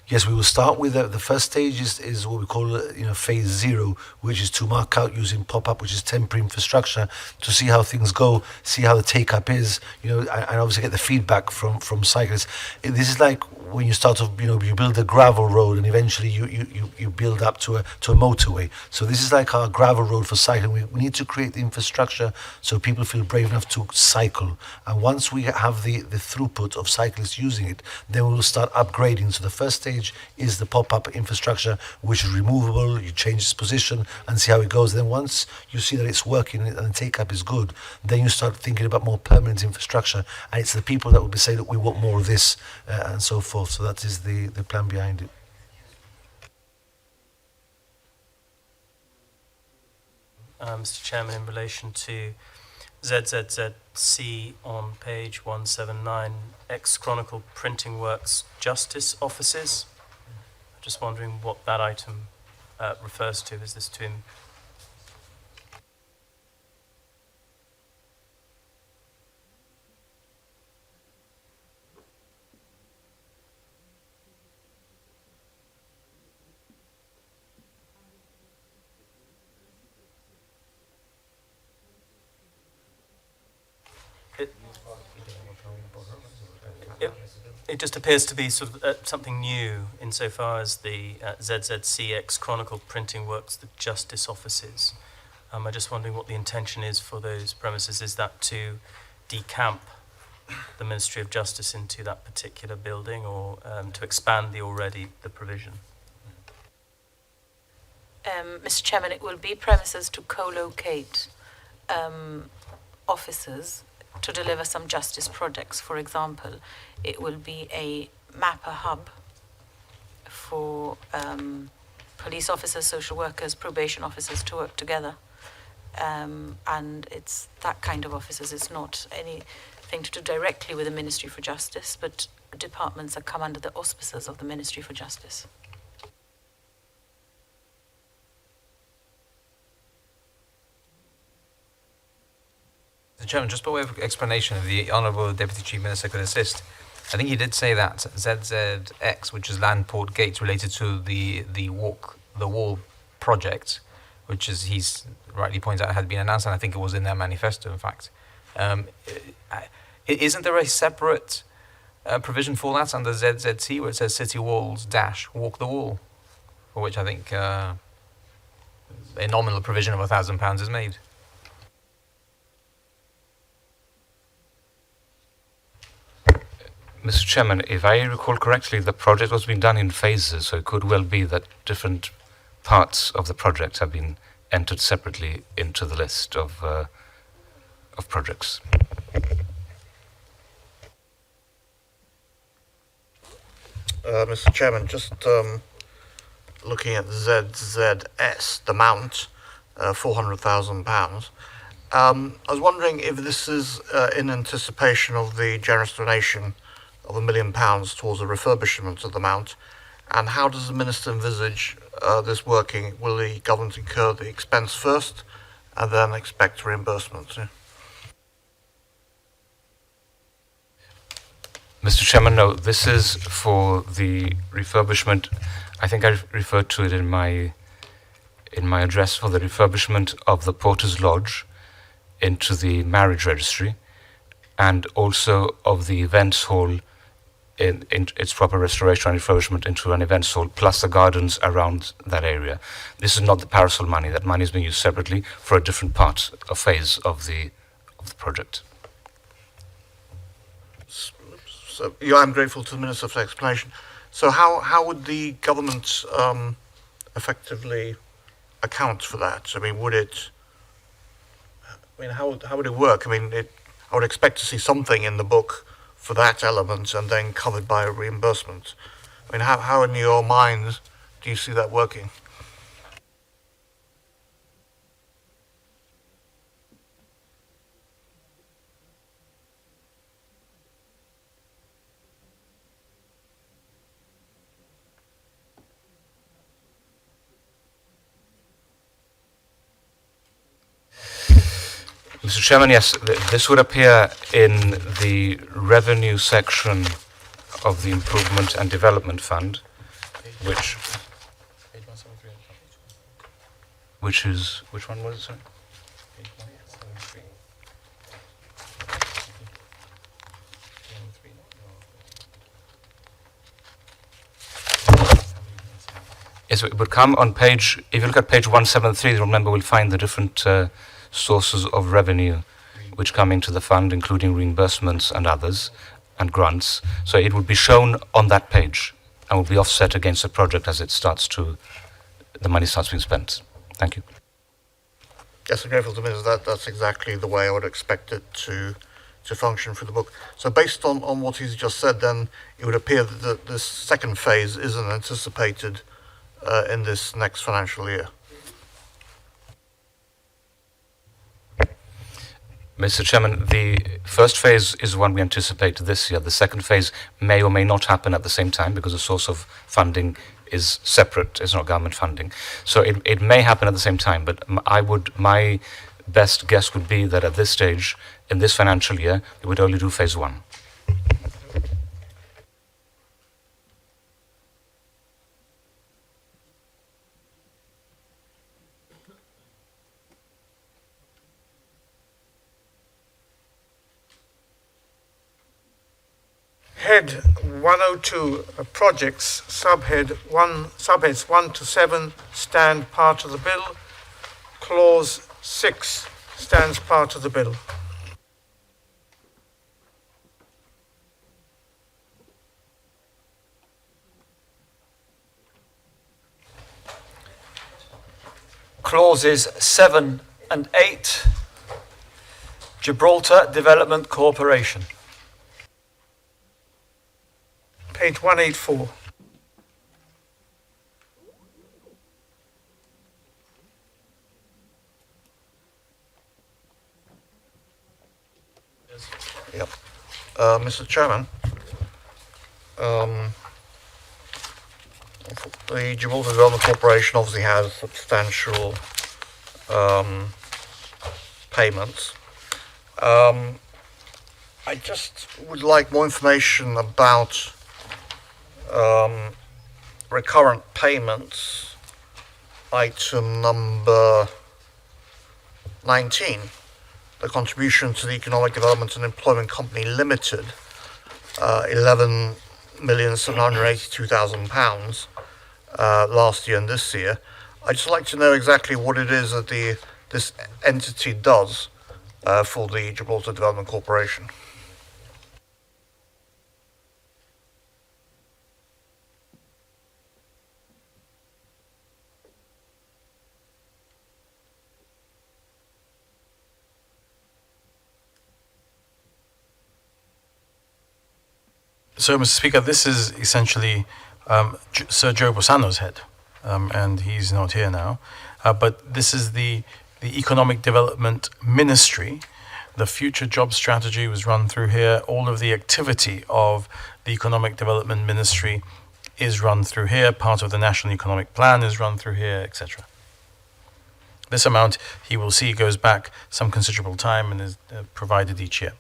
Yes, we will start with the first stage is what we call phase 0, which is to mark out using pop-up, which is temporary infrastructure, to see how things go, see how the take-up is, and obviously get the feedback from cyclists. This is like when you start off, you build a gravel road, and eventually you build up to a motorway. So this is like our gravel road for cycling. We need to create the infrastructure so people feel brave enough to cycle. And once we have the throughput of cyclists using it, then we will start upgrading. So the first stage is the pop-up infrastructure, which is removable. You change its position and see how it goes. Then once you see that it's working and the take-up is good, then you start thinking about more permanent infrastructure. And it's the people that will be saying that we want more of this and so forth. So that is the plan behind it. Mr. Chairman, in relation to ZZZC on page 179, ex-Chronicle Printing Works Justice Offices. I'm just wondering what that item refers to. Is this to him? It just appears to be sort of something new insofar as the ZZCX Chronicle Printing Works, the Justice Offices. I'm just wondering what the intention is for those premises. Is that to decamp the Ministry of Justice into that particular building, or to expand the provision? Mr. Chairman, it will be premises to co-locate officers to deliver some justice projects. For example, it will be a mapper hub for police officers, social workers, probation officers to work together. And it's that kind of officers. It's not anything to do directly with the Ministry for Justice, but departments that come under the auspices of the Ministry for Justice. Mr. Chairman, just by way of explanation, if the Honourable Deputy Chief Minister could assist, I think he did say that ZZX, which is Landport Gates, related to the wall project, which, as he's rightly pointed out, had been announced, and I think it was in their manifesto, in fact. Isn't there a separate provision for that under ZZT, where it says City Walls - Walk the Wall, for which I think a nominal provision of £1,000 is made? Mr. Chairman, if I recall correctly, the project was being done in phases, so it could well be that different parts of the project have been entered separately into the list of projects. Mr. Chairman, just looking at ZZS, the mount, £400,000. I was wondering if this is in anticipation of the generous donation of £1 million towards the refurbishment of the mount, and how does the Minister envisage this working? Will the government incur the expense first and then expect reimbursement? Yeah. Mr. Chairman, no, this is for the refurbishment. I think I referred to it in my address, for the refurbishment of the Porter's Lodge into the marriage registry, and also of the events hall in its proper restoration and refurbishment into an events hall, plus the gardens around that area. This is not the parasol money. That money is being used separately for a different part, a phase of the project. So, yeah, I'm grateful to the Minister for the explanation. So how would the government effectively account for that? I mean, how would it work? I mean, I would expect to see something in the book for that element and then covered by a reimbursement. I mean, how in your mind do you see that working? Mr. Chairman, yes, this would appear in the revenue section of the Improvement and Development Fund, which one was it, sir? Yes, it would come on page, if you look at page 173, remember we'll find the different sources of revenue which come into the fund, including reimbursements and others, and grants. So it would be shown on that page and will be offset against the project as the money starts being spent. Thank you. Yes, I'm grateful to the Minister. That's exactly the way I would expect it to function for the book. So based on what he's just said, then it would appear that this second phase isn't anticipated in this next financial year. Mr. Chairman, the first phase is one we anticipate this year. The second phase may or may not happen at the same time because the source of funding is separate, it's not government funding. So it may happen at the same time, but my best guess would be that at this stage, in this financial year, we would only do phase one. Head 102 projects, subheads 1 to 7 stand part of the bill. Clause 6 stands part of the bill. clauses 7 and 8, Gibraltar Development Corporation. Page 184. Yep. Mr. Chairman, the Gibraltar Development Corporation obviously has substantial payments. I just would like more information about recurrent payments, item number 19, the contribution to the Economic Development and Employment Company Limited, £11,782,000 last year and this year. I'd just like to know exactly what it is that this entity does for the Gibraltar Development Corporation. So, Mr. Speaker, this is essentially Sir Joe Bossano's head, and he's not here now. But this is the Economic Development Ministry. The future job strategy was run through here. All of the activity of the Economic Development Ministry is run through here. Part of the National Economic Plan is run through here, etc. This amount, he will see, goes back some considerable time and is provided each year.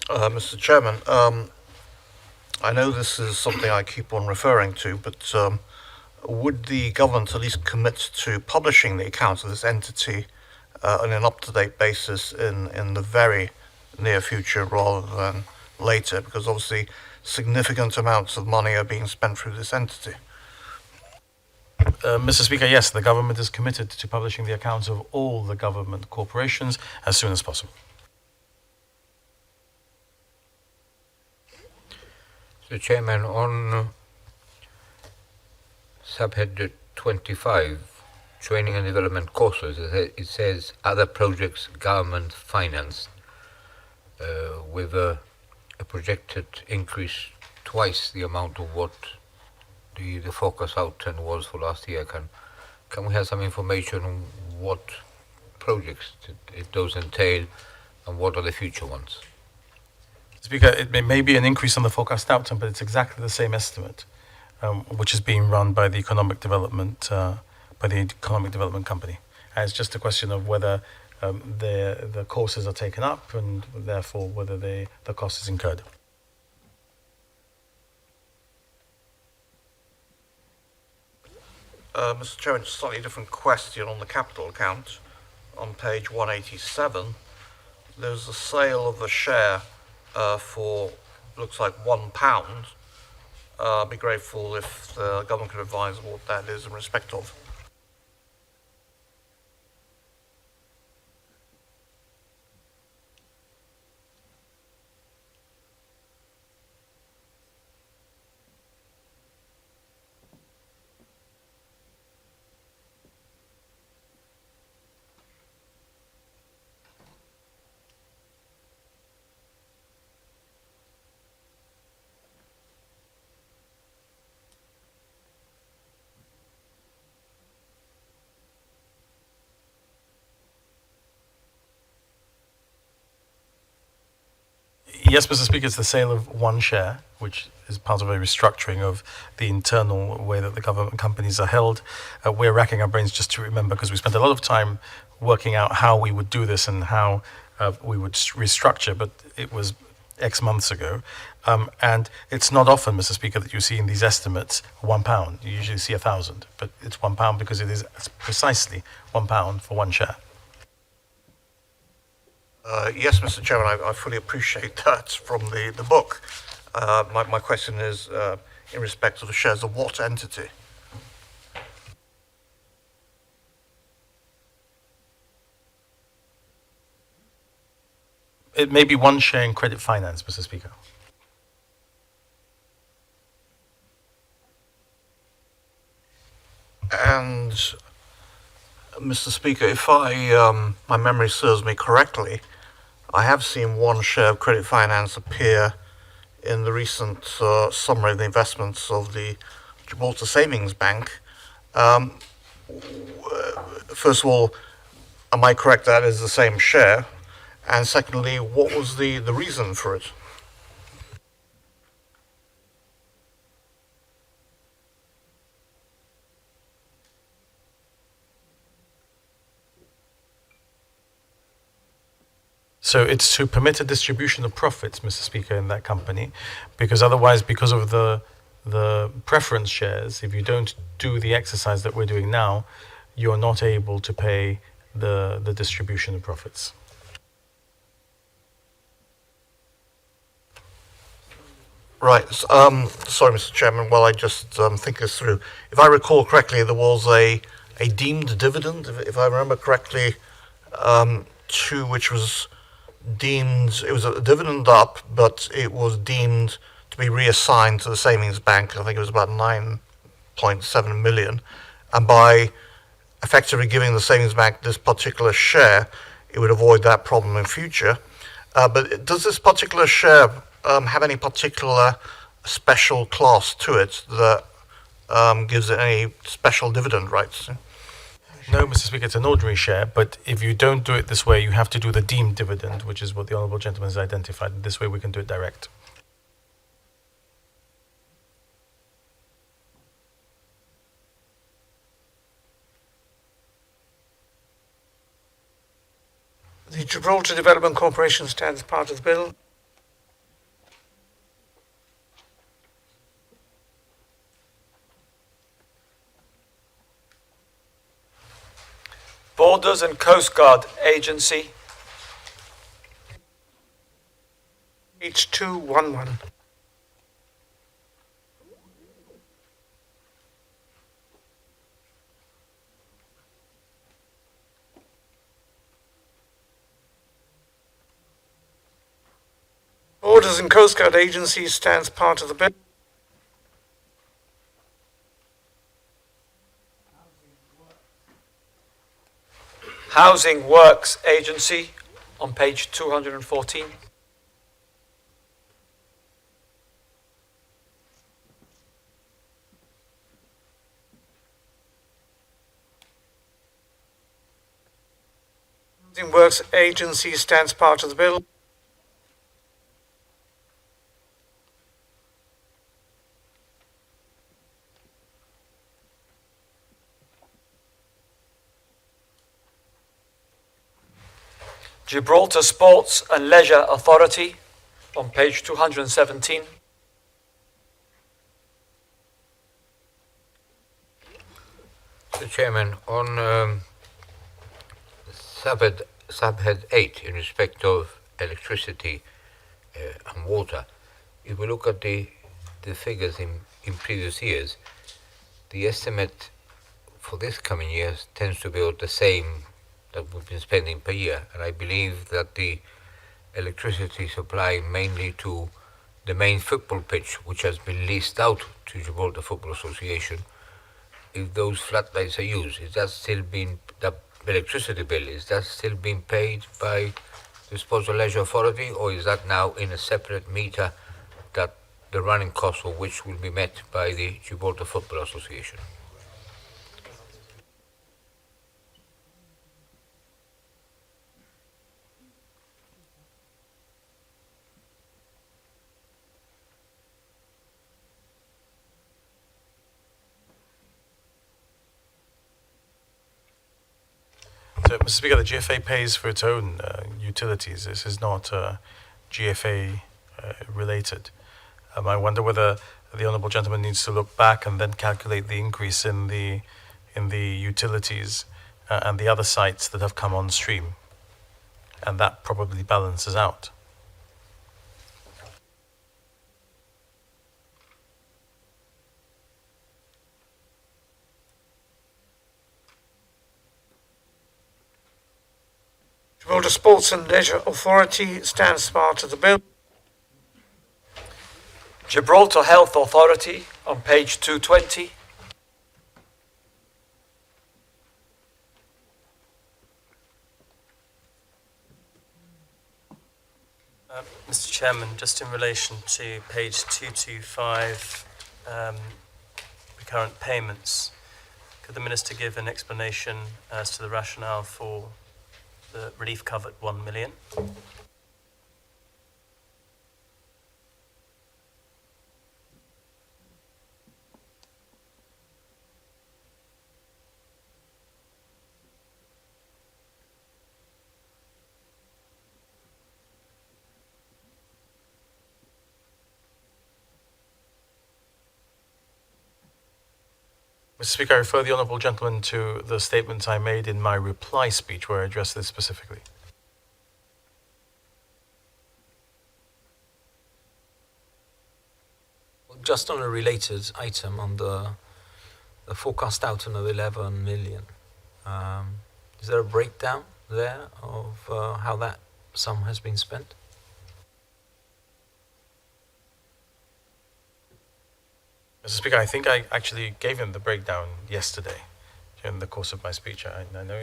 Mr. Chairman, I know this is something I keep on referring to, but would the government at least commit to publishing the accounts of this entity on an up-to-date basis in the very near future rather than later? Because obviously significant amounts of money are being spent through this entity. Mr. Speaker, yes, the government is committed to publishing the accounts of all the government corporations as soon as possible. So, Chairman, on subhead 25, training and development courses, it says other projects government financed with a projected increase twice the amount of what the focus outturn was for last year. Can we have some information on what projects it does entail and what are the future ones? Speaker, it may be an increase on the forecast outturn, but it's exactly the same estimate, which is being run by the Economic Development Company. And it's just a question of whether the courses are taken up and therefore whether the cost is incurred. Mr. Chairman, just a slightly different question on the capital account. On page 187, there's a sale of a share for, looks like £1. I'd be grateful if the government could advise what that is in respect of. Yes, Mr. Speaker, it's the sale of one share, which is part of a restructuring of the internal way that the government companies are held. We're racking our brains just to remember, because we spent a lot of time working out how we would do this and how we would restructure, but it was X months ago. And it's not often, Mr. Speaker, that you see in these estimates £1. You usually see 1,000, but it's £1 because it is precisely £1 for one share. Yes, Mr. Chairman, I fully appreciate that from the book. My question is in respect to the shares of what entity? It may be one share in credit finance, Mr. Speaker. And Mr. Speaker, if my memory serves me correctly, I have seen one share of credit finance appear in the recent summary of the investments of the Gibraltar Savings Bank. First of all, am I correct that is the same share? And secondly, what was the reason for it? So it's to permit a distribution of profits, Mr. Speaker, in that company, because otherwise, because of the preference shares, if you don't do the exercise that we're doing now, you're not able to pay the distribution of profits. Right. Sorry, Mr. Chairman. While I just think this through, if I recall correctly, there was a deemed dividend, if I remember correctly, which was deemed, it was a dividend up, but it was deemed to be reassigned to the savings bank. I think it was about 9.7 million. And by effectively giving the savings bank this particular share, it would avoid that problem in future. But does this particular share have any particular special clause to it that gives it any special dividend rights? No, Mr. Speaker, it's an ordinary share, but if you don't do it this way, you have to do the deemed dividend, which is what the Honourable Gentleman has identified. This way we can do it direct. The Gibraltar Development Corporation stands part of the bill. Borders and Coast Guard Agency. H211. Borders and Coast Guard Agency stands part of the bill. Housing Works Agency on page 214. Housing Works Agency stands part of the bill. Gibraltar Sports and Leisure Authority on page 217. Mr. Chairman, on subhead 8 in respect of electricity and water, if we look at the figures in previous years, the estimate for this coming year tends to be about the same that we've been spending per year, and I believe that the electricity supply mainly to the main football pitch, which has been leased out to Gibraltar Football Association, if those floodlights are used, is that still being, the electricity bill, is that still being paid by the Sports and Leisure Authority, or is that now in a separate meter that the running cost of which will be met by the Gibraltar Football Association? So, Mr. Speaker, the GFA pays for its own utilities. This is not GFA related. I wonder whether the Honourable Gentleman needs to look back and then calculate the increase in the utilities and the other sites that have come on stream, and that probably balances out. Gibraltar Sports and Leisure Authority stands part of the bill. Gibraltar Health Authority on page 220. Mr. Chairman, just in relation to page 225, recurrent payments, could the Minister give an explanation as to the rationale for the relief cover at 1 million? Mr. Speaker, I refer the honourable gentleman to the statement I made in my reply speech where I addressed this specifically. Just on a related item on the forecast outturn of 11 million, is there a breakdown there of how that sum has been spent? Mr. Speaker, I think I actually gave him the breakdown yesterday during the course of my speech. I know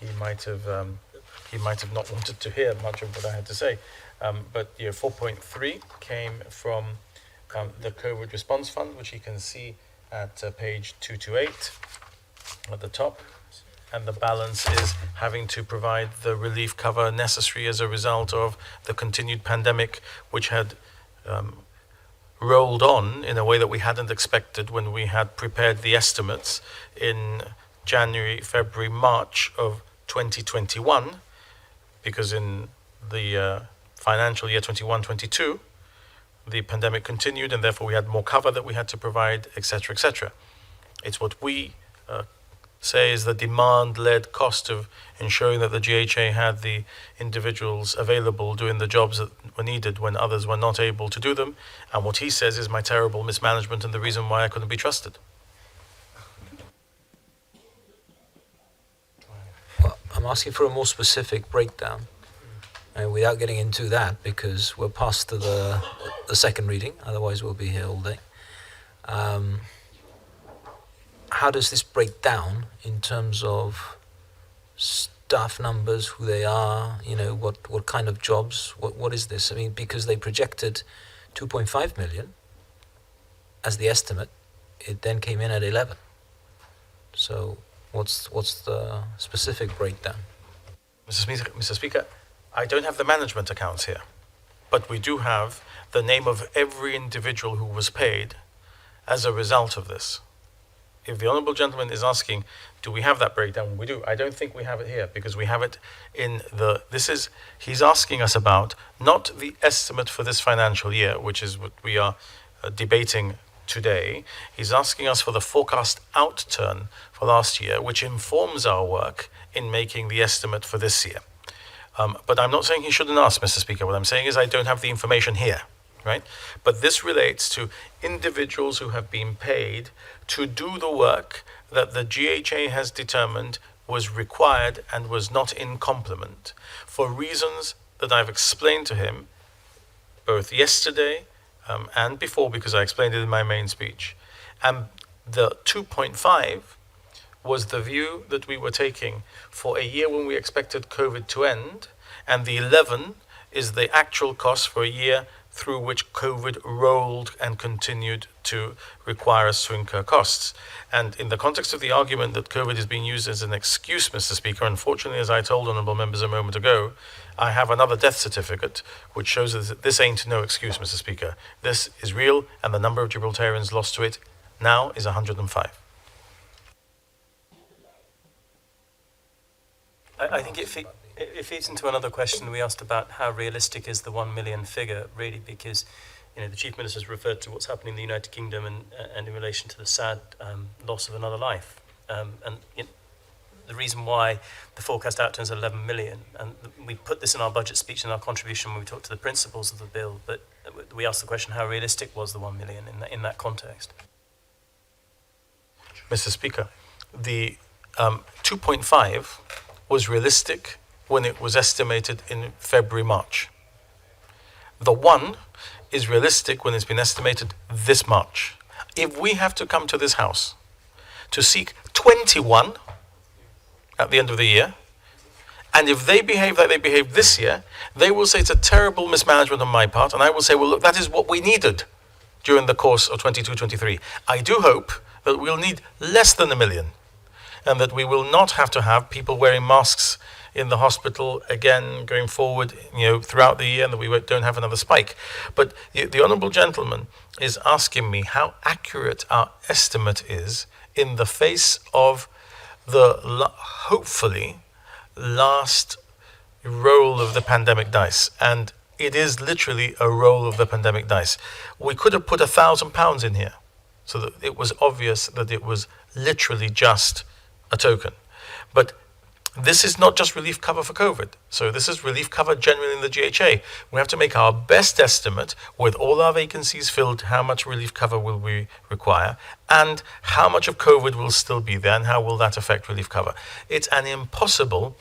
he might have not wanted to hear much of what I had to say, but 4.3 came from the COVID Response Fund, which you can see at page 228 at the top, and the balance is having to provide the relief cover necessary as a result of the continued pandemic, which had rolled on in a way that we hadn't expected when we had prepared the estimates in January, February, March of 2021, because in the financial year 21-22, the pandemic continued and therefore we had more cover that we had to provide, etc., etc. It's what we say is the demand-led cost of ensuring that the GHA had the individuals available doing the jobs that were needed when others were not able to do them, and what he says is my terrible mismanagement and the reason why I couldn't be trusted. Well, I'm asking for a more specific breakdown, without getting into that, because we're past to the second reading, otherwise we'll be here all day. How does this break down in terms of staff numbers, who they are, what kind of jobs, what is this? I mean, because they projected 2.5 million as the estimate, it then came in at 11. So what's the specific breakdown? Mr. Speaker, I don't have the management accounts here, but we do have the name of every individual who was paid as a result of this. If the honourable gentleman is asking, do we have that breakdown? We do. I don't think we have it here because we have it in he's asking us about not the estimate for this financial year, which is what we are debating today. He's asking us for the forecast outturn for last year, which informs our work in making the estimate for this year. But I'm not saying he shouldn't ask, Mr. Speaker. What I'm saying is I don't have the information here, right? But this relates to individuals who have been paid to do the work that the GHA has determined was required and was not in complement for reasons that I've explained to him both yesterday and before, because I explained it in my main speech. And the 2.5 was the view that we were taking for a year when we expected COVID to end, and the 11 is the actual cost for a year through which COVID rolled and continued to require us to incur costs. And in the context of the argument that COVID is being used as an excuse, Mr. Speaker, unfortunately, as I told honourable members a moment ago, I have another death certificate which shows that this ain't no excuse, Mr. Speaker. This is real, and the number of Gibraltarians lost to it now is 105. I think it feeds into another question we asked about how realistic is the 1 million figure, really, because the Chief Minister has referred to what's happening in the United Kingdom and in relation to the sad loss of another life. The reason why the forecast outturn is 11 million, and we put this in our budget speech in our contribution when we talked to the principles of the bill, but we asked the question how realistic was the 1 million in that context. Mr. Speaker, the 2.5 was realistic when it was estimated in February, March. The 1 is realistic when it's been estimated this March. If we have to come to this House to seek 21 at the end of the year, And if they behave like they behaved this year, they will say it's a terrible mismanagement on my part, and I will say, well, look, that is what we needed during the course of 22-23. I do hope that we'll need less than 1 million, and that we will not have to have people wearing masks in the hospital again going forward, throughout the year, and that we don't have another spike. But the honourable gentleman is asking me how accurate our estimate is in the face of the hopefully last roll of the pandemic dice. And it is literally a roll of the pandemic dice. We could have put £1,000 in here so that it was obvious that it was literally just a token. But this is not just relief cover for COVID. So this is relief cover generally in the GHA. We have to make our best estimate with all our vacancies filled, how much relief cover will we require, and how much of COVID will still be there, and how will that affect relief cover. It's an impossible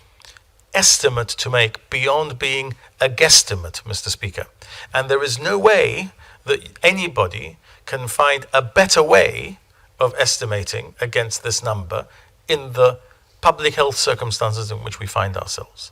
estimate to make beyond being a guesstimate, Mr. Speaker. And there is no way that anybody can find a better way of estimating against this number in the public health circumstances in which we find ourselves.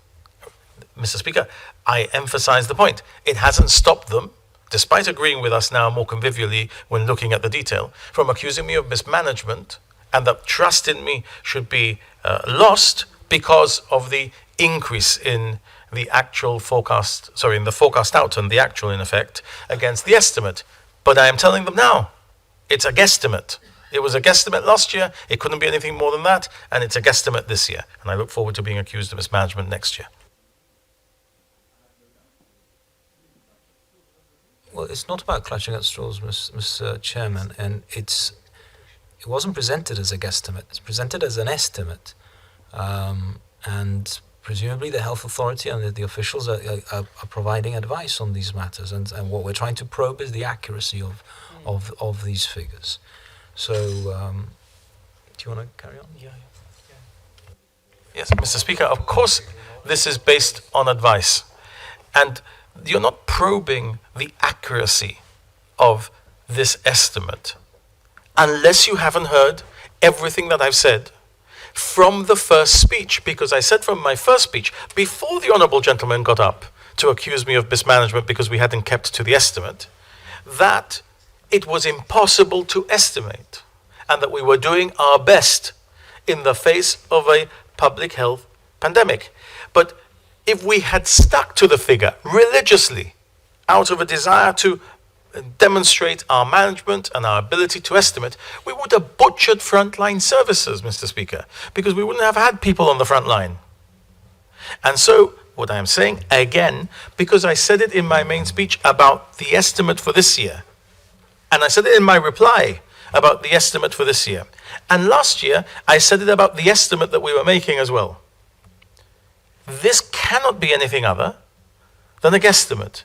Mr. Speaker, I emphasize the point. It hasn't stopped them, despite agreeing with us now more convivially when looking at the detail, from accusing me of mismanagement, and that trust in me should be lost because of the increase in the actual forecast, in the forecast out and the actual in effect against the estimate. But I am telling them now, it's a guesstimate. It was a guesstimate last year, it couldn't be anything more than that, and it's a guesstimate this year. And I look forward to being accused of mismanagement next year. Well, it's not about clutching at straws, Mr. Chairman, and it wasn't presented as a guesstimate. It's presented as an estimate, and presumably the health authority and the officials are providing advice on these matters, and what we're trying to probe is the accuracy of these figures. So, do you want to carry on? Yeah. Yes, Mr. Speaker, of course this is based on advice. And you're not probing the accuracy of this estimate unless you haven't heard everything that I've said from the first speech. Because I said from my first speech, before the honourable gentleman got up to accuse me of mismanagement because we hadn't kept to the estimate, that it was impossible to estimate, and that we were doing our best in the face of a public health pandemic. But if we had stuck to the figure religiously, out of a desire to demonstrate our management and our ability to estimate, we would have butchered frontline services, Mr. Speaker, because we wouldn't have had people on the front line. And so, what I am saying, again, because I said it in my main speech about the estimate for this year, and I said it in my reply about the estimate for this year. And last year, I said it about the estimate that we were making as well. This cannot be anything other than a guesstimate.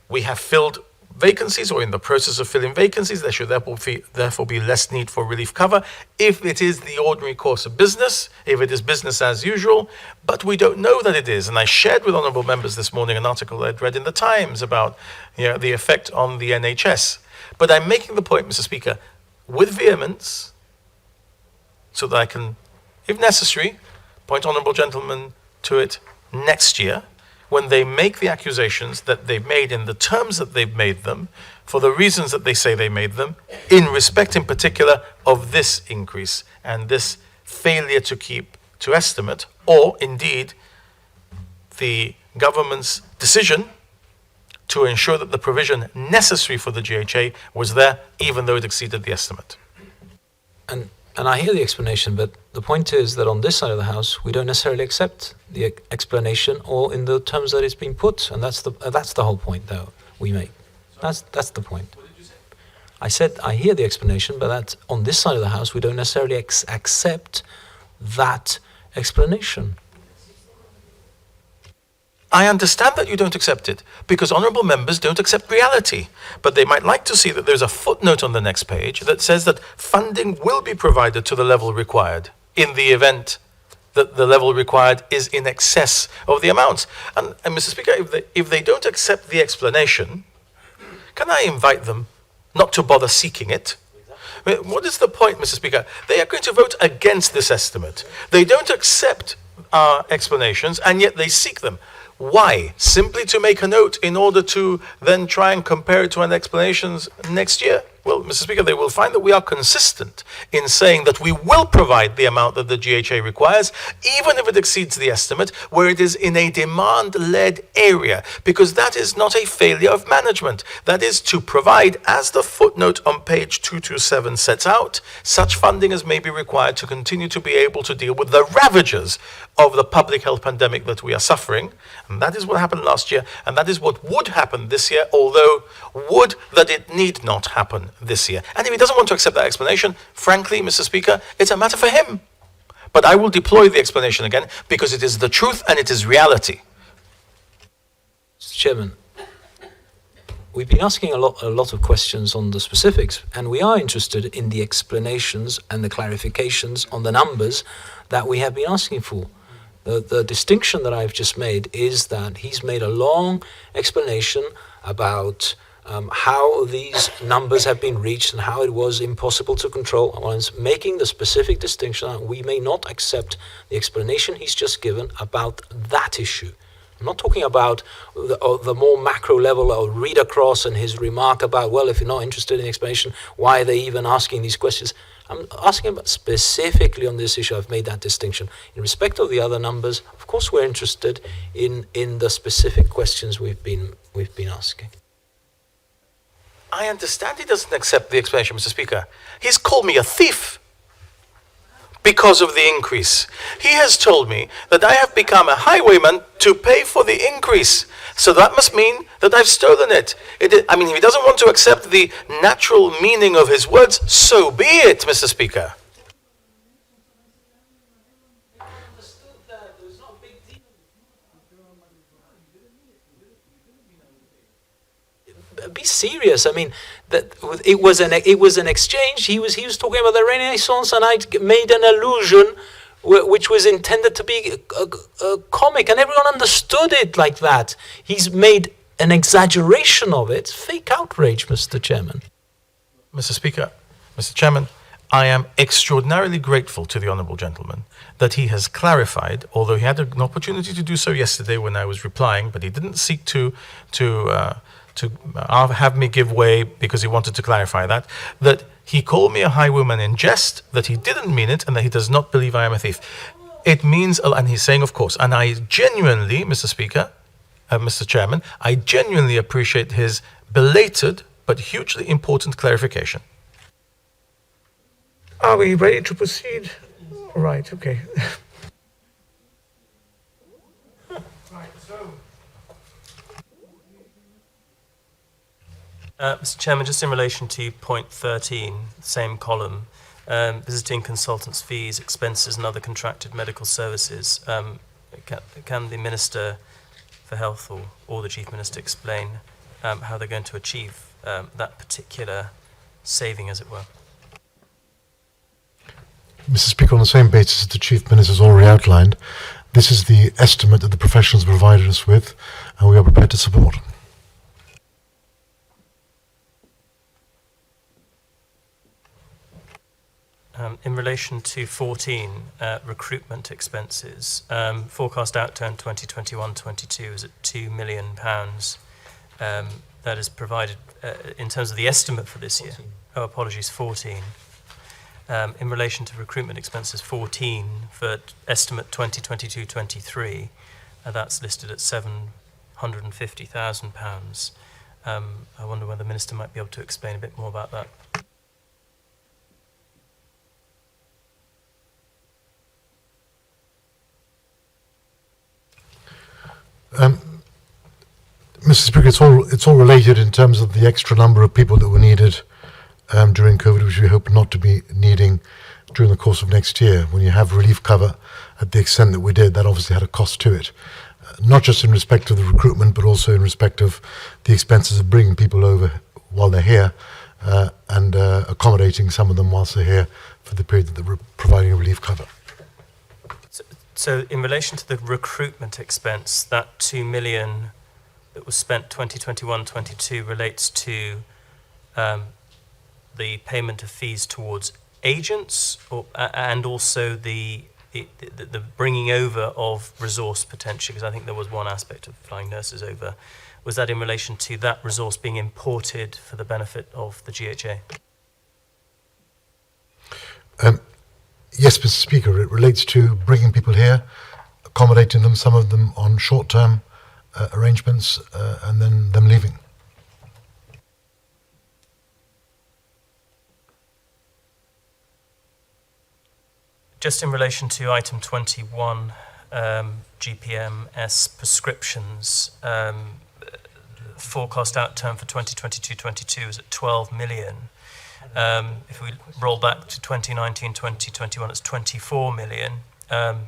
We have filled vacancies, or in the process of filling vacancies. There should therefore be less need for relief cover if it is the ordinary course of business, if it is business as usual, but we don't know that it is. And I shared with honourable members this morning an article I'd read in the Times about the effect on the NHS. But I'm making the point, Mr. Speaker, with vehemence, so that I can, if necessary, point honourable gentlemen to it next year, when they make the accusations that they've made in the terms that they've made them, for the reasons that they say they made them, in respect in particular of this increase and this failure to estimate, or indeed the government's decision to ensure that the provision necessary for the GHA was there, even though it exceeded the estimate. And I hear the explanation, but the point is that on this side of the House, we don't necessarily accept the explanation or in the terms that it's been put, and that's the whole point that we make. That's the point. I said I hear the explanation, but that on this side of the House, we don't necessarily accept that explanation. I understand that you don't accept it, because honourable members don't accept reality. But they might like to see that there's a footnote on the next page that says that funding will be provided to the level required in the event that the level required is in excess of the amounts. And Mr. Speaker, if they don't accept the explanation, can I invite them not to bother seeking it? What is the point, Mr. Speaker? They are going to vote against this estimate. They don't accept our explanations, and yet they seek them. Why? Simply to make a note in order to then try and compare it to an explanations next year? Well, Mr. Speaker, they will find that we are consistent in saying that we will provide the amount that the GHA requires, even if it exceeds the estimate, where it is in a demand-led area, because that is not a failure of management. That is to provide, as the footnote on page 227 sets out, such funding as may be required to continue to be able to deal with the ravages of the public health pandemic that we are suffering. And that is what happened last year, and that is what would happen this year, although would that it need not happen this year. And if he doesn't want to accept that explanation, frankly, Mr. Speaker, it's a matter for him. But I will deploy the explanation again, because it is the truth and it is reality. Mr. Chairman, we've been asking a lot of questions on the specifics, and we are interested in the explanations and the clarifications on the numbers that we have been asking for. The distinction that I've just made is that he's made a long explanation about how these numbers have been reached and how it was impossible to control. I'm making the specific distinction that we may not accept the explanation he's just given about that issue. I'm not talking about the more macro level of read across and his remark about, well, if you're not interested in explanation, why are they even asking these questions? I'm asking about specifically on this issue. I've made that distinction. In respect of the other numbers, of course we're interested in the specific questions we've been asking. I understand he doesn't accept the explanation, Mr. Speaker. He's called me a thief because of the increase. He has told me that I have become a highwayman to pay for the increase. So that must mean that I've stolen it. If he doesn't want to accept the natural meaning of his words, so be it, Mr. Speaker. Be serious. I mean, that it was an exchange. He was talking about the Renaissance, and I made an allusion which was intended to be a comic, and everyone understood it like that. He's made an exaggeration of it. Fake outrage, Mr. Chairman. Mr. Speaker, Mr. Chairman, I am extraordinarily grateful to the honourable gentleman that he has clarified, although he had an opportunity to do so yesterday when I was replying, but he didn't seek to have me give way because he wanted to clarify that he called me a highwayman in jest, that he didn't mean it, and that he does not believe I am a thief. It means, and he's saying, of course, and I genuinely, Mr. Speaker, Mr. Chairman, I genuinely appreciate his belated but hugely important clarification. Are we ready to proceed? Right, okay. Mr. Chairman, just in relation to point 13, same column, visiting consultants' fees, expenses and other contracted medical services, can the Minister for Health or the Chief Minister explain how they're going to achieve that particular saving, as it were? Mr. Speaker, on the same basis as the Chief Minister has already outlined, this is the estimate that the professionals provided us with, and we are prepared to support. In relation to 14, recruitment expenses, forecast outturn 2021-22 is at £2 million. That is provided in terms of the estimate for this year. 14. Oh, apologies, 14. In relation to recruitment expenses, 14 for estimate 2022-23, that's listed at £750,000. I wonder whether the Minister might be able to explain a bit more about that. Mr. Speaker, it's all related in terms of the extra number of people that were needed during COVID, which we hope not to be needing during the course of next year. When you have relief cover at the extent that we did, that obviously had a cost to it, not just in respect of the recruitment, but also in respect of the expenses of bringing people over while they're here and accommodating some of them whilst they're here for the period that we're providing relief cover. So in relation to the recruitment expense, that 2 million that was spent 2021-22 relates to the payment of fees towards agents and also the the bringing over of resource potentially, because I think there was one aspect of flying nurses over, was that in relation to that resource being imported for the benefit of the GHA? Yes, Mr. Speaker, it relates to bringing people here, accommodating them, some of them on short-term arrangements, and then them leaving. Just in relation to item 21, GPMS prescriptions, forecast outturn for 2022-22 is at 12 million. If we roll back to 2019-2021, it's 24 million.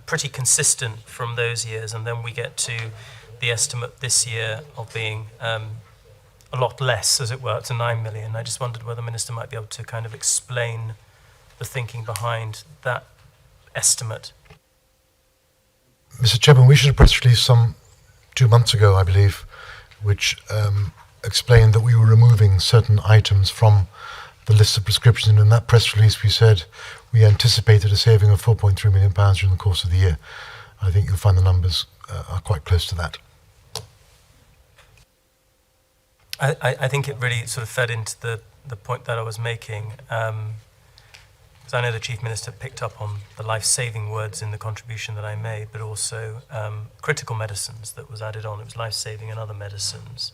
Pretty consistent from those years, and then we get to the estimate this year of being a lot less, as it were, to 9 million. I just wondered whether the Minister might be able to kind of explain the thinking behind that estimate. Mr. Chairman, we issued a press release some 2 months ago, I believe, which explained that we were removing certain items from the list of prescriptions. And in that press release, we said we anticipated a saving of £4.3 million during the course of the year. I think you'll find the numbers are quite close to that. I think it really sort of fed into the point that I was making. So I know the Chief Minister picked up on the life-saving words in the contribution that I made, but also critical medicines that was added on. It was life-saving and other medicines.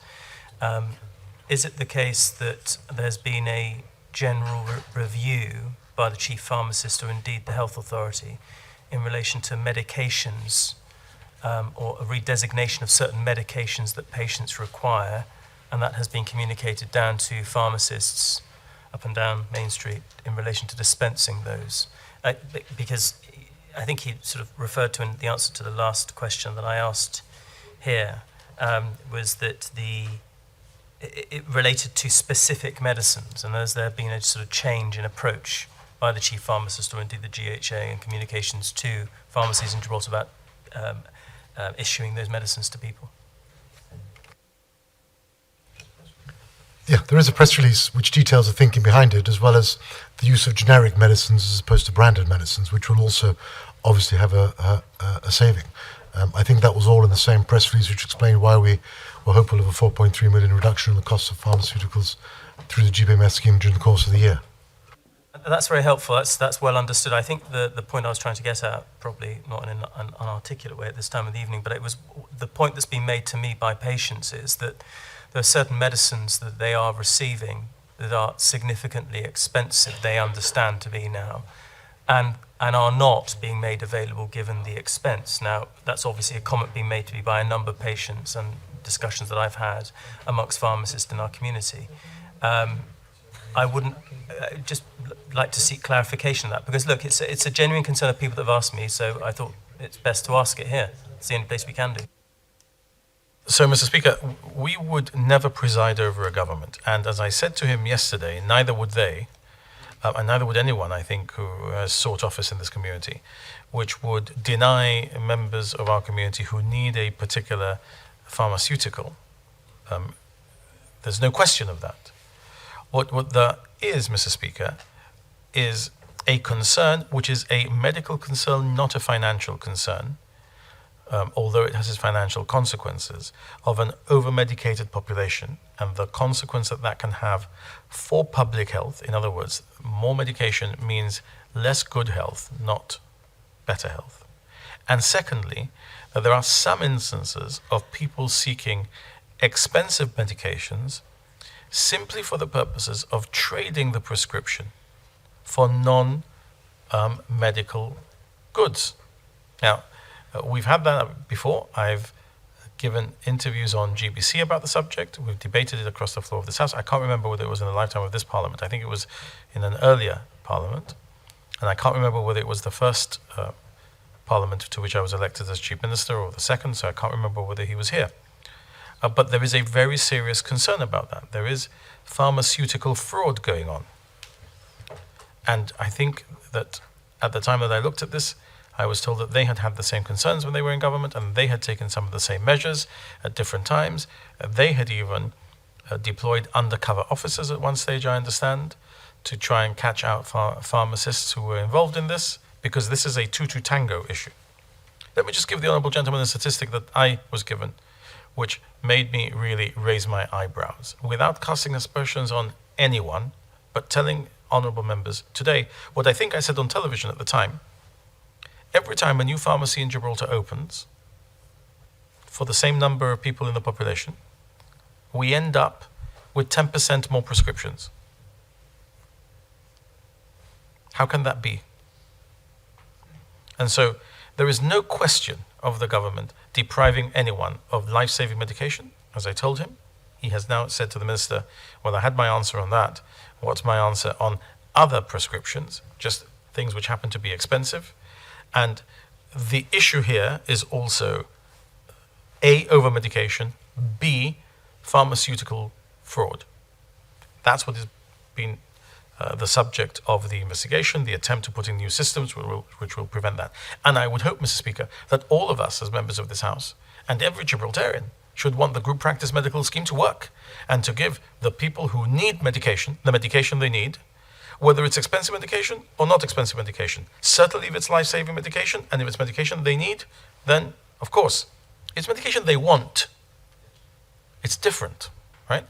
Is it the case that there's been a general review by the Chief Pharmacist, or indeed the Health Authority, in relation to medications or a redesignation of certain medications that patients require, and that has been communicated down to pharmacists up and down Main Street in relation to dispensing those? Because I think he sort of referred to in the answer to the last question that I asked here, was that it related to specific medicines, and has there been a sort of change in approach by the Chief Pharmacist or indeed the GHA and communications to pharmacies in Gibraltar about issuing those medicines to people? Yeah, there is a press release which details the thinking behind it, as well as the use of generic medicines as opposed to branded medicines, which will also obviously have a saving. I think that was all in the same press release, which explained why we were hopeful of a 4.3 million reduction in the cost of pharmaceuticals through the GPMS scheme during the course of the year. That's very helpful. That's well understood. I think the point I was trying to get at, probably not in an articulate way at this time of the evening, but it was the point that's been made to me by patients is that there are certain medicines that they are receiving that are significantly expensive, they understand to be now, and are not being made available given the expense. Now, that's obviously a comment being made to me by a number of patients and discussions that I've had amongst pharmacists in our community. I wouldn't just like to seek clarification of that, because look, it's a genuine concern of people that have asked me, so I thought it's best to ask it here. It's the only place we can do. So, Mr. Speaker, we would never preside over a government. And as I said to him yesterday, neither would they, and neither would anyone, I think, who has sought office in this community, which would deny members of our community who need a particular pharmaceutical. There's no question of that. What there is, Mr. Speaker, is a concern which is a medical concern, not a financial concern, although it has its financial consequences, of an over-medicated population and the consequence that can have for public health. In other words, more medication means less good health, not better health. And secondly, that there are some instances of people seeking expensive medications simply for the purposes of trading the prescription for non-medical goods. Now, we've had that before. I've given interviews on GBC about the subject. We've debated it across the floor of this House. I can't remember whether it was in the lifetime of this Parliament. I think it was in an earlier Parliament. And I can't remember whether it was the first Parliament to which I was elected as Chief Minister or the second, so I can't remember whether he was here. But there is a very serious concern about that. There is pharmaceutical fraud going on. And I think that at the time that I looked at this, I was told that they had had the same concerns when they were in government, and they had taken some of the same measures at different times. They had even deployed undercover officers at one stage, I understand, to try and catch out pharmacists who were involved in this, because this is a two-to tango issue. Let me just give the honourable gentleman a statistic that I was given, which made me really raise my eyebrows, without casting aspersions on anyone, but telling honourable members today what I think I said on television at the time. Every time a new pharmacy in Gibraltar opens, for the same number of people in the population, we end up with 10% more prescriptions. How can that be? And so there is no question of the government depriving anyone of life-saving medication, as I told him. He has now said to the minister, well, I had my answer on that. What's my answer on other prescriptions, just things which happen to be expensive? And the issue here is also A, over-medication, B, pharmaceutical fraud. That's what has been the subject of the investigation, the attempt to put in new systems which will prevent that. And I would hope, Mr. Speaker, that all of us as members of this House and every Gibraltarian should want the group practice medical scheme to work and to give the people who need medication the medication they need, whether it's expensive medication or not expensive medication. Certainly if it's life-saving medication and if it's medication they need, then, of course, it's medication they want. It's different, right?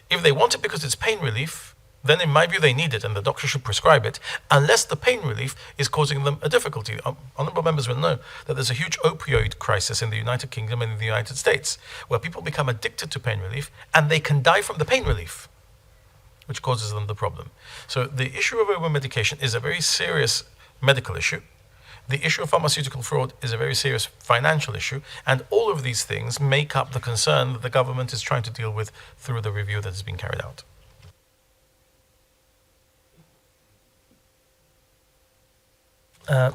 If they want it because it's pain relief, then in my view they need it and the doctor should prescribe it, unless the pain relief is causing them a difficulty. Honourable members will know that there's a huge opioid crisis in the United Kingdom and in the United States, where people become addicted to pain relief and they can die from the pain relief, which causes them the problem. So the issue of over-medication is a very serious medical issue. The issue of pharmaceutical fraud is a very serious financial issue, and all of these things make up the concern that the government is trying to deal with through the review that has been carried out.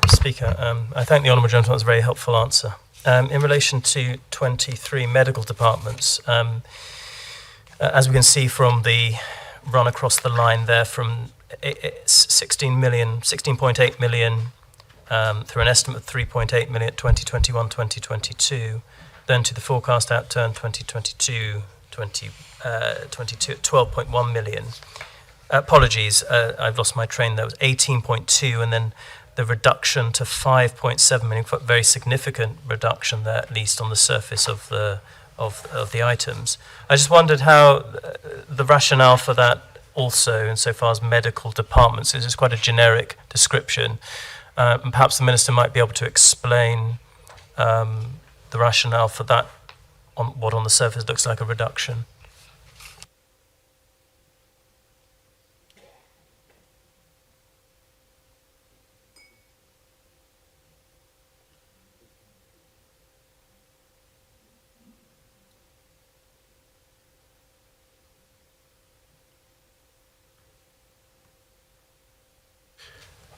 Speaker, I thank the honourable gentleman. That's a very helpful answer. In relation to 23 medical departments, as we can see from the run across the line there, from 16.8 million through an estimate of 3.8 million at 2021-2022, then to the forecast outturn 2022 at 12.1 million. Apologies, I've lost my train. There was 18.2, and then the reduction to 5.7 million, very significant reduction there, at least on the surface of the items. I just wondered how the rationale for that also, insofar as medical departments, is quite a generic description. And perhaps the Minister might be able to explain the rationale for that, on what on the surface looks like a reduction.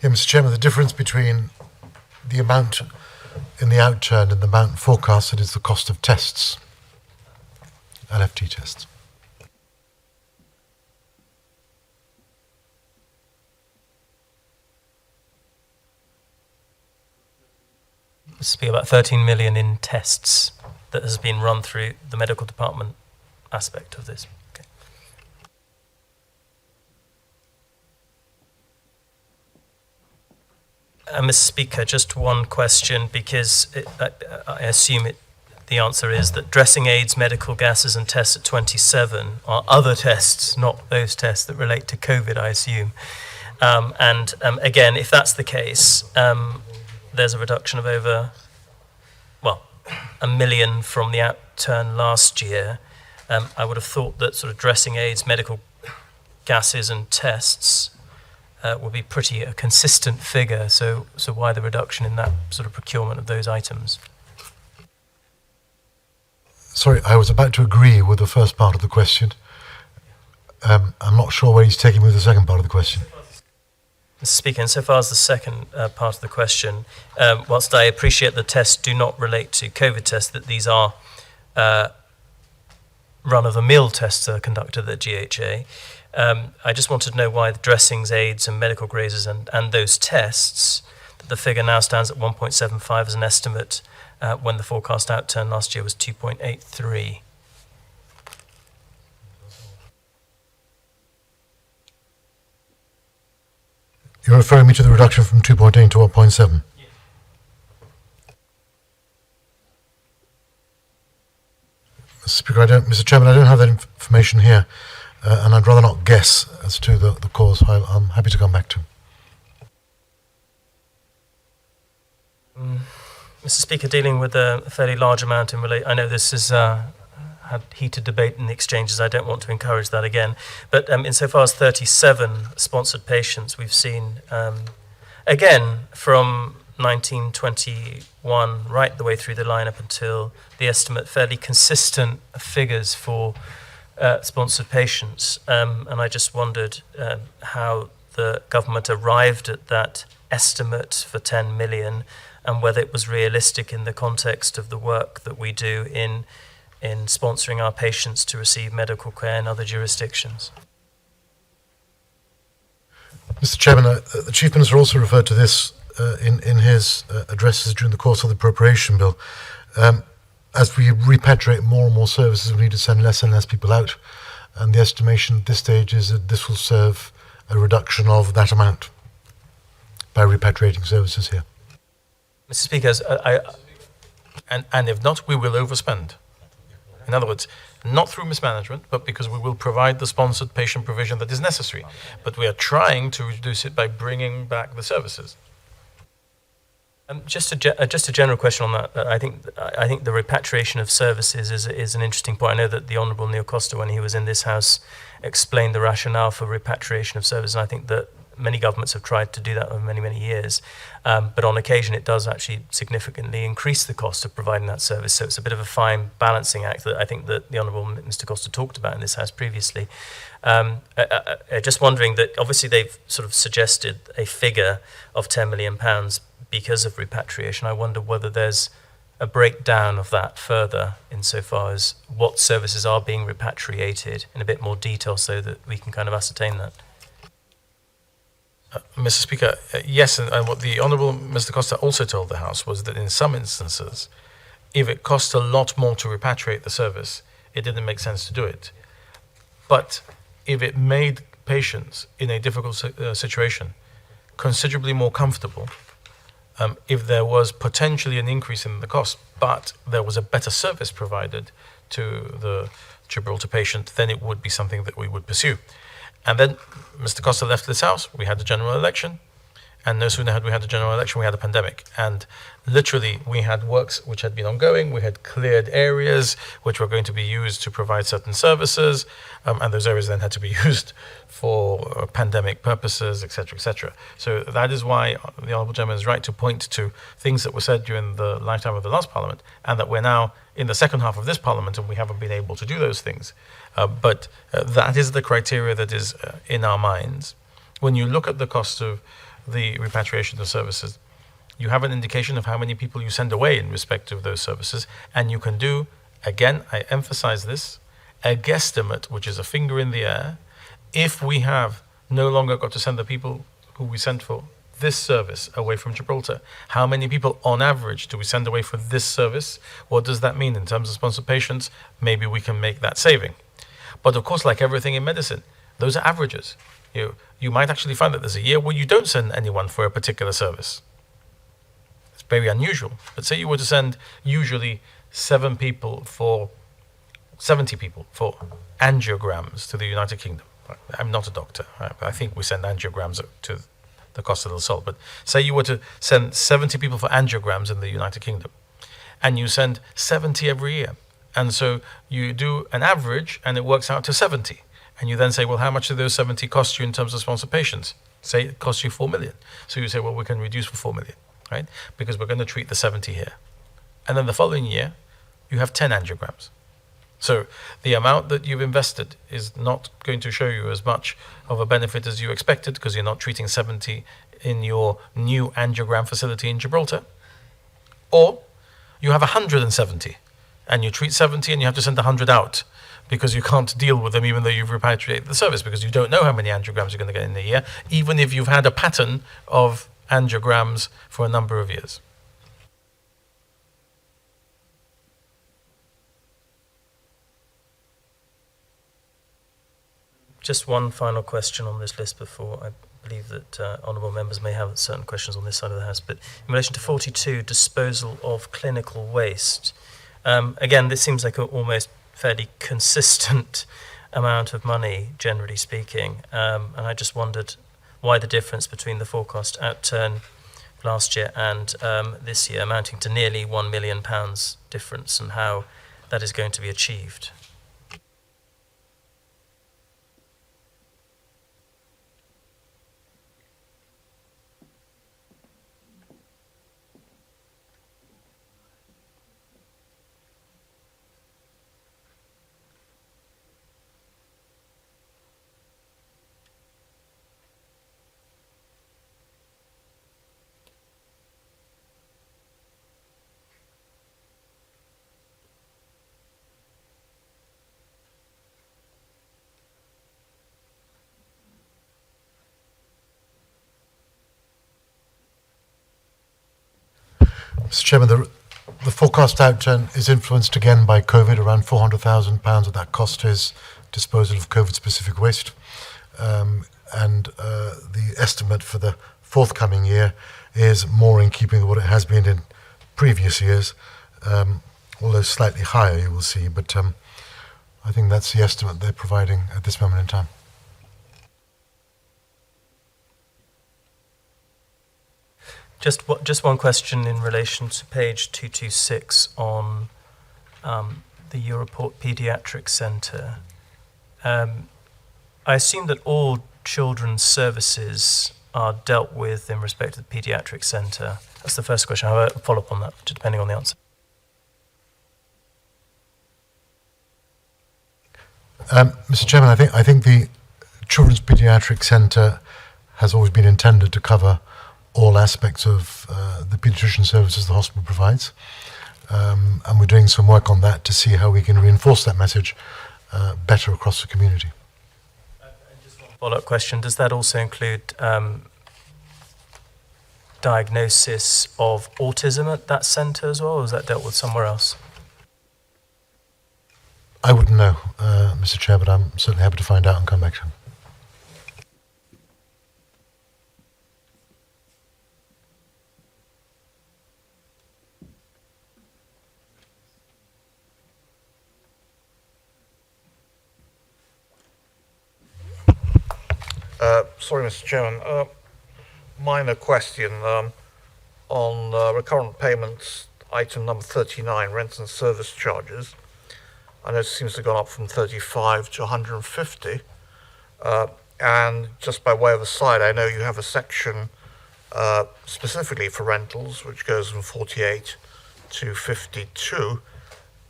Yeah, Mr. Chairman, the difference between the amount in the outturn and the amount forecasted is the cost of tests, LFT tests. This will be about 13 million in tests that has been run through the medical department aspect of this. Okay. Mr. Speaker, just one question, because I assume the answer is that dressing aids, medical gases and tests at 27 are other tests, not those tests that relate to COVID, I assume. Again, if that's the case, there's a reduction of over, well, 1 million from the outturn last year. I would have thought that sort of dressing aids, medical gases and tests will be pretty a consistent figure. So why the reduction in that sort of procurement of those items? Sorry, I was about to agree with the first part of the question. I'm not sure where he's taking me with the second part of the question. Mr. Speaker, insofar as the second part of the question, whilst I appreciate the tests do not relate to COVID tests, that these are run-of-the-mill tests that are conducted at GHA, I just wanted to know why the dressings, aids and medical grazes and those tests, the figure now stands at 1.75 as an estimate, when the forecast outturn last year was 2.83. You're referring me to the reduction from 2.8 to 1.7? Speaker, Mr. Chairman, I don't have that information here, and I'd rather not guess as to the cause. I'm happy to come back to. Mr. Speaker, dealing with a fairly large amount in relation, I know this has had heated debate in the exchanges. I don't want to encourage that again. But insofar as 37 sponsored patients, we've seen, again, from 1921 right the way through the line up until the estimate, fairly consistent figures for sponsored patients. And I just wondered how the government arrived at that estimate for 10 million and whether it was realistic in the context of the work that we do in sponsoring our patients to receive medical care in other jurisdictions. Mr. Chairman, the Chief Minister also referred to this in his addresses during the course of the appropriation bill. As we repatriate more and more services, we need to send less and less people out. And the estimation at this stage is that this will serve a reduction of that amount by repatriating services here. Mr. Speaker, and if not, we will overspend. In other words, not through mismanagement, but because we will provide the sponsored patient provision that is necessary. But we are trying to reduce it by bringing back the services. Just a general question on that. I think the repatriation of services is an interesting point. I know that the Honourable Neil Costa, when he was in this House, explained the rationale for repatriation of services. And I think that many governments have tried to do that over many, many years. But on occasion, it does actually significantly increase the cost of providing that service. So it's a bit of a fine balancing act that I think that the Honourable Mr. Costa talked about in this House previously. Just wondering that obviously they've sort of suggested a figure of £10 million because of repatriation. I wonder whether there's a breakdown of that further insofar as what services are being repatriated in a bit more detail so that we can kind of ascertain that. Mr. Speaker, yes, and what the Honourable Mr. Costa also told the House was that in some instances, if it cost a lot more to repatriate the service, it didn't make sense to do it. But if it made patients in a difficult situation considerably more comfortable, if there was potentially an increase in the cost, but there was a better service provided to the Gibraltar patient, then it would be something that we would pursue. And then Mr. Costa left this House, we had the general election, and no sooner had we had the general election, we had a pandemic. And literally, we had works which had been ongoing, we had cleared areas which were going to be used to provide certain services, and those areas then had to be used for pandemic purposes, etc., etc. So that is why the Honourable Gentleman is right to point to things that were said during the lifetime of the last Parliament, and that we're now in the second half of this Parliament, and we haven't been able to do those things. But that is the criteria that is in our minds. When you look at the cost of the repatriation of services, you have an indication of how many people you send away in respect of those services, and you can do, again, I emphasize this, a guesstimate, which is a finger in the air, if we have no longer got to send the people who we sent for this service away from Gibraltar. How many people on average do we send away for this service? What does that mean in terms of sponsored patients? Maybe we can make that saving. But of course, like everything in medicine, those are averages. You might actually find that there's a year where you don't send anyone for a particular service. It's very unusual. But say you were to send usually 70 people for angiograms to the United Kingdom. I'm not a doctor. I think we send angiograms to the Costa del Sol. But say you were to send 70 people for angiograms in the United Kingdom, and you send 70 every year. And so you do an average, and it works out to 70. And you then say, well, how much do those 70 cost you in terms of sponsored patients? Say it costs you 4 million. So you say, well, we can reduce for 4 million, right? Because we're going to treat the 70 here. And then the following year, you have 10 angiograms. So the amount that you've invested is not going to show you as much of a benefit as you expected because you're not treating 70 in your new angiogram facility in Gibraltar. Or you have 170 and you treat 70 and you have to send 100 out because you can't deal with them even though you've repatriated the service because you don't know how many angiograms you're going to get in a year, even if you've had a pattern of angiograms for a number of years. Just one final question on this list before I believe that honourable members may have certain questions on this side of the House. But in relation to 42, disposal of clinical waste, again, this seems like an almost fairly consistent amount of money, generally speaking. And I just wondered why the difference between the forecast outturn last year and this year, amounting to nearly £1 million difference, and how that is going to be achieved. Mr. Chairman, the forecast outturn is influenced again by COVID. Around £400,000 of that cost is disposal of COVID-specific waste. And the estimate for the forthcoming year is more in keeping with what it has been in previous years, although slightly higher, you will see. But I think that's the estimate they're providing at this moment in time. Just one question in relation to page 226 on the Europort Paediatric Centre. I assume that all children's services are dealt with in respect to the Paediatric Centre. That's the first question. I have a follow-up on that, depending on the answer. Mr. Chairman, I think the Children's Paediatric Centre has always been intended to cover all aspects of the paediatrician services the hospital provides. And we're doing some work on that to see how we can reinforce that message better across the community. Just one follow-up question. Does that also include diagnosis of autism at that centre as well, or is that dealt with somewhere else? I wouldn't know, Mr. Chair, but I'm certainly happy to find out and come back to you. Sorry, Mr. Chairman. Minor question on recurrent payments, item number 39, rent and service charges. I know it seems to have gone up from 35 to 150. And just by way of aside, I know you have a section specifically for rentals, which goes from 48 to 52.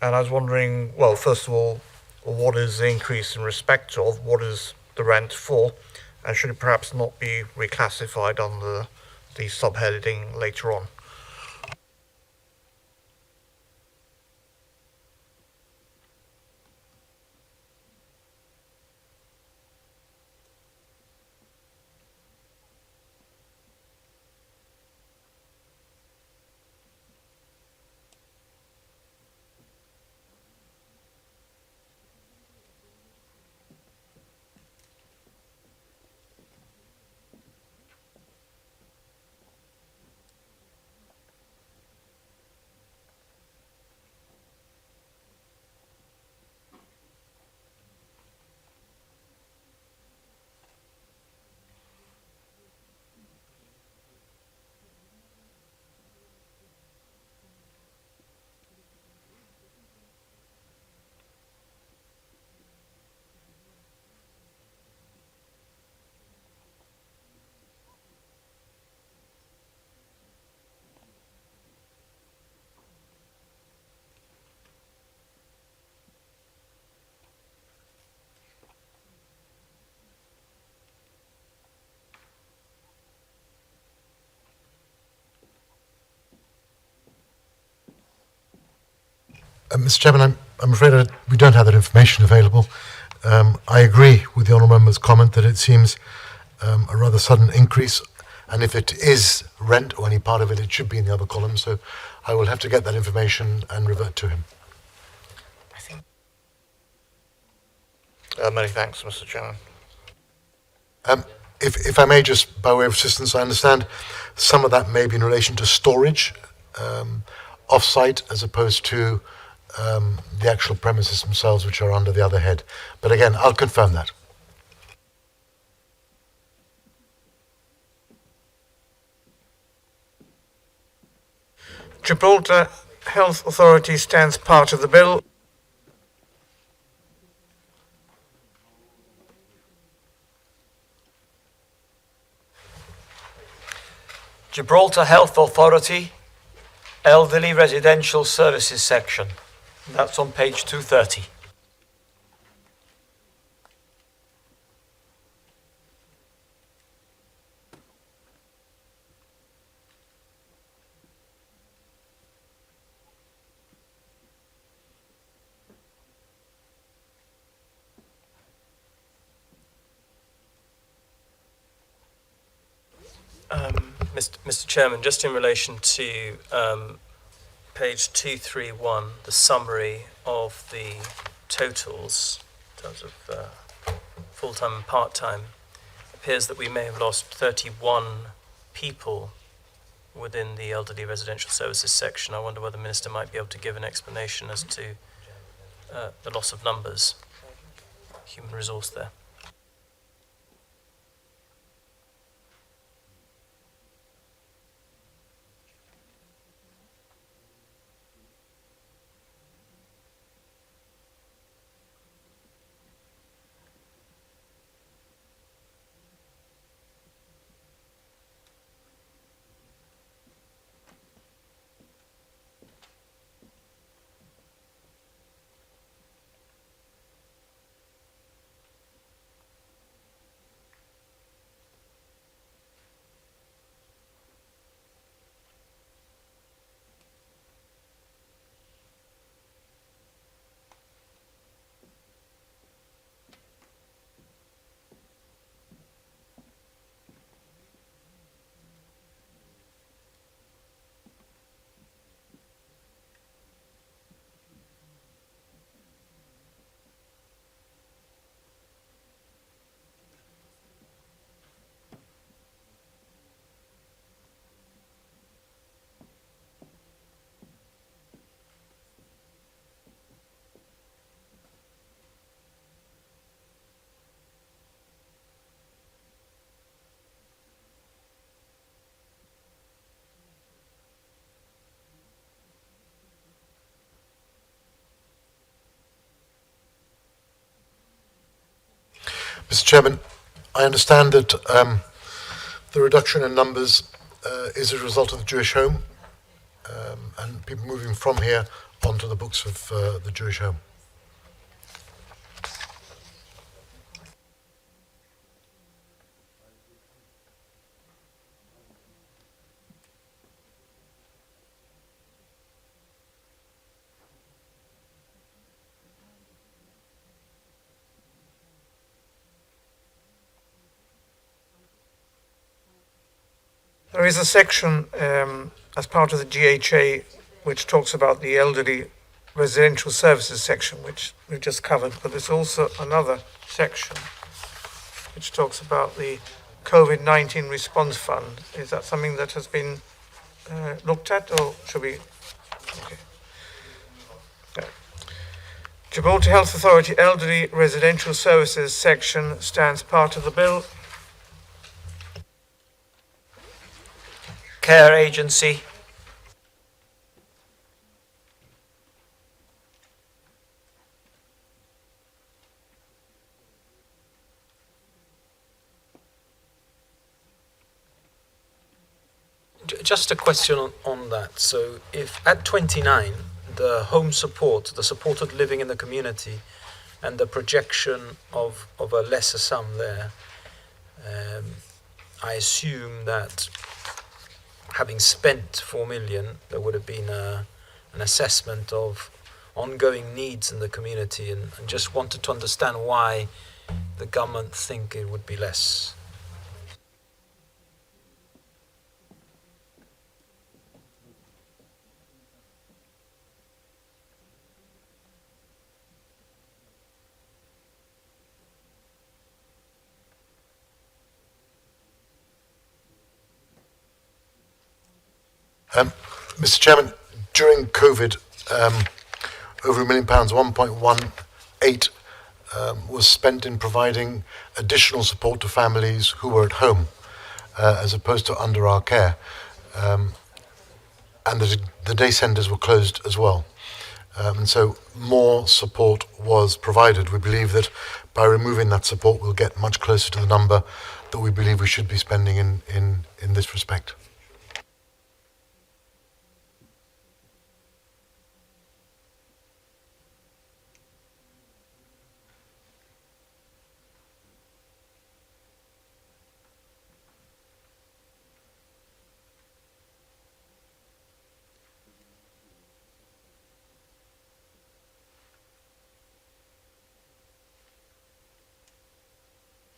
And I was wondering, well, first of all, what is the increase in respect of? What is the rent for? And should it perhaps not be reclassified on the subheading later on? Mr. Chairman, I'm afraid we don't have that information available. I agree with the Honourable Member's comment that it seems a rather sudden increase, and if it is rent or any part of it, it should be in the other column. So I will have to get that information and revert to him. Many thanks, Mr. Chairman. if I may, just by way of assistance, I understand some of that may be in relation to storage off-site as opposed to the actual premises themselves, which are under the other head. But again, I'll confirm that. Gibraltar Health Authority stands part of the bill. Gibraltar Health Authority, Elderly Residential Services section. That's on page 230. Mr. Chairman, just in relation to page 231, the summary of the totals in terms of full-time and part-time, appears that we may have lost 31 people within the elderly residential services section. I wonder whether the Minister might be able to give an explanation as to the loss of numbers, human resource there. Mr. Chairman, I understand that the reduction in numbers is a result of the Jewish home and people moving from here onto the books of the Jewish home. There is a section as part of the GHA which talks about the elderly residential services section, which we've just covered, but there's also another section which talks about the COVID-19 response fund. Is that something that has been looked at, or should we? Okay. Gibraltar Health Authority Elderly Residential Services section stands part of the bill. Care Agency. Just a question on that. So if at 29, the home support, the supported living in the community, and the projection of a lesser sum there, I assume that having spent 4 million, there would have been an assessment of ongoing needs in the community, and just wanted to understand why the government think it would be less. Mr. Chairman, during COVID, over £1 million, 1.18, was spent in providing additional support to families who were at home, as opposed to under our care. And the day centres were closed as well. And so more support was provided. We believe that by removing that support, we'll get much closer to the number that we believe we should be spending in this respect.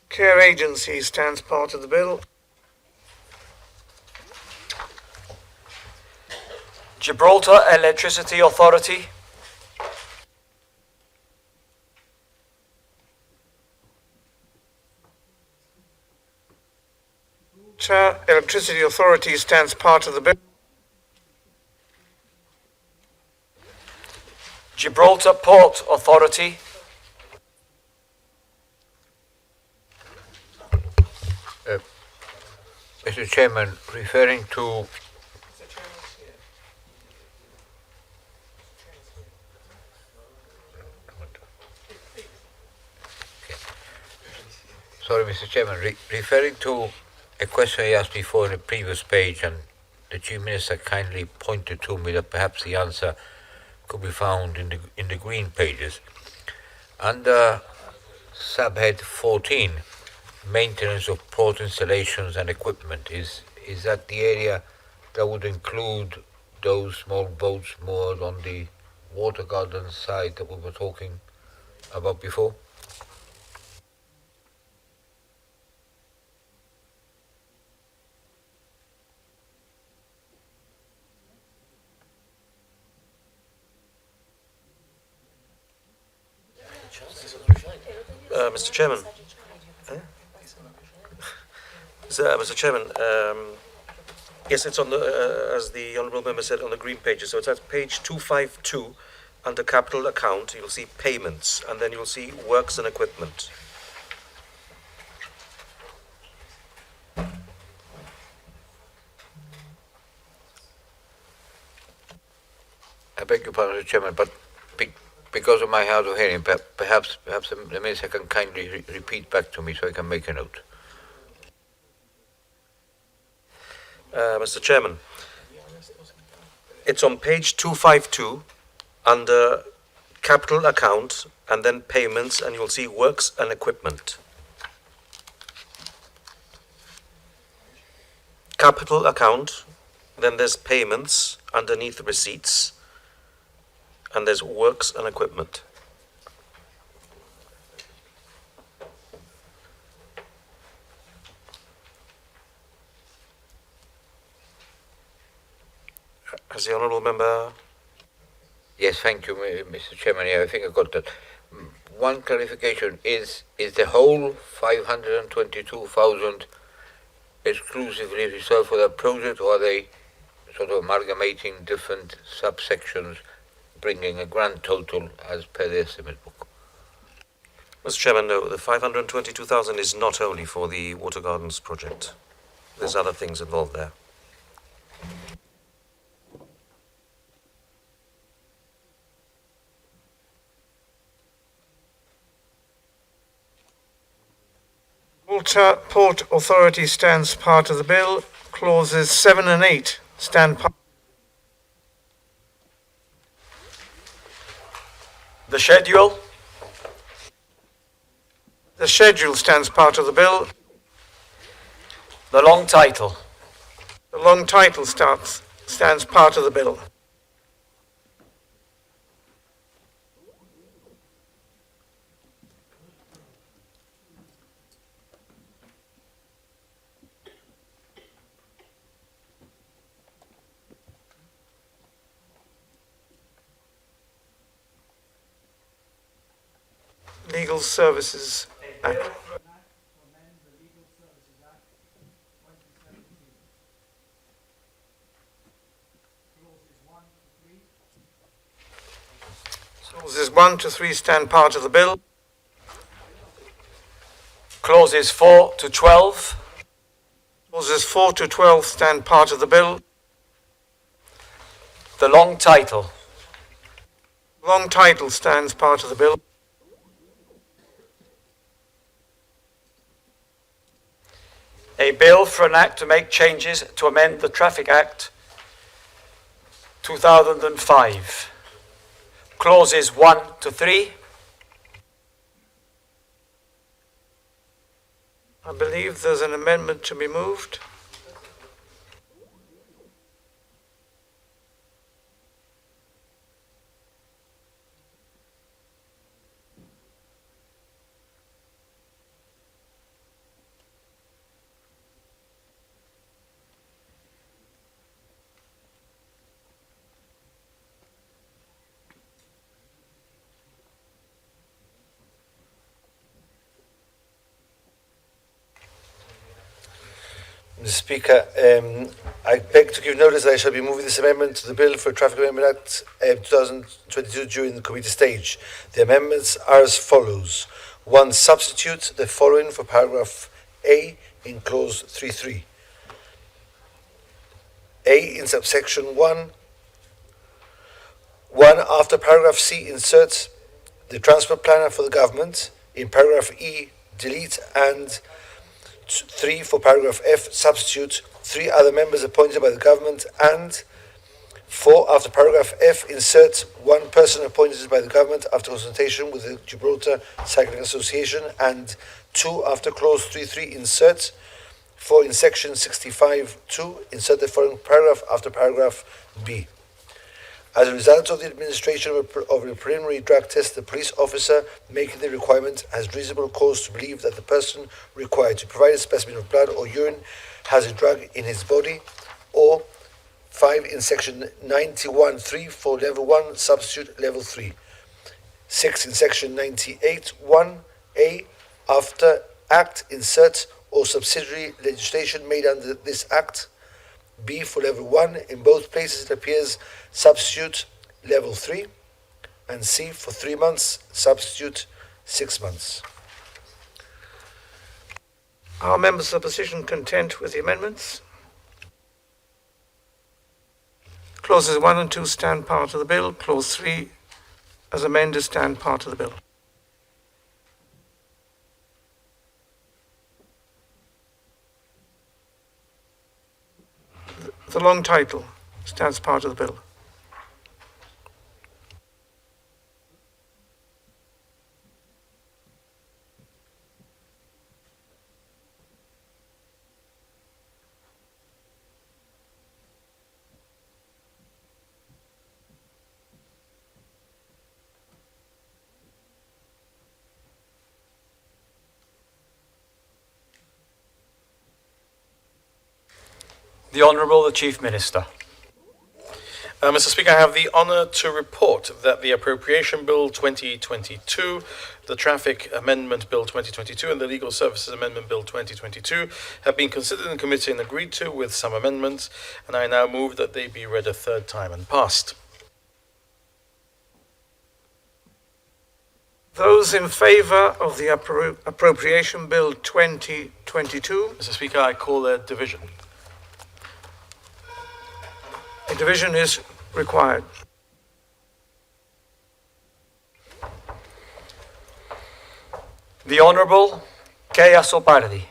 Care agency stands part of the bill. Gibraltar Electricity Authority. Electricity Authority stands part of the bill. Gibraltar Port Authority. Mr. Chairman, referring to Sorry, Mr. Chairman, referring to a question I asked before on the previous page, and the Chief Minister kindly pointed to me that perhaps the answer could be found in the green pages. Under subhead 14, maintenance of port installations and equipment, is that the area that would include those small boats moored on the water garden side that we were talking about before? Mr. Chairman. Mr. Chairman, yes, it's on the, as the Honourable Member said, on the green pages. So it's at page 252, under capital account, you'll see payments, and then you'll see works and equipment. I beg your pardon, Mr. Chairman, but because of my hard of hearing, perhaps the Minister can kindly repeat back to me so I can make a note. Mr. Chairman, it's on page 252 under capital account and then payments, and you'll see works and equipment. Capital account, then there's payments underneath receipts, and there's works and equipment. Has the Honourable Member... Yes, thank you, Mr. Chairman. Yeah, I think I got that. One clarification, is the whole 522,000 exclusively reserved for that project, or are they sort of amalgamating different subsections, bringing a grand total as per the estimate book? Mr. Chairman, no, the 522,000 is not only for the Water Gardens project. There's other things involved there. Gibraltar Port Authority stands part of the bill. Clauses 7 and 8 stand part. The schedule. The schedule stands part of the bill. The long title. The long title stands part of the bill. Legal Services Act. 1 to 3 stand part of the bill. Clauses 4 to 12. Clauses 4 to 12 stand part of the bill. The long title. Long title stands part of the bill. A bill for an act to make changes to amend the Traffic Act 2005. Clauses 1 to 3. I believe there's an amendment to be moved. Mr. Speaker, I beg to give notice that I shall be moving this amendment to the Bill for Traffic Amendment Act 2022 during the committee stage. The amendments are as follows. 1. Substitute the following for paragraph A in clause 3.3. A in subsection 1. 1. After paragraph C, insert the transport planner for the government. In paragraph E, delete and 3 for paragraph F, substitute 3 other members appointed by the government, and 4 after paragraph F, insert 1 person appointed by the government after consultation with the Gibraltar Cycling Association, and 2 after clause 3.3, insert 4 in section 65.2, insert the following paragraph after paragraph B. As a result of the administration of a preliminary drug test, the police officer making the requirement has reasonable cause to believe that the person required to provide a specimen of blood or urine has a drug in his body, or 5 in section 91.3 for level 1, substitute level 3. 6 in section 98.1a, after act, insert or subsidiary legislation made under this act. B for level 1, in both places it appears substitute level 3, and C for 3 months, substitute 6 months. Are members of the opposition content with the amendments? Clauses 1 and 2 stand part of the bill. Clause 3, as amended, stand part of the bill. The long title stands part of the bill. The Honourable the Chief Minister. Mr. Speaker, I have the honour to report that the Appropriation Bill 2022, the Traffic Amendment Bill 2022, and the Legal Services Amendment Bill 2022 have been considered in committee and agreed to with some amendments, and I now move that they be read a third time and passed. Those in favour of the Appropriation Bill 2022? Mr. Speaker, I call a division. A division is required. The Honourable Kea Sopardi.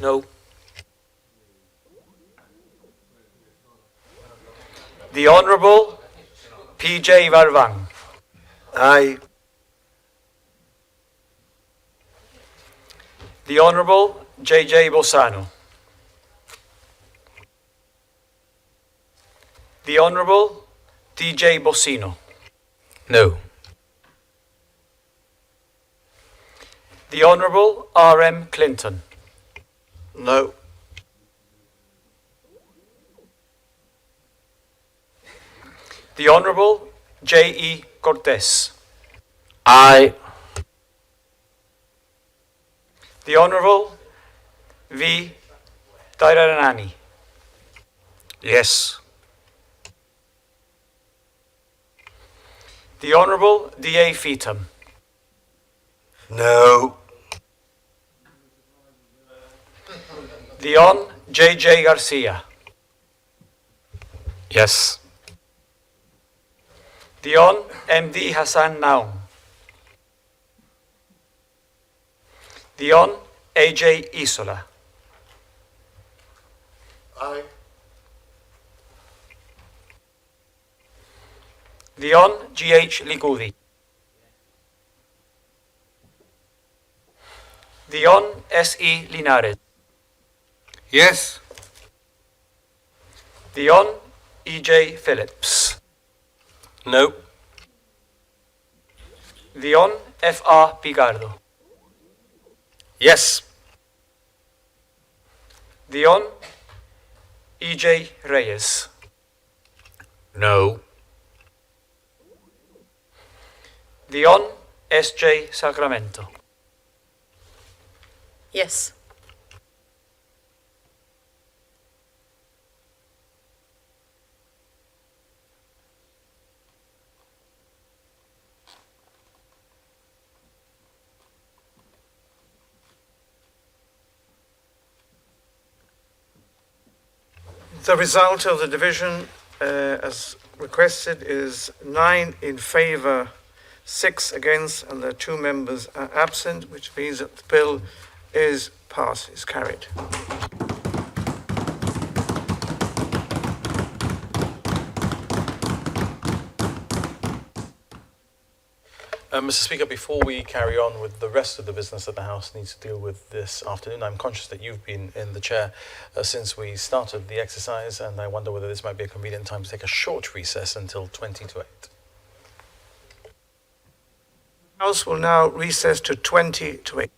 No. The Honourable P.J. Varvang. Aye. The Honourable J.J. Bossano. The Honourable T.J. Bossino. No. The Honourable R.M. Clinton. No. The Honourable J.E. Cortes. Aye. The Honourable V. Tairanani. Yes. The Honourable D.A. Feetham. No. The Hon. J.J. Garcia. Yes. The Hon. M.D. Hassan Naum. The Hon. A.J. Isola. Aye. The Hon. G.H. Ligudi. The Hon. S.E. Linares. Yes. The Hon. E.J. Phillips. No. The Hon. F.R. Pigardo. Yes. The Hon. E.J. Reyes. No. The Hon. S.J. Sacramento. Yes. The result of the division, as requested, is 9 in favour, 6 against, and the 2 members are absent, which means that the bill is passed, is carried. Mr. Speaker, before we carry on with the rest of the business that the House needs to deal with this afternoon, I'm conscious that you've been in the chair since we started the exercise, and I wonder whether this might be a convenient time to take a short recess until 20 to 8. House will now recess to 20 to 8.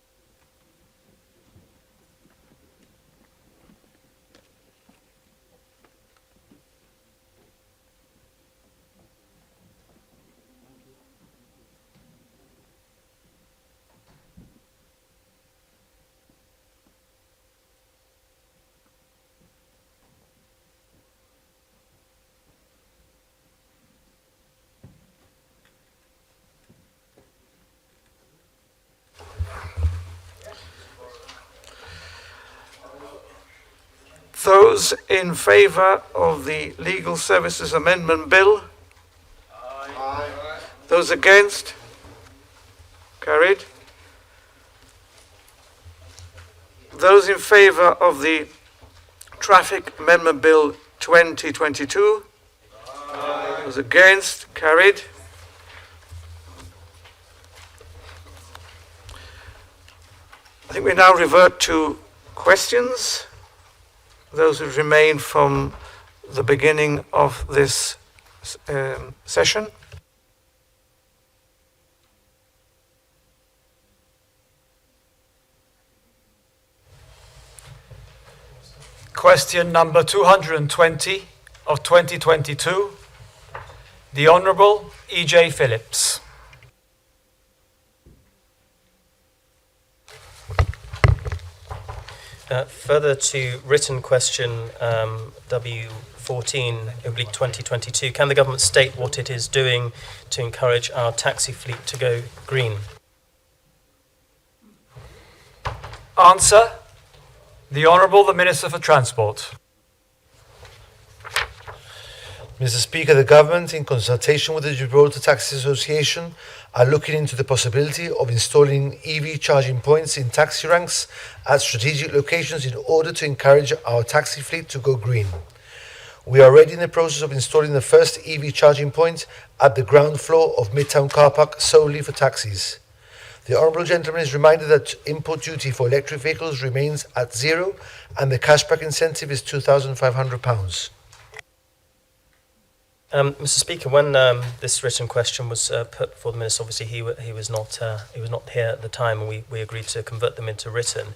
Those in favour of the Legal Services Amendment Bill? Aye. Those against? Carried. Those in favour of the Traffic Amendment Bill 2022? Aye. Those against? Carried. I think we now revert to questions. Those who remain from the beginning of this session. Question number 220 of 2022. The Honourable E.J. Phillips. Further to written question W14/2022, can the government state what it is doing to encourage our taxi fleet to go green? Answer. The Honourable the Minister for Transport. Mr. Speaker, the government, in consultation with the Gibraltar Taxi Association, are looking into the possibility of installing EV charging points in taxi ranks at strategic locations in order to encourage our taxi fleet to go green. We are already in the process of installing the first EV charging point at the ground floor of Midtown Car Park solely for taxis. The Honourable Gentleman is reminded that import duty for electric vehicles remains at zero and the cashback incentive is £2,500. Mr. Speaker, when this written question was put before the Minister, obviously he was not here at the time, and we agreed to convert them into written.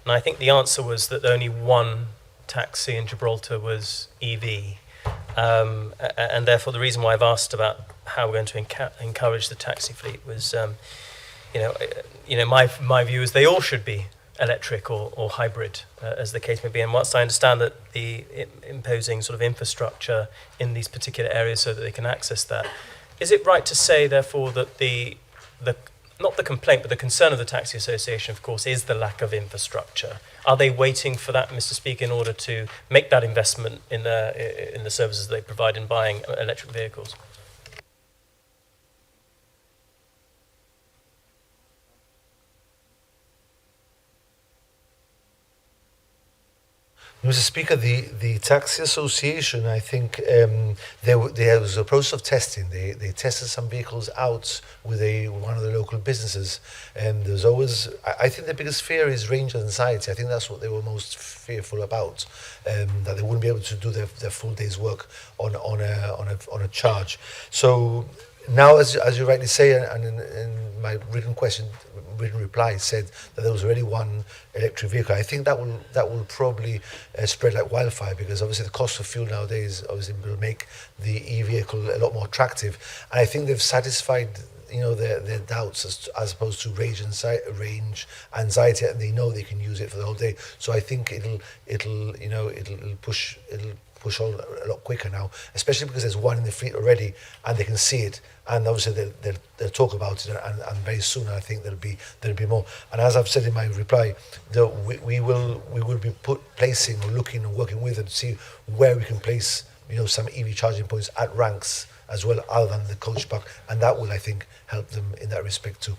And I think the answer was that only one taxi in Gibraltar was EV, and therefore the reason why I've asked about how we're going to encourage the taxi fleet was, my view is they all should be electric or hybrid, as the case may be. And whilst I understand that the imposing sort of infrastructure in these particular areas so that they can access that Is it right to say, therefore, that the not the complaint, but the concern of the Taxi Association, of course, is the lack of infrastructure? Are they waiting for that, Mr. Speaker, in order to make that investment in the services they provide in buying electric vehicles? Mr. Speaker, the Taxi Association, I think there was a process of testing. They tested some vehicles out with one of the local businesses. And there's always, I think the biggest fear is range anxiety. I think that's what they were most fearful about, that they wouldn't be able to do their full day's work on a charge. So now, as you rightly say, and in my written reply said that there was already one electric vehicle. I think that will probably spread like wildfire, because obviously the cost of fuel nowadays obviously will make the e-vehicle a lot more attractive. And I think they've satisfied their doubts as opposed to range anxiety, and they know they can use it for the whole day. So I think it'll push on a lot quicker now, especially because there's one in the fleet already and they can see it, and obviously they'll talk about it, and very soon I think there'll be more. And as I've said in my reply, we will be placing or looking and working with them to see where we can place some EV charging points at ranks as well, other than the coach park, and that will, I think, help them in that respect too.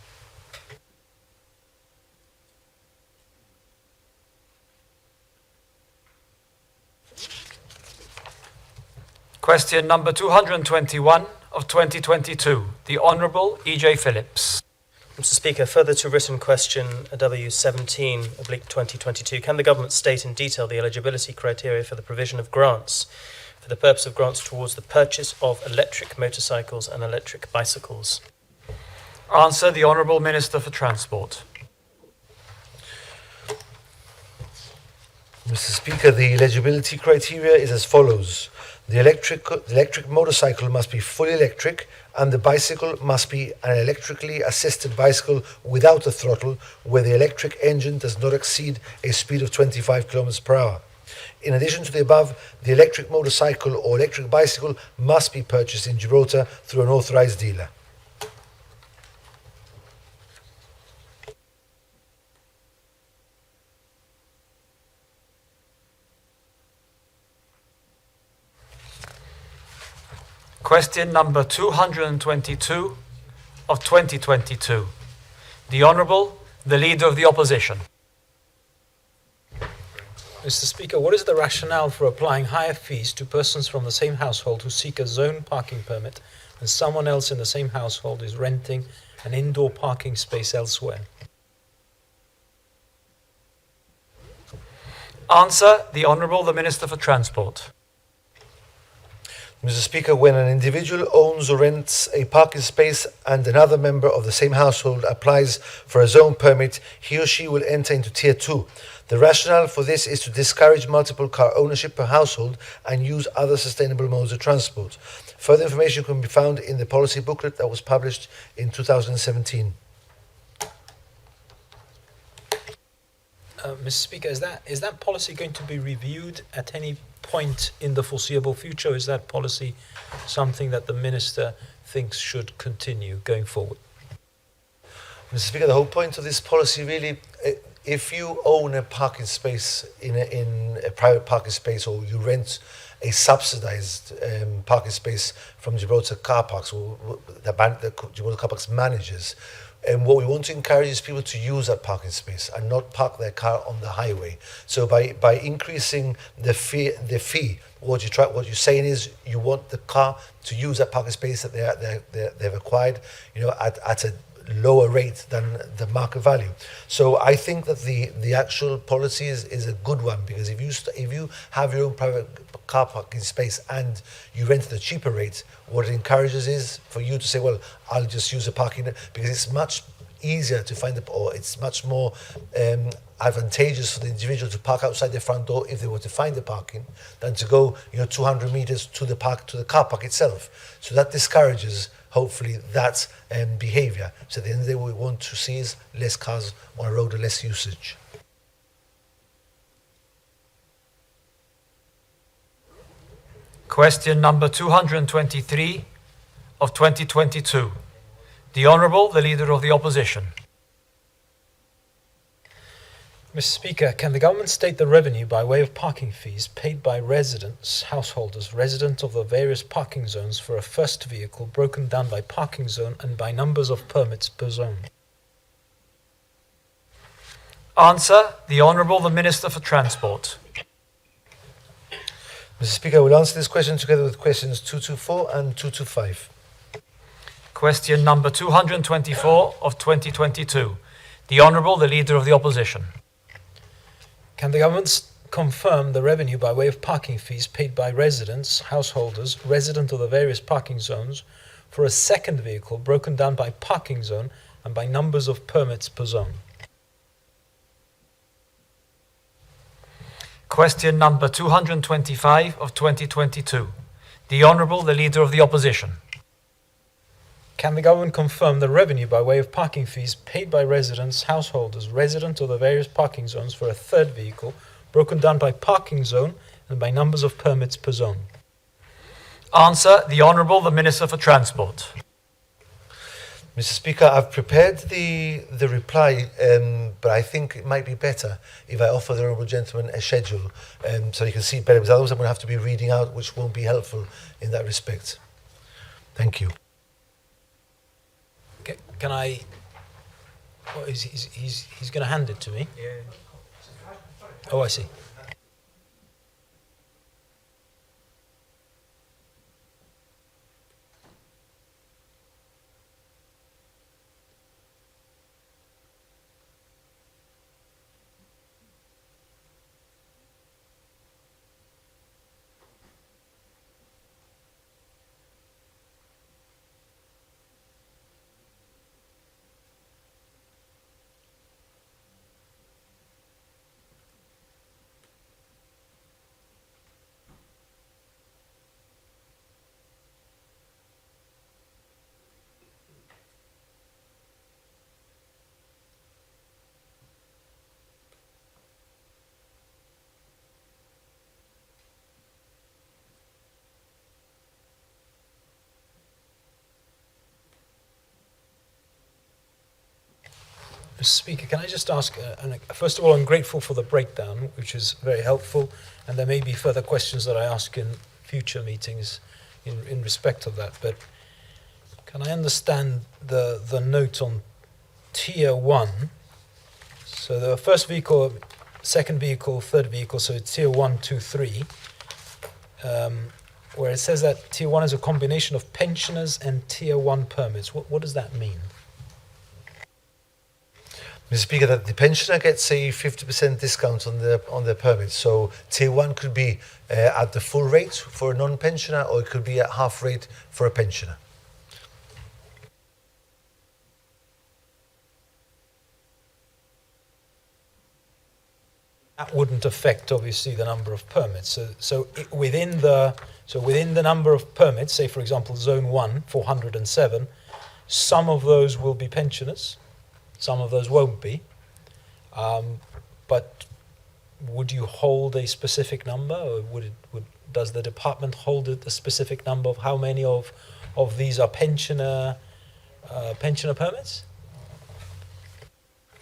Question number 221 of 2022. The Honourable E.J. Phillips. Mr. Speaker, further to written question W17/2022, can the government state in detail the eligibility criteria for the provision of grants for the purpose of grants towards the purchase of electric motorcycles and electric bicycles? Answer, the Honourable Minister for Transport. Mr. Speaker, the eligibility criteria is as follows. The electric motorcycle must be fully electric, and the bicycle must be an electrically assisted bicycle without a throttle, where the electric engine does not exceed a speed of 25 kilometers per hour. In addition to the above, the electric motorcycle or electric bicycle must be purchased in Gibraltar through an authorized dealer. Question number 222 of 2022. The Honourable, the Leader of the Opposition. Mr. Speaker, what is the rationale for applying higher fees to persons from the same household who seek a zone parking permit and someone else in the same household is renting an indoor parking space elsewhere? Answer, the Honourable, the Minister for Transport. Mr. Speaker, when an individual owns or rents a parking space and another member of the same household applies for a zone permit, he or she will enter into Tier 2. The rationale for this is to discourage multiple car ownership per household and use other sustainable modes of transport. Further information can be found in the policy booklet that was published in 2017. Mr. Speaker, is that policy going to be reviewed at any point in the foreseeable future? Is that policy something that the Minister thinks should continue going forward? Mr. Speaker, the whole point of this policy really, if you own a parking space in a private parking space, or you rent a subsidized parking space from Gibraltar car parks, or the Gibraltar car parks managers, and what we want to encourage is people to use that parking space and not park their car on the highway. So by increasing the fee, what you're saying is you want the car to use that parking space that they've acquired, at a lower rate than the market value. So I think that the actual policy is a good one, because if you have your own private car parking space and you rent at a cheaper rate, what it encourages is for you to say, well, I'll just use the parking, because it's much easier to find it's much more advantageous for the individual to park outside their front door if they were to find the parking than to go 200 meters to the car park itself. So that discourages hopefully that behavior. So at the end of the day, what we want to see is less cars on a road and less usage. Question number 223 of 2022. The Honourable, the Leader of the Opposition. Mr. Speaker, can the government state the revenue by way of parking fees paid by residents, householders, resident of the various parking zones for a first vehicle broken down by parking zone and by numbers of permits per zone? Answer, the Honourable, the Minister for Transport. Mr. Speaker, I will answer this question together with questions 224 and 225. Question number 224 of 2022. The Honourable, the Leader of the Opposition. Can the government confirm the revenue by way of parking fees paid by residents, householders, resident of the various parking zones for a second vehicle broken down by parking zone and by numbers of permits per zone? Question number 225 of 2022. The Honourable, the Leader of the Opposition. Can the government confirm the revenue by way of parking fees paid by residents, householders, resident of the various parking zones for a third vehicle broken down by parking zone and by numbers of permits per zone? Answer, the Honourable, the Minister for Transport. Mr. Speaker, I've prepared the reply, but I think it might be better if I offer the Honourable Gentleman a schedule so you can see it better, because otherwise I'm going to have to be reading out, which won't be helpful in that respect. Thank you. Can I... Well, he's going to hand it to me? Yeah. Oh, I see. Mr. Speaker, can I just ask, first of all, I'm grateful for the breakdown, which is very helpful, and there may be further questions that I ask in future meetings in respect of that, but can I understand the note on Tier 1? So the first vehicle, second vehicle, third vehicle, so it's Tier 1, 2, 3, where it says that Tier 1 is a combination of pensioners and Tier 1 permits. What does that mean? Mr. Speaker, that the pensioner gets a 50% discount on their permits. So Tier 1 could be at the full rate for a non-pensioner, or it could be at half rate for a pensioner. That wouldn't affect, obviously, the number of permits. So within the number of permits, say for example Zone 1, 407, some of those will be pensioners. Some of those won't be, but would you hold a specific number, or does the department hold a specific number of how many of these are pensioner permits?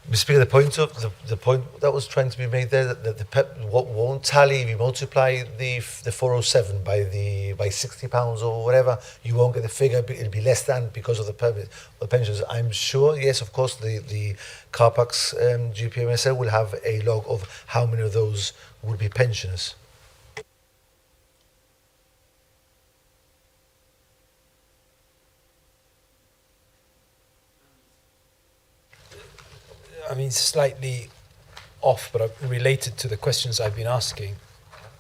Mr. Speaker, the point that was trying to be made there, that what won't tally if you multiply the 407 by £60 or whatever, you won't get the figure. It'll be less than because of the permit or the pensions. I'm sure, yes, of course, the car parks GPMSL will have a log of how many of those would be pensioners. I mean, slightly off, but related to the questions I've been asking.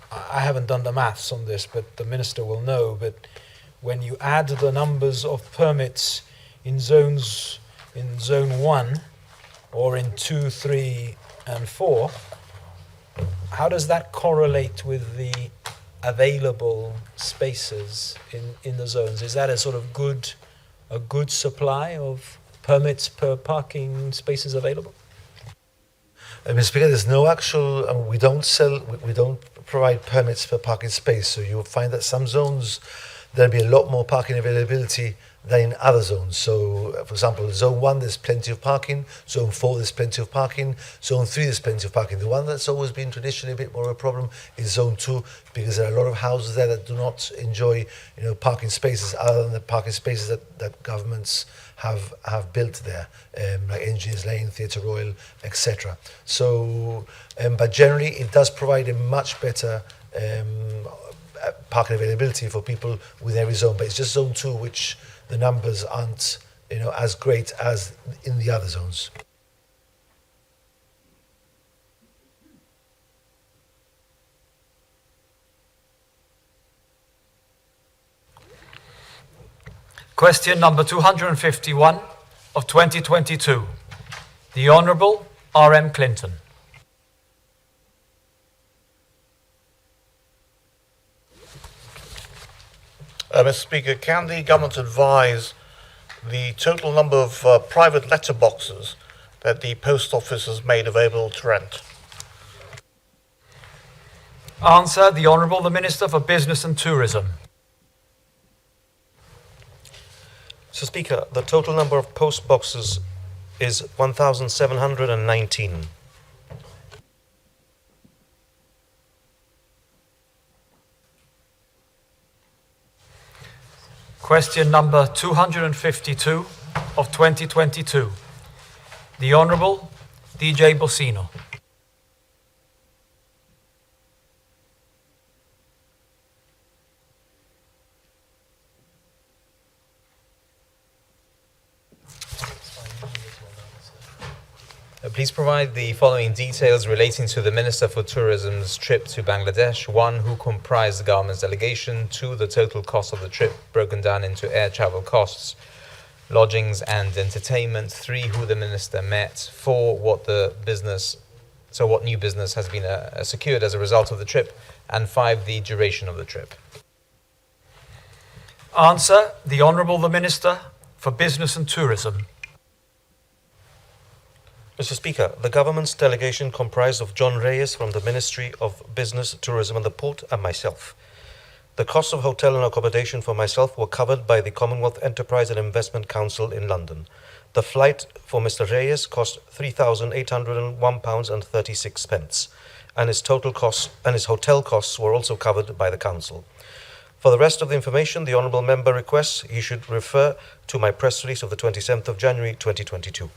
I haven't done the maths on this, but the Minister will know. But when you add the numbers of permits in Zone 1 or in 2, 3 and 4, how does that correlate with the available spaces in the zones? Is that a sort of a good supply of permits per parking spaces available? Mr. Speaker, there's no actual, we don't provide permits per parking space. So you'll find that some zones, there'll be a lot more parking availability than in other zones. So, for example, Zone 1, there's plenty of parking. Zone 4, there's plenty of parking. Zone 3, there's plenty of parking. The one that's always been traditionally a bit more of a problem is Zone 2, because there are a lot of houses there that do not enjoy, parking spaces other than the parking spaces that governments have built there, like Engineers Lane, Theatre Royal, etc. So, but generally, it does provide a much better parking availability for people within every zone. But it's just Zone 2 which the numbers aren't, as great as in the other zones. Question number 251 of 2022. The Honourable R.M. Clinton. Mr. Speaker, can the government advise the total number of private letterboxes that the post office has made available to rent? Answer, the Honourable the Minister for Business and Tourism. Mr. Speaker, the total number of post boxes is 1,719. Question number 252 of 2022. The Honourable DJ Bossino. Please provide the following details relating to the Minister for Tourism's trip to Bangladesh. 1. Who comprised the government's delegation? 2. The total cost of the trip broken down into air travel costs, lodgings and entertainment. 3. Who the Minister met. 4. What new business has been secured as a result of the trip. And 5. The duration of the trip. Answer, the Honourable the Minister for Business and Tourism. Mr. Speaker, the government's delegation comprised of John Reyes from the Ministry of Business, Tourism and the Port and myself. The costs of hotel and accommodation for myself were covered by the Commonwealth Enterprise and Investment Council in London. The flight for Mr. Reyes cost £3,801.36, and his hotel costs were also covered by the Council. For the rest of the information, the Honourable Member requests he should refer to my press release of the 27th of January 2022.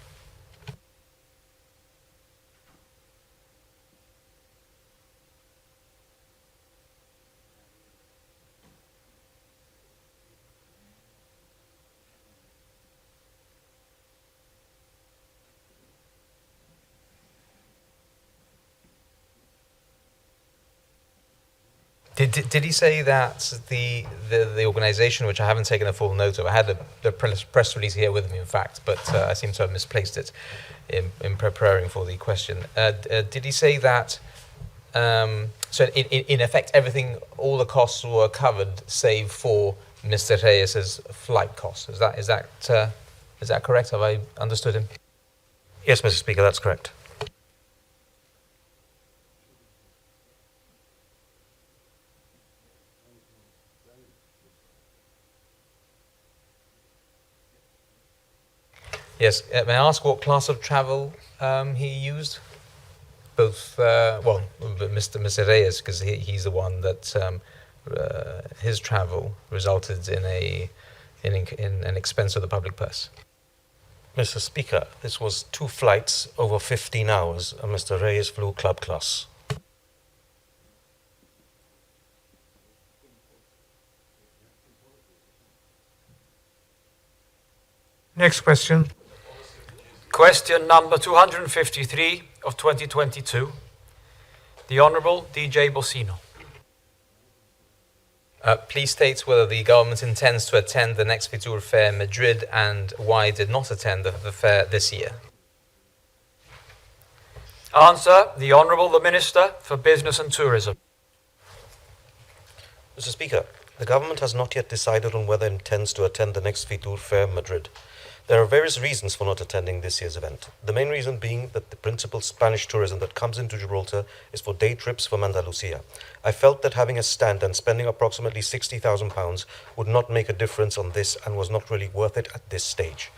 Did he say that the organisation, which I haven't taken a full note of, I had the press release here with me, in fact, but I seem to have misplaced it in preparing for the question. Did he say that, so in effect, all the costs were covered, save for Mr. Reyes's flight costs? Is that correct? Have I understood him? Yes, Mr. Speaker, that's correct. Yes. May I ask what class of travel he used? Both, Mr. Reyes, because he's the one that his travel resulted in an expense of the public purse. Mr. Speaker, this was 2 flights over 15 hours, and Mr. Reyes flew club class. Next question. Question number 253 of 2022. The Honourable DJ Bossino. Please state whether the government intends to attend the next Fitur Fair in Madrid and why it did not attend the fair this year. Answer, the Honourable the Minister for Business and Tourism. Mr. Speaker, the government has not yet decided on whether it intends to attend the next Fitur Fair in Madrid. There are various reasons for not attending this year's event. The main reason being that the principal Spanish tourism that comes into Gibraltar is for day trips from Andalusia. I felt that having a stand and spending approximately £60,000 would not make a difference on this and was not really worth it at this stage.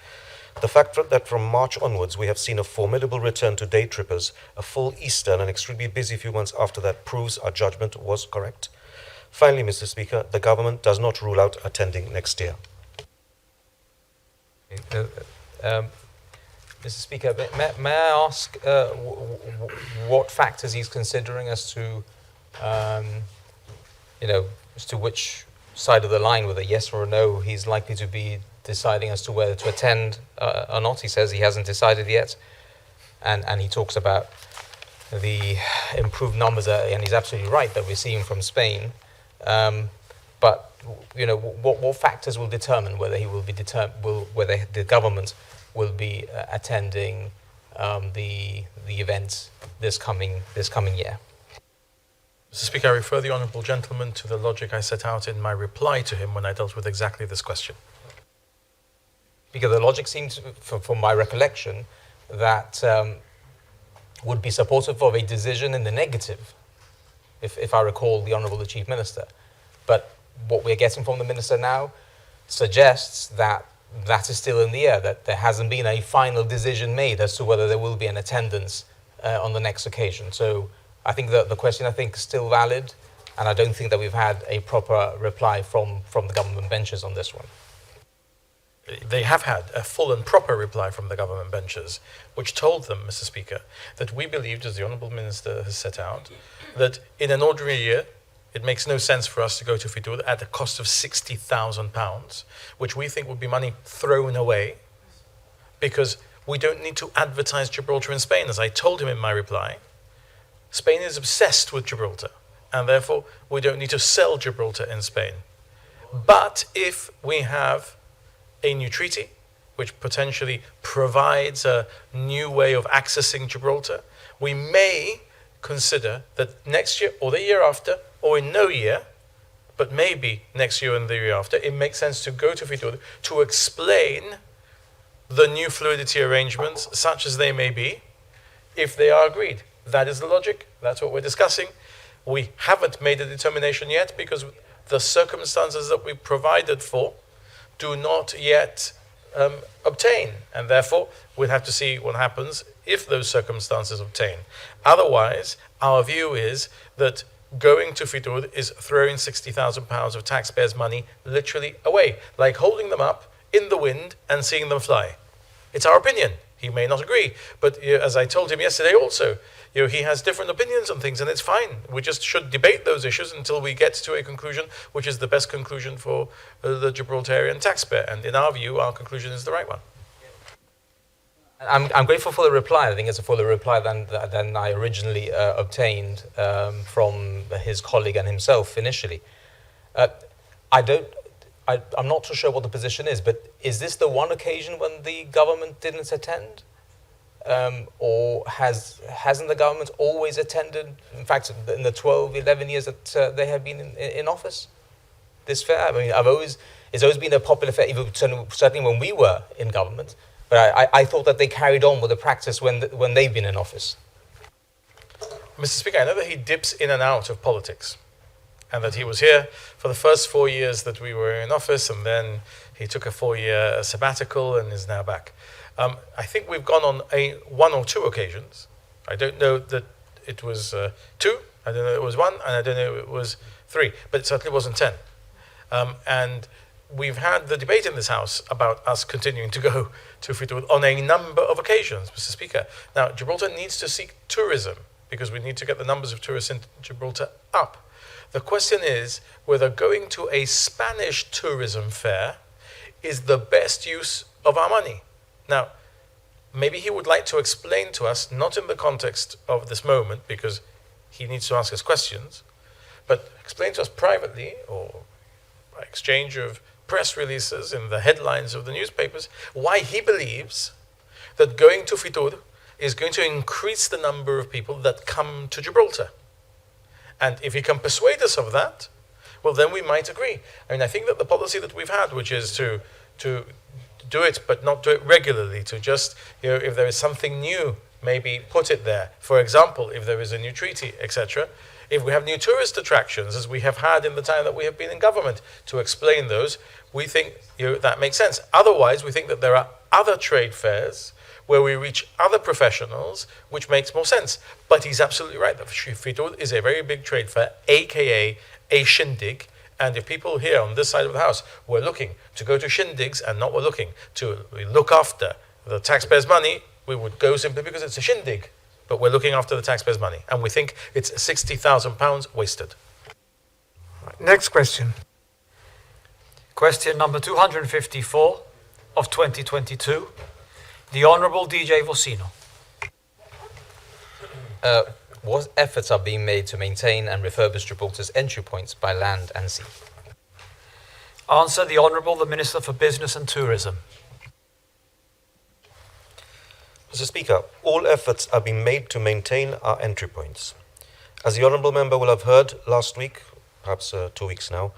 The fact that from March onwards we have seen a formidable return to day trippers, a full Easter and an extremely busy few months after that proves our judgment was correct. Finally, Mr. Speaker, the government does not rule out attending next year. Mr. Speaker, may I ask what factors he's considering as to, as to which side of the line, whether yes or no, he's likely to be deciding as to whether to attend or not? He says he hasn't decided yet, and he talks about the improved numbers, and he's absolutely right that we're seeing from Spain. But what factors will determine whether he will be whether the government will be attending the event this coming year? Mr. Speaker, I refer the honourable gentleman to the logic I set out in my reply to him when I dealt with exactly this question. Because the logic seems, from my recollection, that would be supportive of a decision in the negative, if I recall the Honourable the Chief Minister. But what we're getting from the Minister now suggests that that is still in the air, that there hasn't been a final decision made as to whether there will be an attendance on the next occasion. So I think that the question, is still valid, and I don't think that we've had a proper reply from the government benches on this one. They have had a full and proper reply from the government benches, which told them, Mr. Speaker, that we believed, as the Honourable Minister has set out, that in an ordinary year, it makes no sense for us to go to Fitur at a cost of £60,000, which we think would be money thrown away, because we don't need to advertise Gibraltar in Spain. As I told him in my reply, Spain is obsessed with Gibraltar, and therefore we don't need to sell Gibraltar in Spain. But if we have a new treaty, which potentially provides a new way of accessing Gibraltar, we may consider that next year or the year after, or in no year, but maybe next year and the year after, it makes sense to go to Fitur to explain the new fluidity arrangements, such as they may be, if they are agreed. That is the logic. That's what we're discussing. We haven't made a determination yet because the circumstances that we provided for do not yet obtain, and therefore we'll have to see what happens if those circumstances obtain. Otherwise, our view is that going to Fitur is throwing £60,000 of taxpayers' money literally away, like holding them up in the wind and seeing them fly. It's our opinion. He may not agree, but as I told him yesterday also, he has different opinions on things, and it's fine. We just should debate those issues until we get to a conclusion which is the best conclusion for the Gibraltarian taxpayer. And in our view, our conclusion is the right one. I'm grateful for the reply. I think it's a fuller reply than I originally obtained from his colleague and himself initially. I'm not too sure what the position is, but is this the one occasion when the government didn't attend? Or hasn't the government always attended, in fact, in the 12, 11 years that they have been in office, this fair? I mean, it's always been a popular fair, even certainly when we were in government, but I thought that they carried on with the practice when they've been in office. Mr. Speaker, I know that he dips in and out of politics, and that he was here for the first 4 years that we were in office, and then he took a 4-year sabbatical and is now back. I think we've gone on one or two occasions. I don't know that it was 2, I don't know it was 1, and I don't know it was 3, but it certainly wasn't 10. And we've had the debate in this House about us continuing to go to Fitur on a number of occasions, Mr. Speaker. Now, Gibraltar needs to seek tourism, because we need to get the numbers of tourists in Gibraltar up. The question is whether going to a Spanish tourism fair is the best use of our money. Now, maybe he would like to explain to us, not in the context of this moment, because he needs to ask us questions, but explain to us privately, or by exchange of press releases in the headlines of the newspapers, why he believes that going to Fitur is going to increase the number of people that come to Gibraltar. And if he can persuade us of that, well, then we might agree. I mean, I think that the policy that we've had, which is to do it, but not do it regularly, to just, if there is something new, maybe put it there. For example, if there is a new treaty, etc. If we have new tourist attractions, as we have had in the time that we have been in government, to explain those, we think that makes sense. Otherwise, we think that there are other trade fairs where we reach other professionals, which makes more sense. But he's absolutely right. The Fitur is a very big trade fair, aka a shindig. And if people here on this side of the house were looking to go to shindigs and not were looking to look after the taxpayers' money, we would go simply because it's a shindig. But we're looking after the taxpayers' money. And we think it's £60,000 wasted. Next question. Question number 254 of 2022. The Honourable DJ Vocino. What efforts are being made to maintain and refurbish Gibraltar's entry points by land and sea? Answer, the Honourable the Minister for Business and Tourism. Mr. Speaker, all efforts are being made to maintain our entry points. As the Honourable Member will have heard last week, perhaps 2 weeks now,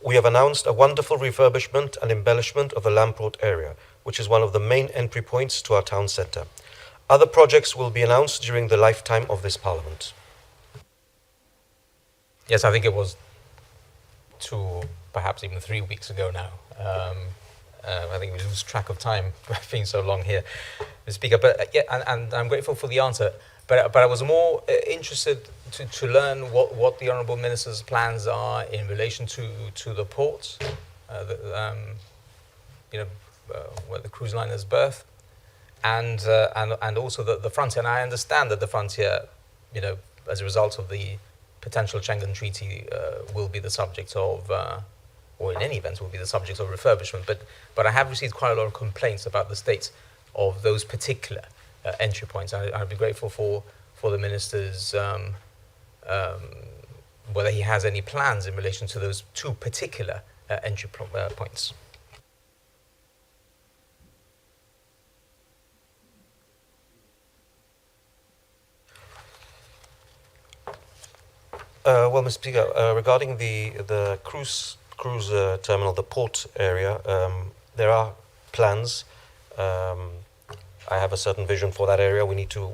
we have announced a wonderful refurbishment and embellishment of the Lamport area, which is one of the main entry points to our town centre. Other projects will be announced during the lifetime of this Parliament. Yes, I think it was 2, perhaps even 3 weeks ago now. I think we lose track of time being so long here, Mr. Speaker. But yeah, and I'm grateful for the answer. But I was more interested to learn what the Honourable Minister's plans are in relation to the ports, where the cruise liners berth, and also the frontier. And I understand that the frontier, as a result of the potential Schengen Treaty, will be the subject of, or in any event will be the subject of refurbishment. But I have received quite a lot of complaints about the state of those particular entry points. I'd be grateful for the Minister's, whether he has any plans in relation to those 2 particular entry points. Well, Mr. Speaker, regarding the cruise terminal, the port area, there are plans. I have a certain vision for that area. We need to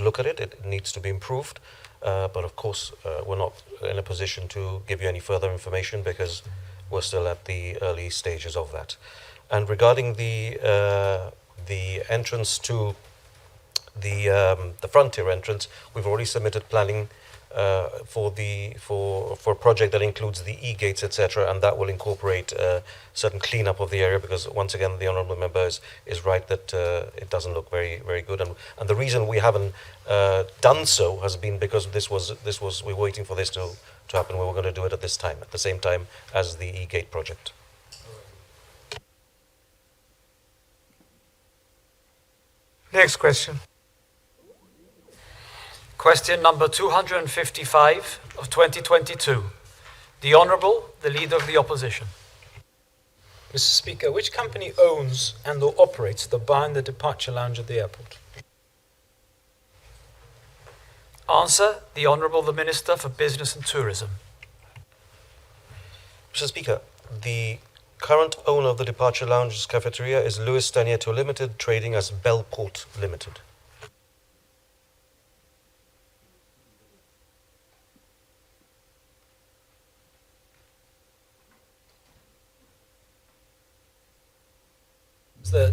look at it. It needs to be improved. But of course, we're not in a position to give you any further information because we're still at the early stages of that. And regarding the entrance to the frontier entrance, we've already submitted planning for a project that includes the e-gates, etc., and that will incorporate certain cleanup of the area, because once again the Honourable Member is right that it doesn't look very, very good, and the reason we haven't done so has been because we were waiting for this to happen. We were going to do it at the same time as the e-gate project. Next question. Question number 255 of 2022. The Honourable, the Leader of the Opposition. Mr. Speaker, which company owns and or operates the bar and the departure lounge at the airport? Answer, the Honourable the Minister for Business and Tourism. Mr. Speaker, the current owner of the departure lounge's cafeteria is Louis Stagneto Limited, trading as Bellport Limited.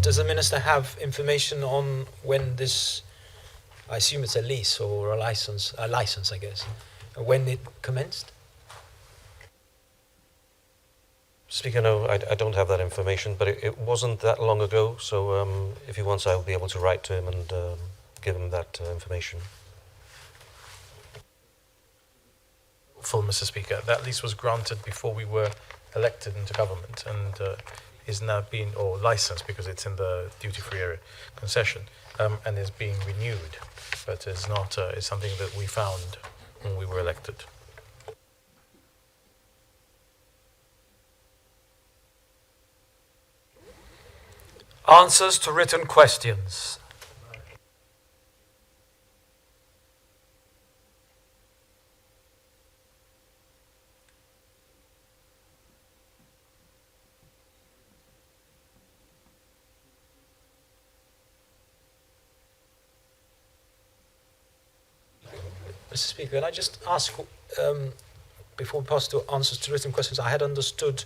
Does the Minister have information on when this, I assume it's a lease or a license, I guess, when it commenced? Speaker, no, I don't have that information, but it wasn't that long ago, so if he wants, I'll be able to write to him and give him that information. Full, Mr. Speaker, that lease was granted before we were elected into government, and is now being, or licensed because it's in the duty-free area concession, and is being renewed, but is not, is something that we found when we were elected. Answers to written questions. Mr. Speaker, can I just ask, before we pass to answers to written questions, I had understood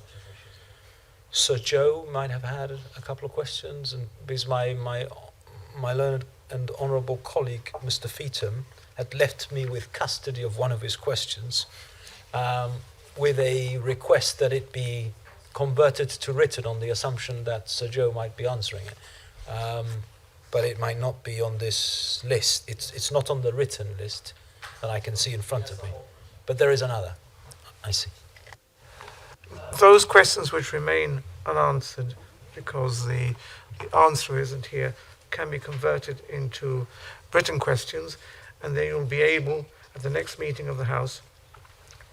Sir Joe might have had a couple of questions, and because my learned and honourable colleague, Mr. Feetham, had left me with custody of one of his questions, with a request that it be converted to written on the assumption that Sir Joe might be answering it. But it might not be on this list. It's not on the written list that I can see in front of me. But there is another. I see. Those questions which remain unanswered because the answer isn't here can be converted into written questions, and then you'll be able, at the next meeting of the House,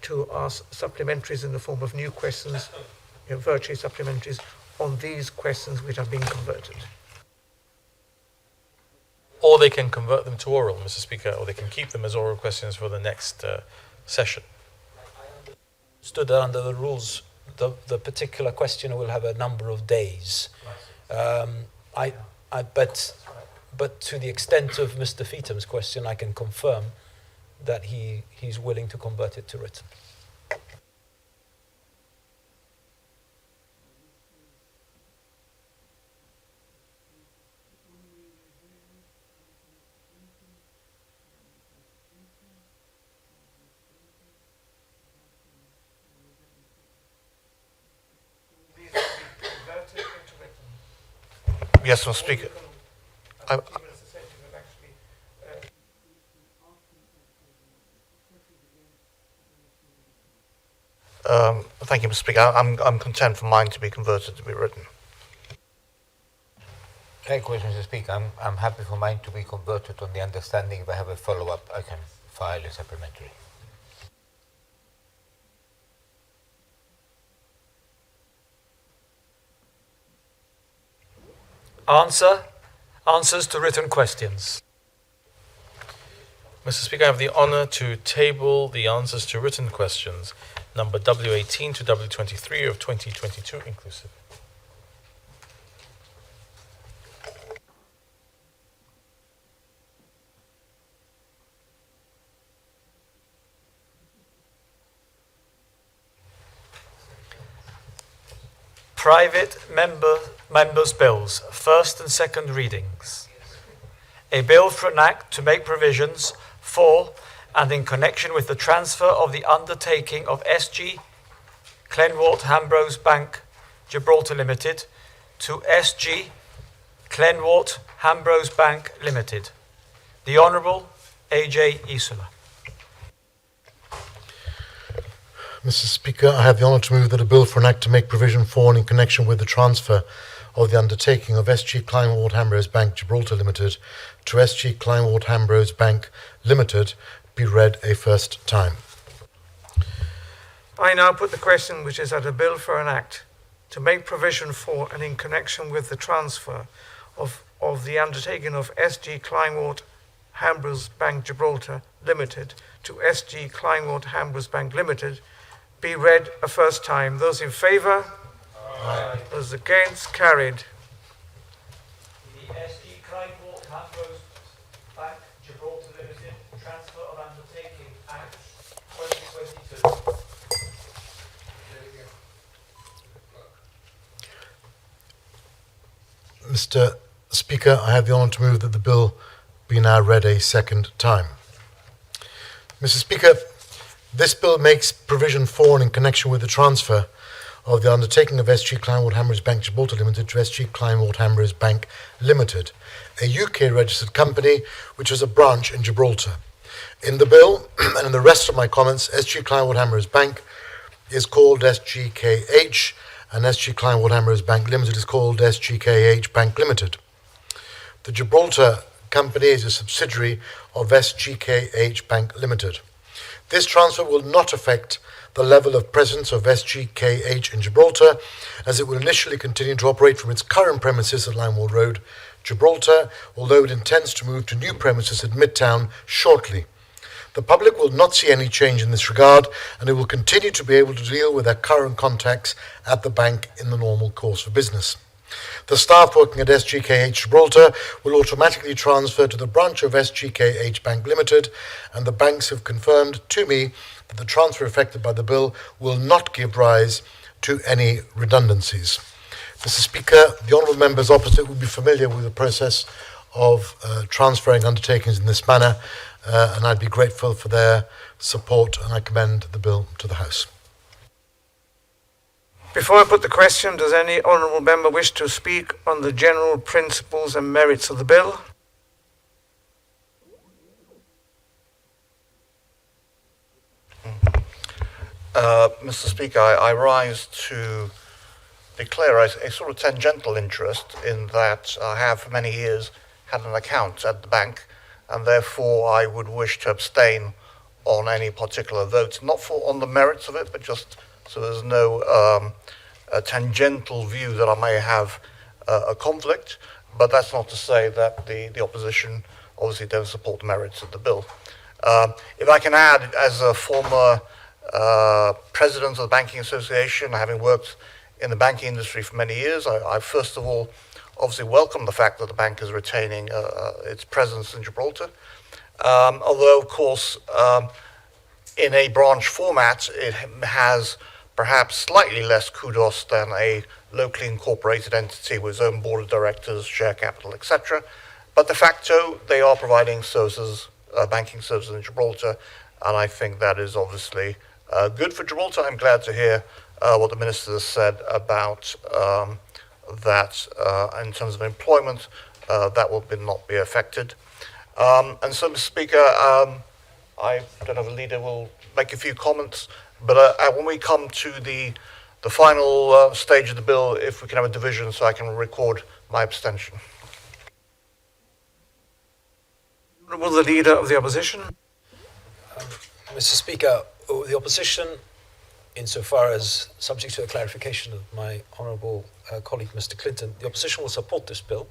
to ask supplementaries in the form of new questions, virtually supplementaries, on these questions which are being converted. Or they can convert them to oral, Mr. Speaker, or they can keep them as oral questions for the next session. Understood that under the rules, the particular question will have a number of days. But to the extent of Mr. Feetham's question, I can confirm that he's willing to convert it to written. Yes, Mr. Speaker. Thank you, Mr. Speaker. I'm content for mine to be converted to be written. Likewise, Mr. Speaker, I'm happy for mine to be converted on the understanding if I have a follow-up, I can file a supplementary. Answers to written questions. Mr. Speaker, I have the honour to table the answers to written questions, number W18 to W23 of 2022 inclusive. Private members' bills, first and second readings. A bill for an act to make provisions for and in connection with the transfer of the undertaking of SG Clenwalt Hambros Bank Gibraltar Limited to SG Clenwalt Hambros Bank Limited. The Honourable A.J. Isola. Mr. Speaker, I have the honour to move that a bill for an act to make provision for and in connection with the transfer of the undertaking of SG Kleinwald Hambros Bank Gibraltar Limited to SG Kleinwald Hambros Bank Limited be read a first time. I now put the question, which is that a bill for an act to make provision for and in connection with the transfer of the undertaking of SG Kleinwald Hambros Bank Gibraltar Limited to SG Kleinwald Hambros Bank Limited be read a first time. Those in favour? Aye. Those against? Carried. The SG Kleinwalt Hambros Bank Gibraltar Limited Transfer of Undertaking Act 2022. Mr. Speaker, I have the honour to move that the bill be now read a second time. Mr. Speaker, this bill makes provision for and in connection with the transfer of the undertaking of SG Kleinwald Hambros Bank Gibraltar Limited to SG Kleinwald Hambros Bank Limited, a UK registered company which has a branch in Gibraltar. In the bill and in the rest of my comments, SG Kleinwald Hambros Bank is called SGKH and SG Kleinwald Hambros Bank Limited is called SGKH Bank Limited. The Gibraltar company is a subsidiary of SGKH Bank Limited. This transfer will not affect the level of presence of SGKH in Gibraltar, as it will initially continue to operate from its current premises at Linewall Road, Gibraltar, although it intends to move to new premises at Midtown shortly. The public will not see any change in this regard, and it will continue to be able to deal with their current contacts at the bank in the normal course of business. The staff working at SGKH Gibraltar will automatically transfer to the branch of SGKH Bank Limited, and the banks have confirmed to me that the transfer effected by the bill will not give rise to any redundancies. Mr. Speaker, the honourable members opposite will be familiar with the process of transferring undertakings in this manner, and I'd be grateful for their support, and I commend the bill to the House. Before I put the question, does any honourable member wish to speak on the general principles and merits of the bill? Mr. Speaker, I rise to declare a sort of tangential interest in that I have for many years had an account at the bank, and therefore I would wish to abstain on any particular vote, not on the merits of it, but just so there's no a tangential view that I may have a conflict. But that's not to say that the opposition obviously don't support the merits of the bill. If I can add, as a former president of the Banking Association, having worked in the banking industry for many years, I first of all obviously welcome the fact that the bank is retaining its presence in Gibraltar. Although, of course, in a branch format, it has perhaps slightly less kudos than a locally incorporated entity with its own board of directors, share capital, etc. But de facto, they are providing services, banking services in Gibraltar, and I think that is obviously good for Gibraltar. I'm glad to hear what the Minister has said about that in terms of employment, that will not be affected. And so, Mr. Speaker, I don't know if the leader will make a few comments, but when we come to the final stage of the bill, if we can have a division so I can record my abstention. Will the Leader of the Opposition? Mr. Speaker, the opposition, insofar as subject to a clarification of my honourable colleague Mr. Clinton, the opposition will support this bill.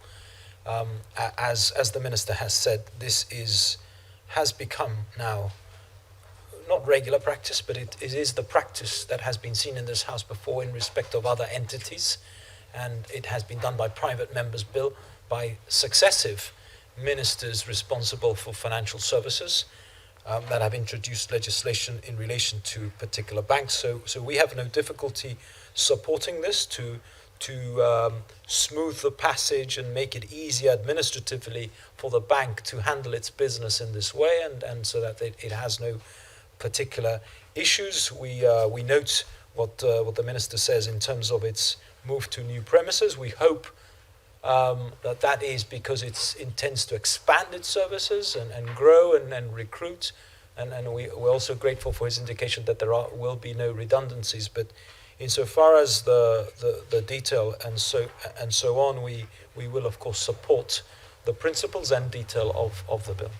As the Minister has said, this has become now not regular practice, but it is the practice that has been seen in this House before in respect of other entities, and it has been done by private members' bill by successive ministers responsible for financial services that have introduced legislation in relation to particular banks. So we have no difficulty supporting this to smooth the passage and make it easier administratively for the bank to handle its business in this way, and so that it has no particular issues. We note what the Minister says in terms of its move to new premises. We hope that is because it intends to expand its services and grow and recruit, and we're also grateful for his indication that there will be no redundancies. But insofar as the detail and so on, we will of course support the principles and detail of the bill.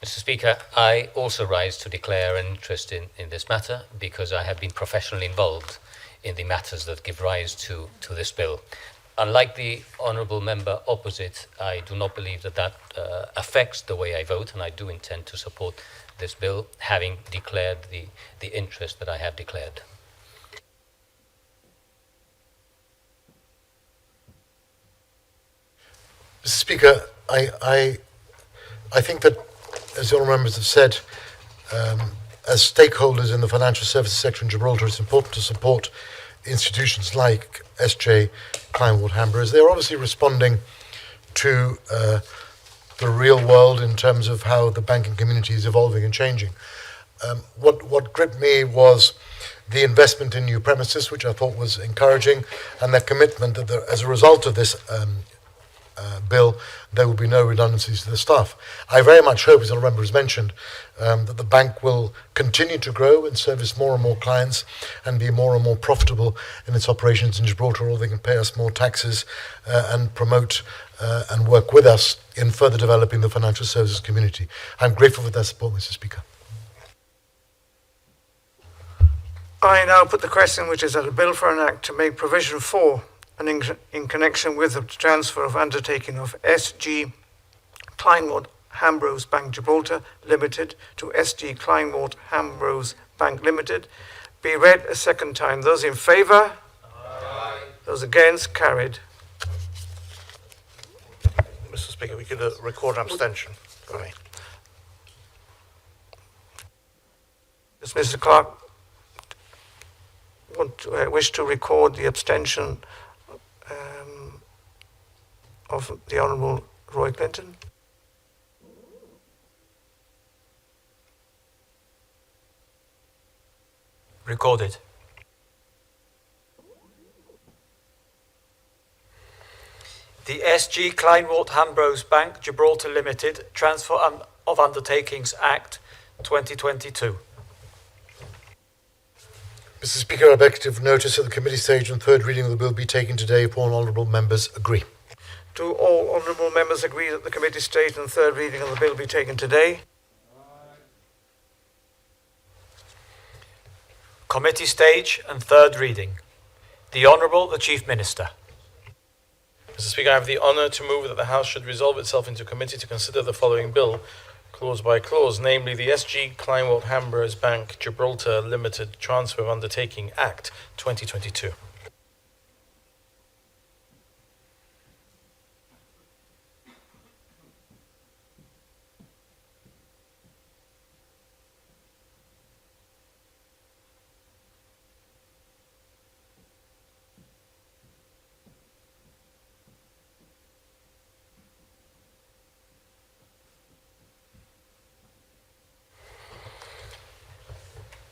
Mr. Speaker, I also rise to declare an interest in this matter because I have been professionally involved in the matters that give rise to this bill. Unlike the honourable member opposite, I do not believe that affects the way I vote, and I do intend to support this bill, having declared the interest that I have declared. Mr. Speaker, I think that, as the honourable members have said, as stakeholders in the financial services sector in Gibraltar, it's important to support institutions like SJ Kleinwort Hambers. They're obviously responding to the real world in terms of how the banking community is evolving and changing. What gripped me was the investment in new premises, which I thought was encouraging, and their commitment that as a result of this bill, there will be no redundancies to the staff. I very much hope, as the member has mentioned, that the bank will continue to grow and service more and more clients and be more and more profitable in its operations in Gibraltar, or they can pay us more taxes and promote and work with us in further developing the financial services community. I'm grateful for their support, Mr. Speaker. I now put the question, which is that a bill for an act to make provision for and in connection with the transfer of undertaking of SG Kleinwort Hambros Bank Gibraltar Limited to SG Kleinwort Hambros Bank Limited be read a second time. Those in favour? Aye. Those against? Carried. Mr. Speaker, we could record an abstention. For me. Does Mr. Clerk wish to record the abstention of the Honourable Roy Clinton? Recorded. The SG Kleinwort Hambros Bank Gibraltar Limited Transfer of Undertakings Act 2022. Mr. Speaker, I beg to notice at the committee stage and third reading of the bill be taken today if all honourable members agree. Do all honourable members agree that the committee stage and third reading of the bill be taken today? Committee stage and third reading. The Honourable the Chief Minister. Mr. Speaker, I have the honour to move that the House should resolve itself into committee to consider the following bill, clause by clause, namely the SG Kleinwort Hambros Bank Gibraltar Limited Transfer of Undertaking Act 2022.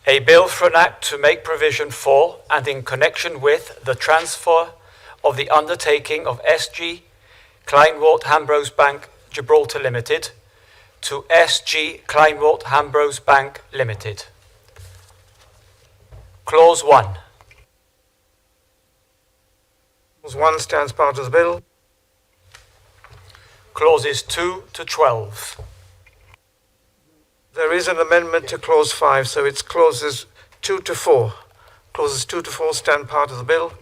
A bill for an act to make provision for and in connection with the transfer of the undertaking of SG Kleinwort Hambros Bank Gibraltar Limited to SG Kleinwort Hambros Bank Limited. Clause 1. Clause 1 stands part of the bill. Clauses 2 to 12. There is an amendment to clause 5, so it's clauses 2 to 4. Clauses 2 to 4 stand part of the bill.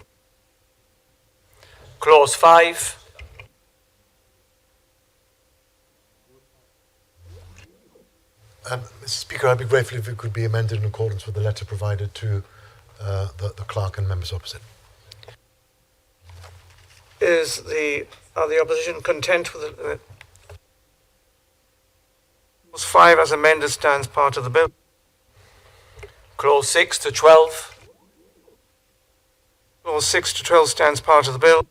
Clause 5. Mr. Speaker, I'd be grateful if it could be amended in accordance with the letter provided to the clerk and members opposite. Are the opposition content with it? Clause 5 as amended stands part of the bill. Clause 6 to 12. Clause 6 to 12 stands part of the bill.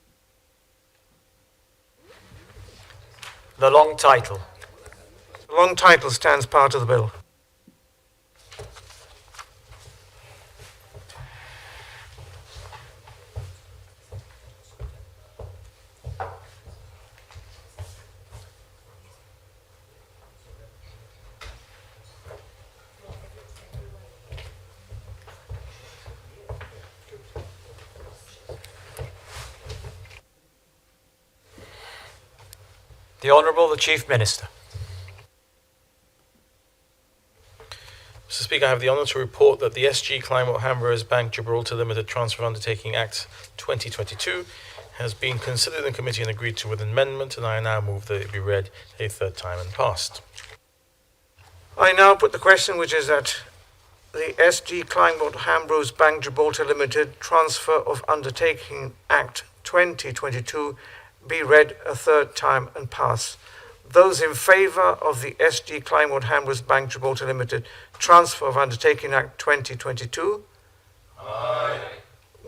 The long title. The long title stands part of the bill. The Honourable the Chief Minister. Mr. Speaker, I have the honour to report that the SG Kleinwort Hambros Bank Gibraltar Limited Transfer of Undertaking Act 2022 has been considered in committee and agreed to with amendment, and I now move that it be read a third time and passed. I now put the question, which is that the SG Kleinwort Hambros Bank Gibraltar Limited Transfer of Undertaking Act 2022 be read a third time and pass. Those in favour of the SG Kleinwort Hambros Bank Gibraltar Limited Transfer of Undertaking Act 2022? Aye.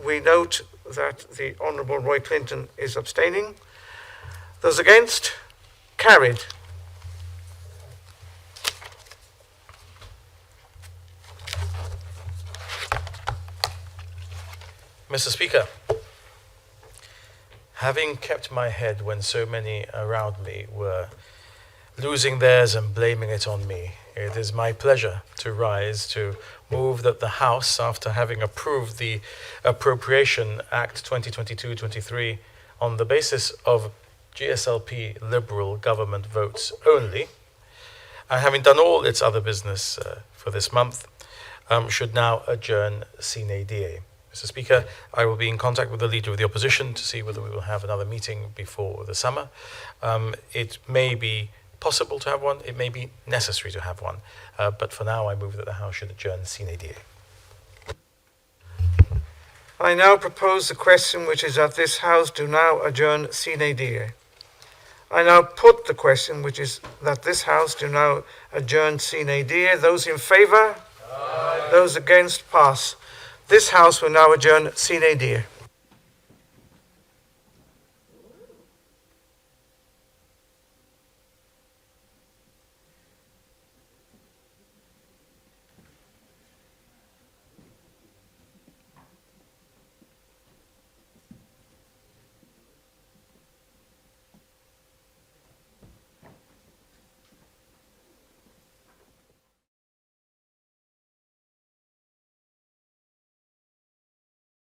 We note that the Honourable Roy Clinton is abstaining. Those against? Carried. Mr. Speaker, having kept my head when so many around me were losing theirs and blaming it on me, it is my pleasure to rise to move that the House, after having approved the Appropriation Act 2022-23 on the basis of GSLP Liberal government votes only, and having done all its other business for this month, should now adjourn sine die. Mr. Speaker, I will be in contact with the Leader of the Opposition to see whether we will have another meeting before the summer. It may be possible to have one, it may be necessary to have one. But for now, I move that the House should adjourn sine die. I now propose the question which is that this House do now adjourn sine die. I now put the question which is that this House do now adjourn sine die. Those in favour? Aye. Those against? Pass. This House will now adjourn sine die.